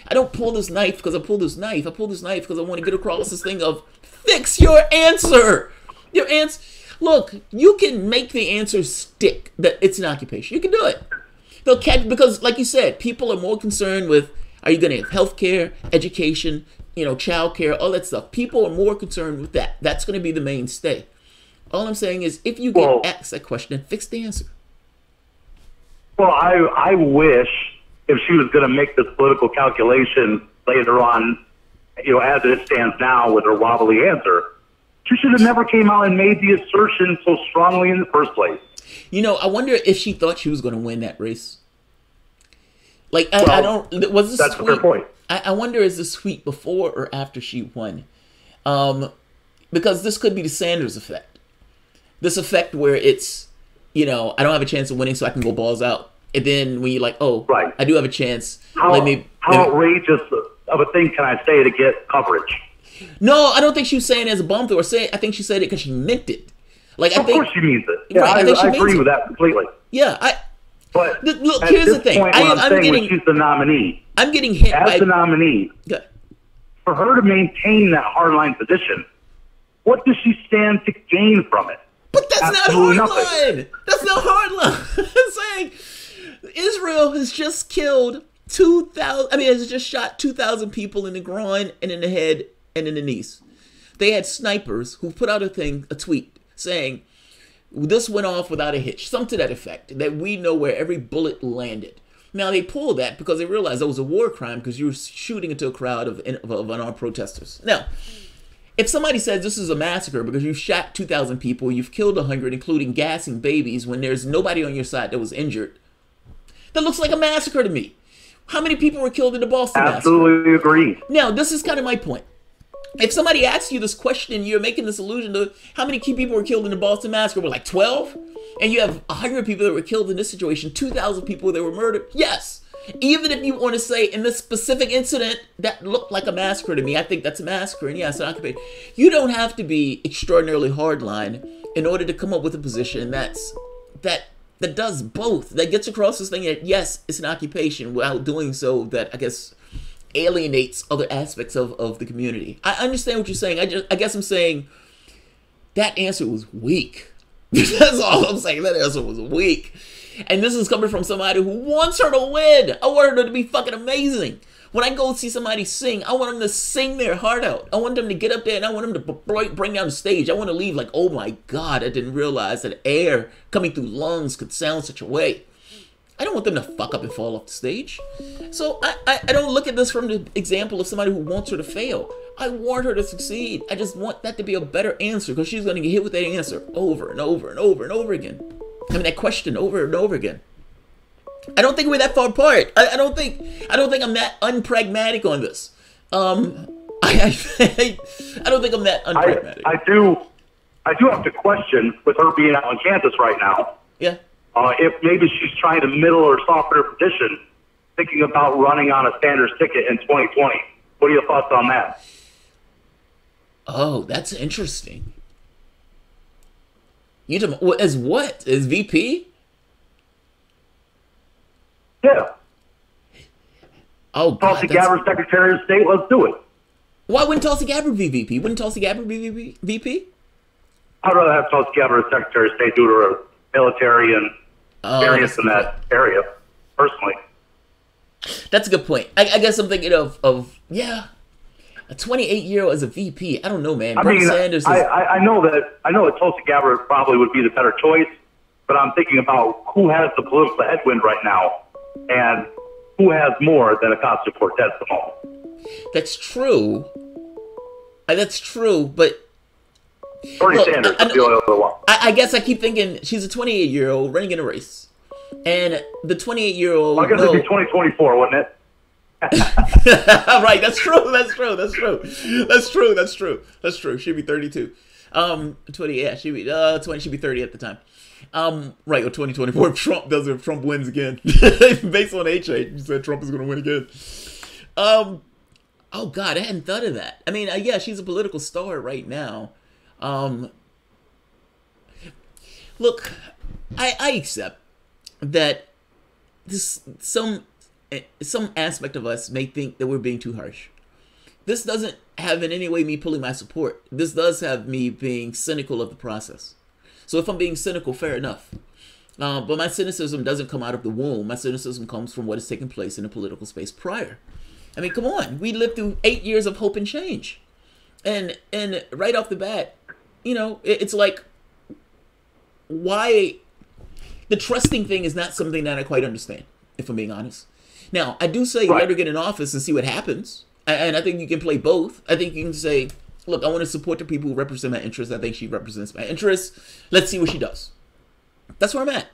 I don't pull this knife because I pull this knife. I pull this knife because I want to get across this thing of fix your answer. Your answer. Look, you can make the answer stick that it's an occupation. You can do it. They'll catch, because like you said, people are more concerned with, are you going to have health care, education, child care, all that stuff. People are more concerned with that. That's going to be the mainstay. All I'm saying is, if you get asked that question, fix the answer. Well, I wish if she was going to make this political calculation later on, as it stands now with her wobbly answer, she should have never came out and made the assertion so strongly in the first place. I wonder if she thought she was going to win that race. Like, I don't. Was this that's a fair point. I wonder, is this tweet before or after she won? Because this could be the Sanders effect. This effect where it's, I don't have a chance of winning, so I can go balls out. And then when you're like, oh, right, I do have a chance. How outrageous of a thing can I say to get coverage? No, I don't think she was saying it as a bomb throw. I think she said it because she meant it. Like, of course she means it. Yeah, right, I agree with that completely. Yeah, but look, here's the thing. She's the nominee. I'm getting hit as the nominee. Good. For her to maintain that hardline position, what does she stand to gain from it? But that's absolutely not hardline. That's not hardline. I'm saying Israel has just killed 2,000. I mean, has just shot 2,000 people in the groin and in the head and in the knees. They had snipers who put out a tweet saying, this went off without a hitch, something to that effect, that we know where every bullet landed. Now, they pulled that because they realized that was a war crime because you were shooting into a crowd of unarmed protesters. Now, if somebody says this is a massacre because you shot 2,000 people, you've killed 100, including gassing babies, when there's nobody on your side that was injured, that looks like a massacre to me. How many people were killed in the Boston massacre? Absolutely agree. Now, this is kind of my point. If somebody asks you this question, you're making this allusion to how many key people were killed in the Boston massacre. We're like 12? And you have 100 people that were killed in this situation, 2,000 people that were murdered. Yes. Even if you want to say in this specific incident that looked like a massacre to me, I think that's a massacre. And yes, an occupation. You don't have to be extraordinarily hardline in order to come up with a position that does both. That gets across this thing that, yes, it's an occupation, without doing so that, I guess, alienates other aspects of the community. I understand what you're saying. I guess I'm saying that answer was weak. That's all I'm saying. That answer was weak. And this is coming from somebody who wants her to win. I want her to be fucking amazing. When I go see somebody sing, I want them to sing their heart out. I want them to get up there and I want them to bring down the stage. I want to leave like, oh my God, I didn't realize that air coming through lungs could sound such a way. I don't want them to fuck up and fall off the stage. So I don't look at this from the example of somebody who wants her to fail. I want her to succeed. I just want that to be a better answer because she's going to get hit with that answer over and over and over and over again. I mean, that question over and over again. I don't think we're that far apart. I don't think I'm that unpragmatic on this. I don't think I'm that unpragmatic. I do have to question, with her being out in Kansas right now. Yeah. If maybe she's trying to middle or soften her position, thinking about running on a Sanders ticket in 2020. What are your thoughts on that? Oh, that's interesting. As what? As VP? Yeah. Oh, God. Tulsi Gabbard, Secretary of State, let's do it. Why wouldn't Tulsi Gabbard be VP? Wouldn't Tulsi Gabbard be VP? I'd rather have Tulsi Gabbard as Secretary of State due to her military and experience in that area, personally. That's a good point. I guess I'm thinking of a 28-year-old as a VP. I don't know, man. Bernie Sanders is... I know that Tulsi Gabbard probably would be the better choice, but I'm thinking about who has the political headwind right now and who has more than Ocasio-Cortez at the moment. That's true. That's true, but... Bernie Sanders is the other one. I guess I keep thinking she's a 28-year-old running in a race. And the 28-year-old... I guess it'd be 2024, wouldn't it? Right, that's true. She'd be 32. 20, yeah, she'd be 20, she'd be 30 at the time. Right, or 2024 if Trump wins again. Based on H8, you said Trump is going to win again. Oh God, I hadn't thought of that. I mean, yeah, she's a political star right now. Look, I accept that some aspect of us may think that we're being too harsh. This doesn't have in any way me pulling my support. This does have me being cynical of the process. So if I'm being cynical, fair enough. But my cynicism doesn't come out of the womb. My cynicism comes from what has taken place in the political space prior. I mean, come on. We lived through 8 years of hope and change. And right off the bat, you know, it's like, why... The trusting thing is not something that I quite understand, if I'm being honest. Now, I do say let her get in office and see what happens. And I think you can play both. I think you can say, look, I want to support the people who represent my interests. I think she represents my interests. Let's see what she does. That's where I'm at.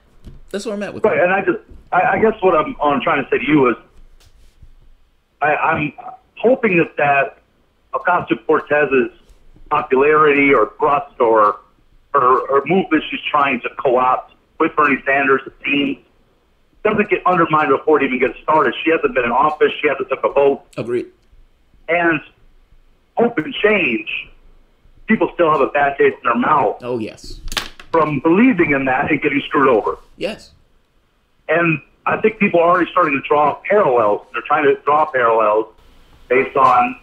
That's where I'm at with her. And I guess what I'm trying to say to you is, I'm hoping that Ocasio-Cortez's popularity or thrust or movement she's trying to co-opt with Bernie Sanders, it seems, doesn't get undermined before it even gets started. She hasn't been in office. She hasn't took a vote. Agreed. And hope and change, people still have a bad taste in their mouth. Oh, yes. From believing in that and getting screwed over. Yes. And I think people are already starting to draw parallels. They're trying to draw parallels based on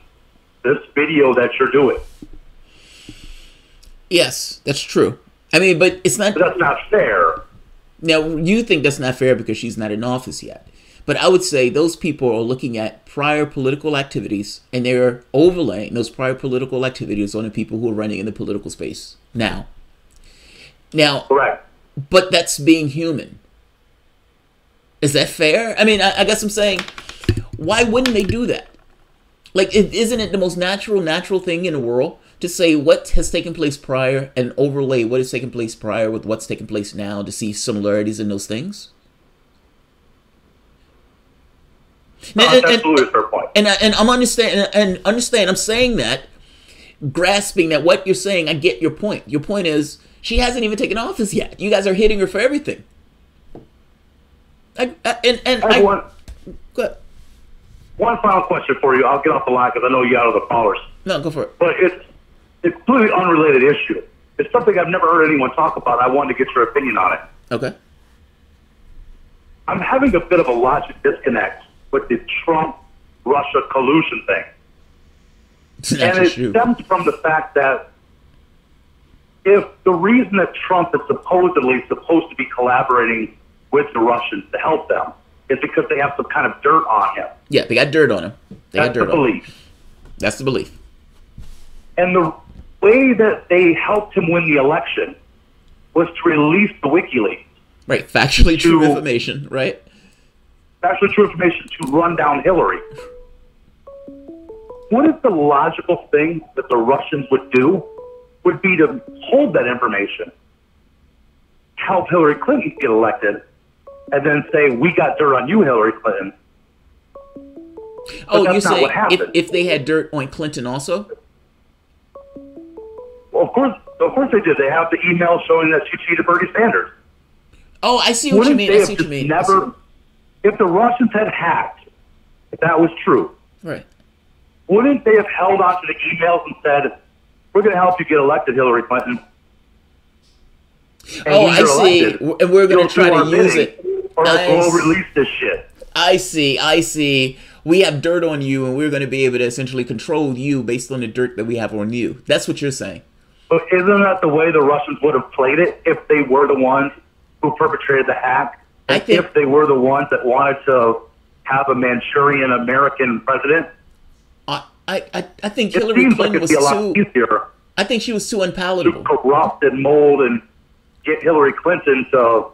this video that you're doing. Yes, that's true. I mean, but it's not... But that's not fair. Now, you think that's not fair because she's not in office yet. But I would say those people are looking at prior political activities and they're overlaying those prior political activities on the people who are running in the political space now. Now, correct. But that's being human. Is that fair? I mean, I guess I'm saying, why wouldn't they do that? Like, isn't it the most natural thing in the world to say what has taken place prior and overlay what has taken place prior with what's taken place now to see similarities in those things? That's absolutely a fair point. And I'm understand. I'm saying that, grasping that what you're saying. I get your point. Your point is she hasn't even taken office yet. You guys are hitting her for everything. One final question for you. I'll get off the line because I know you out of the callers. No, go for it. But it's a completely unrelated issue. It's something I've never heard anyone talk about. I wanted to get your opinion on it. Okay. I'm having a bit of a logic disconnect with the Trump-Russia collusion thing. And it stems from the fact that if the reason that Trump is supposedly supposed to be collaborating with the Russians to help them is because they have some kind of dirt on him. Yeah, they got dirt on him. That's the belief. That's the belief. And the way that they helped him win the election was to release the WikiLeaks. Right, factually true information, right? Factually true information to run down Hillary. What is the logical thing that the Russians would do? Would be to hold that information, help Hillary Clinton get elected, and then say, we got dirt on you, Hillary Clinton. Oh, you say if they had dirt on Clinton also? Well, of course they did. They have the email showing that she cheated Bernie Sanders. Oh, I see what you mean. I see what you mean. If the Russians had hacked, if that was true, right? Wouldn't they have held on to the emails and said, we're going to help you get elected, Hillary Clinton? And I see. Elected, and we're going to try to use it. Or we'll release this shit. I see. We have dirt on you, and we're going to be able to essentially control you based on the dirt that we have on you. That's what you're saying. But isn't that the way the Russians would have played it if they were the ones who perpetrated the hack? And if they were the ones that wanted to have a Manchurian American president? I think Hillary Clinton was easier. I think she was too unpalatable. To corrupt and mold and get Hillary Clinton to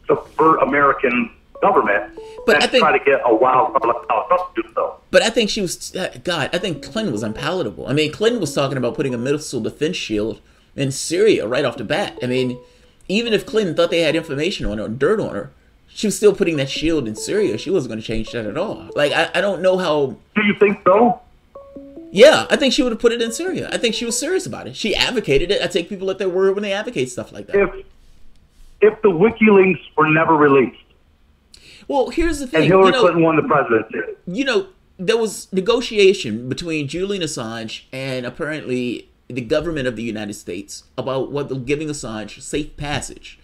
subvert American government. But I think try to get a wild card like Donald Trump to do so. But I think she was I think Clinton was unpalatable. I mean, Clinton was talking about putting a missile defense shield in Syria right off the bat. I mean, even if Clinton thought they had information on her, dirt on her, she was still putting that shield in Syria. She wasn't going to change that at all. Like, I don't know how. Do you think so? Yeah, I think she would have put it in Syria. I think she was serious about it. She advocated it. I take people at their word when they advocate stuff like that. If the WikiLeaks were never released. Well, here's the thing. And Hillary Clinton won the presidency. There was negotiation between Julian Assange and apparently the government of the United States about giving Assange safe passage,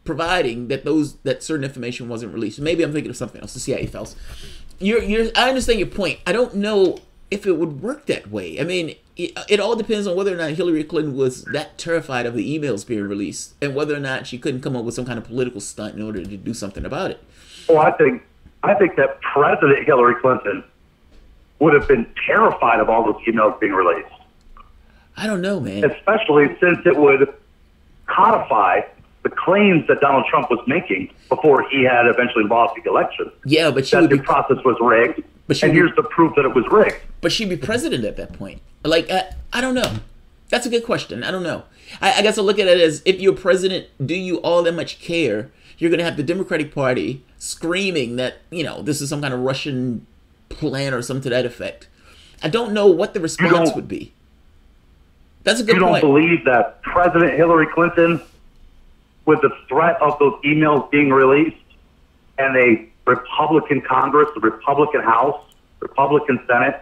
providing that certain information wasn't released. Maybe I'm thinking of something else. The CIA files. I understand your point. I don't know if it would work that way. I mean, it all depends on whether or not Hillary Clinton was that terrified of the emails being released and whether or not she couldn't come up with some kind of political stunt in order to do something about it. Well, I think that President Hillary Clinton would have been terrified of all those emails being released. I don't know, man. Especially since it would codify the claims that Donald Trump was making before he had eventually lost the election. Yeah, but the process was rigged. And here's the proof that it was rigged. But she'd be president at that point. Like, I don't know. That's a good question. I don't know. I guess I'll look at it as, if you're president, do you all that much care? You're going to have the Democratic Party screaming that, this is some kind of Russian plan or something to that effect. I don't know what the response would be. That's a good point. You don't believe that President Hillary Clinton, with the threat of those emails being released, and a Republican Congress, the Republican House, Republican Senate,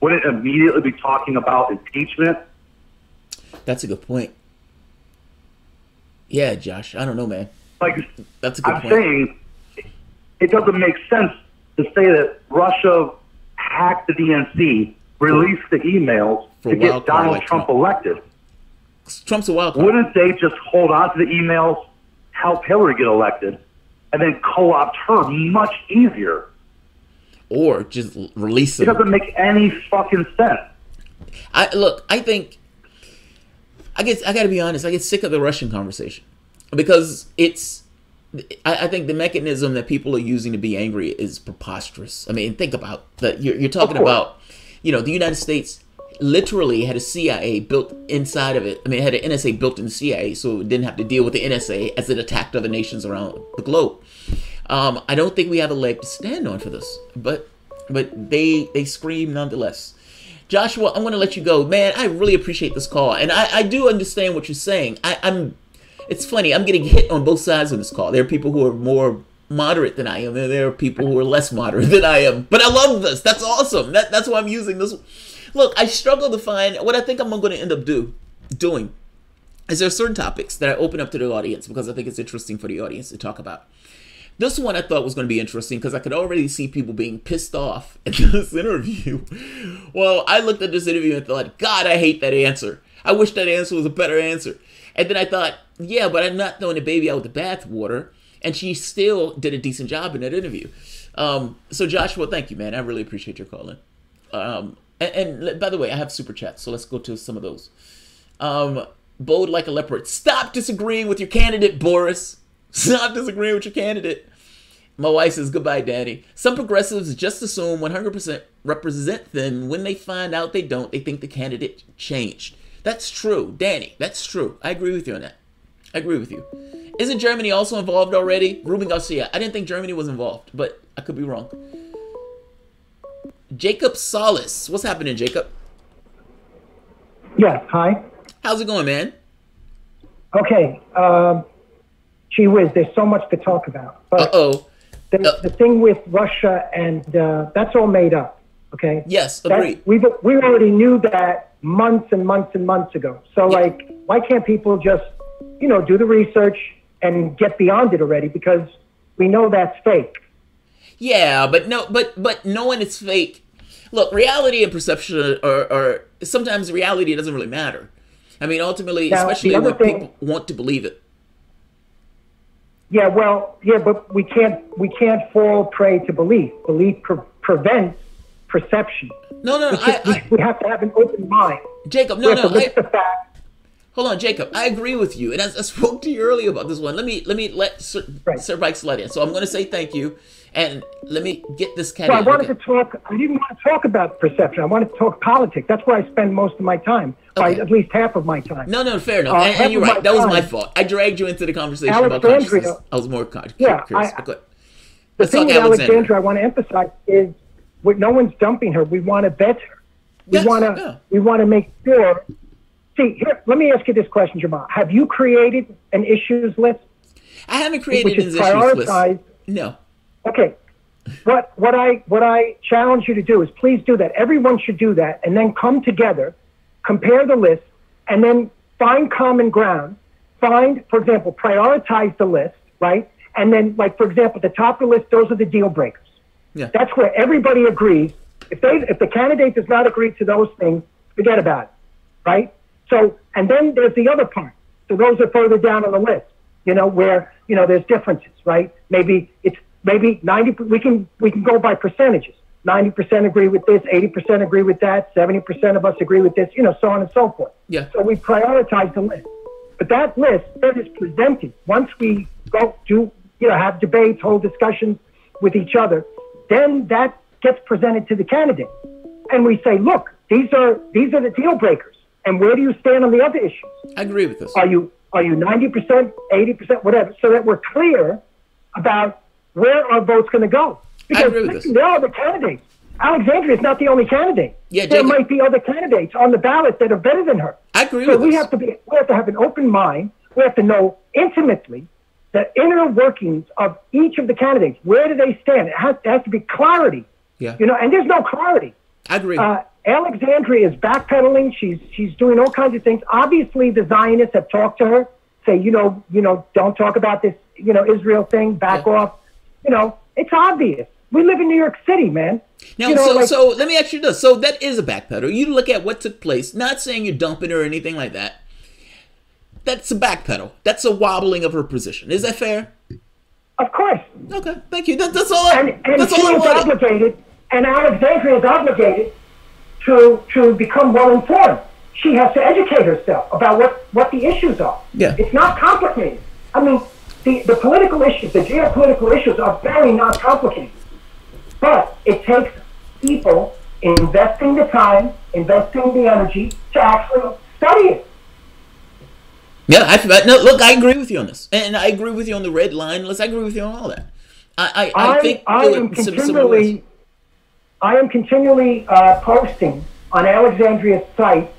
wouldn't immediately be talking about impeachment? That's a good point. Yeah, Josh, I don't know, man. That's a good point. I'm saying it doesn't make sense to say that Russia hacked the DNC, released the emails to get Donald Trump elected. Trump's a wild card. Wouldn't they just hold on to the emails, help Hillary get elected, and then co-opt her much easier? Or just release them. It doesn't make any fucking sense. I think, I gotta be honest, I get sick of the Russian conversation. Because I think the mechanism that people are using to be angry is preposterous. I mean, think about that. You're talking about, the United States literally had a CIA built inside of it. I mean, it had an NSA built in the CIA, so it didn't have to deal with the NSA as it attacked other nations around the globe. I don't think we have a leg to stand on for this, but they scream nonetheless. Joshua, I'm going to let you go. Man, I really appreciate this call, and I do understand what you're saying. It's funny, I'm getting hit on both sides of this call. There are people who are more moderate than I am, and there are people who are less moderate than I am. But I love this. That's awesome. That's why I'm using this. Look, I struggle to find what I think I'm going to end up doing. Is there certain topics that I open up to the audience because I think it's interesting for the audience to talk about. This one I thought was going to be interesting because I could already see people being pissed off at this interview. Well, I looked at this interview and thought, God, I hate that answer. I wish that answer was a better answer. And then I thought, yeah, but I'm not throwing the baby out with the bathwater. And she still did a decent job in that interview. So Joshua, thank you, man. I really appreciate your calling. And by the way, I have super chats, so let's go to some of those. Bold like a leopard. Stop disagreeing with your candidate, Boris. Stop disagreeing with your candidate. My wife says, goodbye, Daddy. Some progressives just assume 100% represent them. When they find out they don't, they think the candidate changed. That's true, Danny. That's true. I agree with you on that. I agree with you. Isn't Germany also involved already? Ruben Garcia. I didn't think Germany was involved, but I could be wrong. Jacob Solis. What's happening, Jacob? Yes, hi. How's it going, man? Okay. Gee whiz, there's so much to talk about. Uh-oh. The thing with Russia and that's all made up, okay? Yes, agreed. We already knew that months and months and months ago. So, like, why can't people just, you know, do the research and get beyond it already? Because we know that's fake. Yeah, but knowing it's fake. Look, reality and perception are sometimes reality doesn't really matter. I mean, ultimately, now, especially when people want to believe it. Yeah, well, yeah, but we can't fall prey to belief. Belief prevents perception. No, we have to have an open mind. Jacob, hold on, Jacob. I agree with you, and I spoke to you earlier about this one. Let me let Sir Bike slide in. So I'm going to say thank you, and let me get this cat. So I didn't want to talk about perception. I wanted to talk politics. That's where I spend most of my time. Okay. At least half of my time. No, fair enough. And you're right. That was my fault. I dragged you into the conversation about consciousness. I was more curious. The thing with Alexandria I want to emphasize is no one's dumping her. We want to vet her. We want to make sure. See, here, let me ask you this question, Jamal. Have you created an issues list? I haven't created an issues list. No. Okay. What I challenge you to do is please do that. Everyone should do that, and then come together, compare the list, and then find common ground. Find, for example, prioritize the list, right? And then, like, for example, at the top of the list, those are the deal breakers. Yeah. That's where everybody agrees. If the candidate does not agree to those things, forget about it, right? So, and then there's the other part. So those are further down on the list, you know, where, you know, there's differences, right? Maybe 90, we can go by percentages. 90% agree with this, 80% agree with that, 70% of us agree with this, you know, so on and so forth. Yeah. So we prioritize the list. But that list that is presented, once we go do, you know, have debates, hold discussions with each other, then that gets presented to the candidate. And we say, look, these are the deal breakers. And where do you stand on the other issues? I agree with this. Are you 90%, 80%, whatever, so that we're clear about where our vote's going to go? Because there are other candidates. Alexandria is not the only candidate. Yeah, there might be other candidates on the ballot that are better than her. I agree with this. We have to have an open mind. We have to know intimately the inner workings of each of the candidates. Where do they stand? It has to be clarity. Yeah. You know, and there's no clarity. I agree. Alexandria is backpedaling. She's doing all kinds of things. Obviously, the Zionists have talked to her, say, you know, don't talk about this, you know, Israel thing. Back off. You know, it's obvious. We live in New York City, man. Now, you know, so let me ask you this. So that is a backpedal. You look at what took place, not saying you're dumping her or anything like that. That's a backpedal. That's a wobbling of her position. Is that fair? Of course. Okay, thank you. That's all I obligated, and Alexandria is obligated to become well-informed. She has to educate herself about what the issues are. Yeah. It's not complicated. I mean, the political issues, the geopolitical issues are very not complicated. But it takes people investing the time, investing the energy to actually study it. Yeah, look, I agree with you on this. And I agree with you on the red line. I agree with you on all that. I am continually posting on Alexandria's site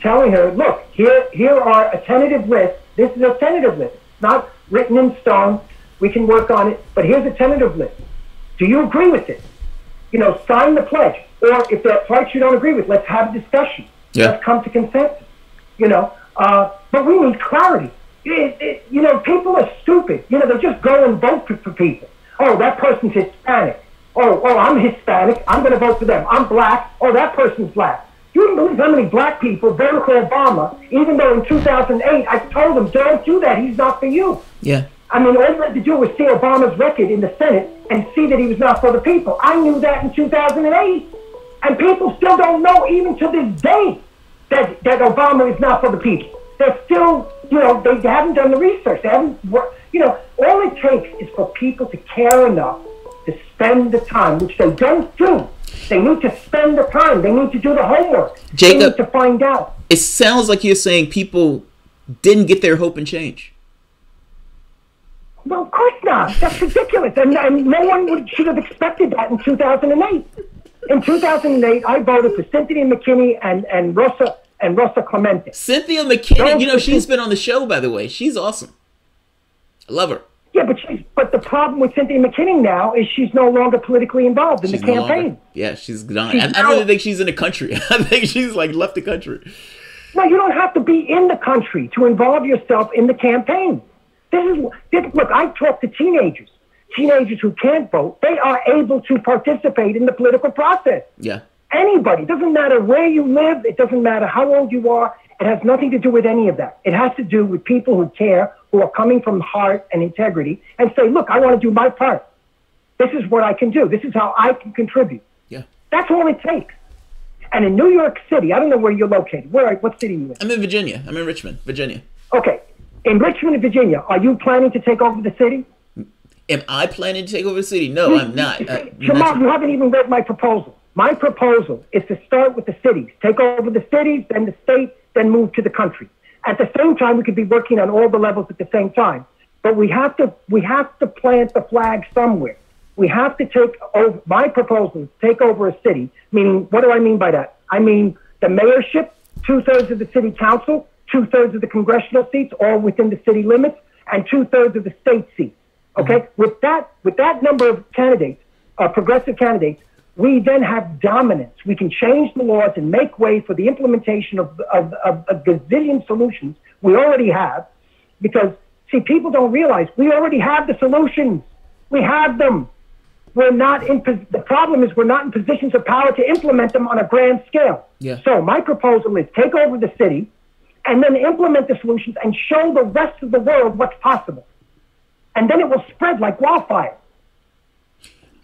telling her, look, here are a tentative list. This is a tentative list. It's not written in stone. We can work on it. But here's a tentative list. Do you agree with it? You know, sign the pledge. Or if there are parts you don't agree with, let's have a discussion. Yeah. Let's come to consensus. You know, but we need clarity. You know, people are stupid. You know, they just go and vote for people. Oh, that person's Hispanic. Oh, I'm Hispanic. I'm going to vote for them. I'm black. Oh, that person's black. You wouldn't believe how many black people voted for Obama, even though in 2008 I told them, don't do that. He's not for you. Yeah. I mean, all you had to do was see Obama's record in the Senate and see that he was not for the people. I knew that in 2008. And people still don't know, even to this day, that Obama is not for the people. They're still, you know, they haven't done the research. They haven't, you know, all it takes is for people to care enough to spend the time, which they don't do. They need to spend the time. They need to do the homework. Jacob, they need to find out. It sounds like you're saying people didn't get their hope and change. Well, of course not. That's ridiculous. And no one should have expected that in 2008. In 2008, I voted for Cynthia McKinney and Rosa Clemente. Cynthia McKinney, you know, she's been on the show, by the way. She's awesome. I love her. Yeah, but the problem with Cynthia McKinney now is she's no longer politically involved in the campaign. Yeah, she's gone. I don't even think she's in the country. I think she's like left the country. No, you don't have to be in the country to involve yourself in the campaign. Look, I talk to teenagers who can't vote. They are able to participate in the political process. Yeah. Anybody. It doesn't matter where you live. It doesn't matter how old you are. It has nothing to do with any of that. It has to do with people who care, who are coming from heart and integrity, and say, look, I want to do my part. This is what I can do. This is how I can contribute. Yeah. That's all it takes. And in New York City, I don't know where you're located. What city are you in? I'm in Virginia. I'm in Richmond, Virginia. Okay. In Richmond, Virginia, are you planning to take over the city? Am I planning to take over the city? No, I'm not. Jamal, you haven't even read my proposal. My proposal is to start with the cities. Take over the cities, then the state, then move to the country. At the same time, we could be working on all the levels at the same time. But we have to plant the flag somewhere. We have to take over, my proposal is take over a city, meaning, what do I mean by that? I mean the mayorship, 2/3 of the city council, 2/3 of the congressional seats, all within the city limits, and 2/3 of the state seats. Okay? Mm-hmm. With that number of candidates, progressive candidates, we then have dominance. We can change the laws and make way for the implementation of a gazillion solutions we already have. Because, see, people don't realize we already have the solutions. We have them. The problem is we're not in positions of power to implement them on a grand scale. Yeah. So my proposal is take over the city and then implement the solutions and show the rest of the world what's possible. And then it will spread like wildfire.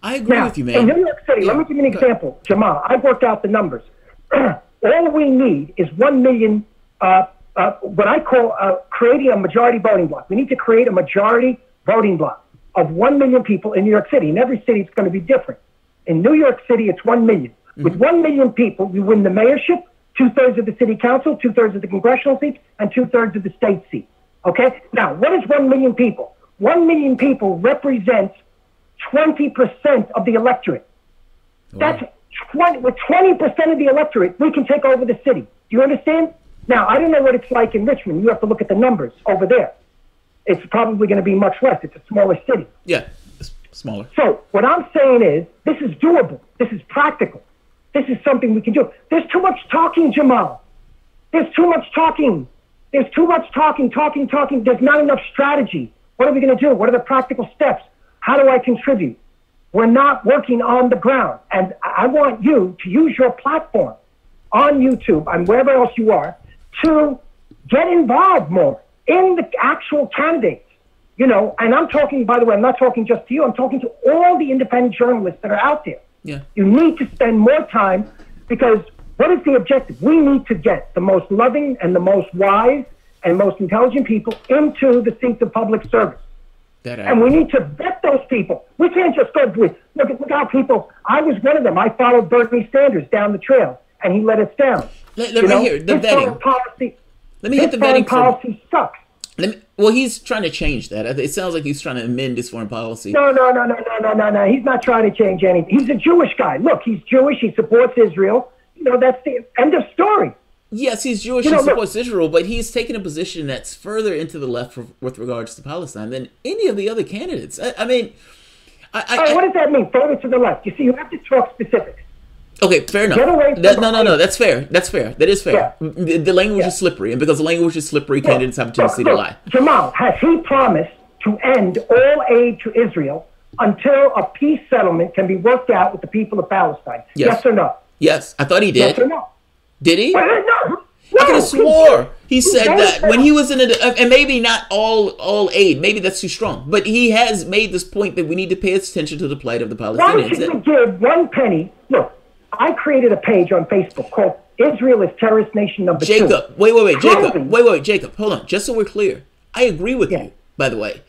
I agree with you, man. In New York City, let me give you an example, Jamal. I've worked out the numbers. All we need is 1 million, what I call creating a majority voting block. We need to create a majority voting block of 1 million people in New York City. In every city, it's going to be different. In New York City, it's 1 million. Mm-hmm. With 1 million people, you win the mayorship, 2/3 of the city council, 2/3 of the congressional seats, and 2/3 of the state seats. Okay? Now, what is 1 million people? 1 million people represents 20% of the electorate. Wow. That's with 20% of the electorate, we can take over the city. Do you understand? Now, I don't know what it's like in Richmond. You have to look at the numbers over there. It's probably going to be much less. It's a smaller city. Yeah, it's smaller. So what I'm saying is this is doable. This is practical. This is something we can do. There's too much talking, Jamal. There's too much talking. There's too much talking. There's not enough strategy. What are we going to do? What are the practical steps? How do I contribute? We're not working on the ground. And I want you to use your platform on YouTube and wherever else you are to get involved more in the actual candidates. You know, and I'm talking, by the way, I'm not talking just to you. I'm talking to all the independent journalists that are out there. Yeah. You need to spend more time because what is the objective? We need to get the most loving and the most wise and most intelligent people into the seats of public service. And we need to vet those people. We can't just go with, look how people, I was one of them. I followed Bernie Sanders down the trail, and he let us down. Let me hear the vetting. Let me hit the vetting. Policy sucks. Well, he's trying to change that. It sounds like he's trying to amend his foreign policy. No. He's not trying to change anything. He's a Jewish guy. Look, he's Jewish. He supports Israel. You know, that's the end of story. Yes, he's Jewish and supports Israel, but he's taken a position that's further into the left with regards to Palestine than any of the other candidates. I mean, what does that mean, further to the left? You see, you have to talk specifics. Okay, fair enough. No, that's fair. That's fair. That is fair. Yeah. The language is slippery, and because the language is slippery, candidates have a tendency to lie. Jamal, has he promised to end all aid to Israel until a peace settlement can be worked out with the people of Palestine? Yes or no? Yes, I thought he did. Yes or no? Did he? No. I could have swore he said that when he was in and maybe not all aid, maybe that's too strong, but he has made this point that we need to pay attention to the plight of the Palestinians. Why should we give 1 penny? Look, I created a page on Facebook called Israel is Terrorist Nation Number 2. Jacob, wait, Jacob, hold on. Just so we're clear, I agree with you, by the way.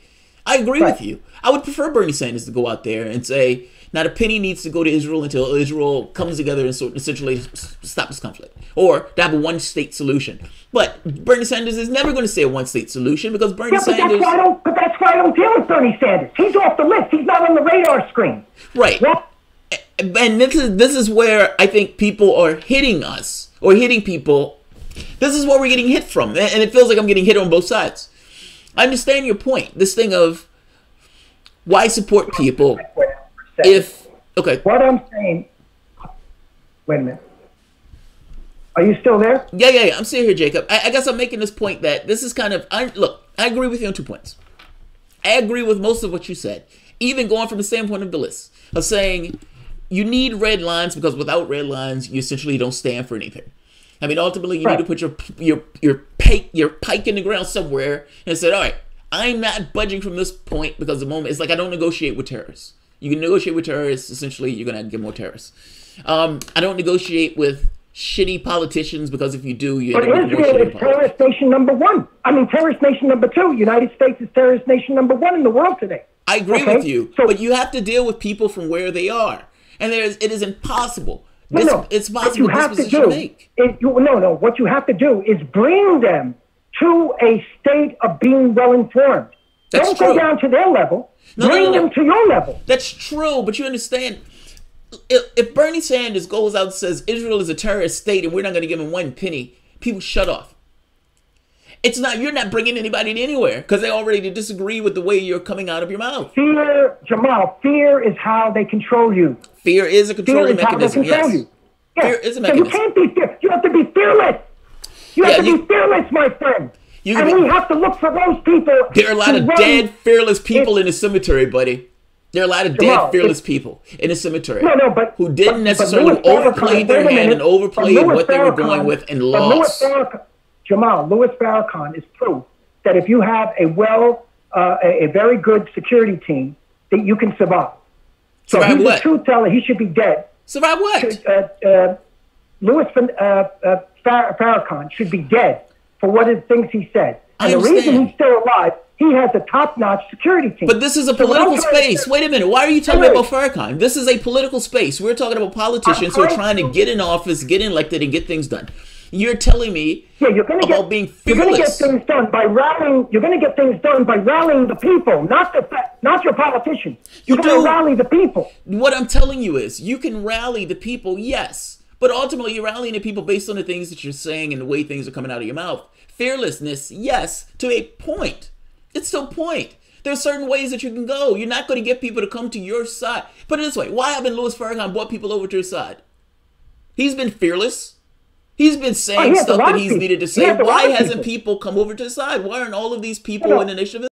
I agree with you. I would prefer Bernie Sanders to go out there and say, Not a penny needs to go to Israel until Israel comes together and essentially stop this conflict, or to have a one-state solution. But Bernie Sanders is never going to say a one-state solution, because Bernie Sanders... But that's why I don't deal with Bernie Sanders. He's off the list. He's not on the radar screen. Right. What? And this is where I think people are hitting us, or hitting people. This is where we're getting hit from. And it feels like I'm getting hit on both sides. I understand your point. This thing of why support people if... Okay. What I'm saying... Wait a minute. Are you still there? Yeah. I'm still here, Jacob. I guess I'm making this point that this is kind of... Look, I agree with you on 2 points. I agree with most of what you said. Even going from the standpoint of the list. Of saying you need red lines, because without red lines, you essentially don't stand for anything. I mean, ultimately, you need to put your pike in the ground somewhere and say, all right, I'm not budging from this point, because the moment... It's like I don't negotiate with terrorists. You can negotiate with terrorists. Essentially, you're going to have to get more terrorists. I don't negotiate with shitty politicians, because if you do, you end up with more shitty politicians. Terrorist nation number one. I mean, terrorist nation number two. United States is terrorist nation number one in the world today. I agree with you, but you have to deal with people from where they are, and it is impossible. It's possible disposition to make. What you have to do is bring them to a state of being well informed. Don't go down to their level. Bring them to your level. That's true, but you understand. If Bernie Sanders goes out and says Israel is a terrorist state and we're not going to give him one penny, people shut off. You're not bringing anybody anywhere, because they already disagree with the way you're coming out of your mouth. Fear, Jamal, fear is how they control you. Fear is a controlling mechanism, yes. Fear is a mechanism. So you can't be fearless. You have to be fearless. You have to be fearless, my friend. We have to look for those people. There are a lot of dead, fearless people in the cemetery, buddy. There are a lot of dead, fearless people in the cemetery who didn't necessarily overplay their hand and overplay what they were going with and lost. Louis Farrakhan is proof that if you have a very good security team, that you can survive. So he's a truth teller. He should be dead. Survive what? Louis Farrakhan should be dead for what it thinks he said. And the reason he's still alive, he has a top-notch security team. But this is a political space. Wait a minute. Why are you talking about Farrakhan? This is a political space. We're talking about politicians who are trying to get in office, get elected, and get things done. You're telling me about being fearless. You're going to get things done by rallying. You're going to get things done by rallying the people, not your politicians. You're going to rally the people. What I'm telling you is, you can rally the people, yes, but ultimately you're rallying the people based on the things that you're saying and the way things are coming out of your mouth. Fearlessness, yes, to a point. It's still a point. There are certain ways that you can go. You're not going to get people to come to your side. Put it this way: why haven't Louis Farrakhan brought people over to his side? He's been fearless. He's been saying stuff that he's needed to say. Why hasn't people come over to his side? Why aren't all of these people in the initiative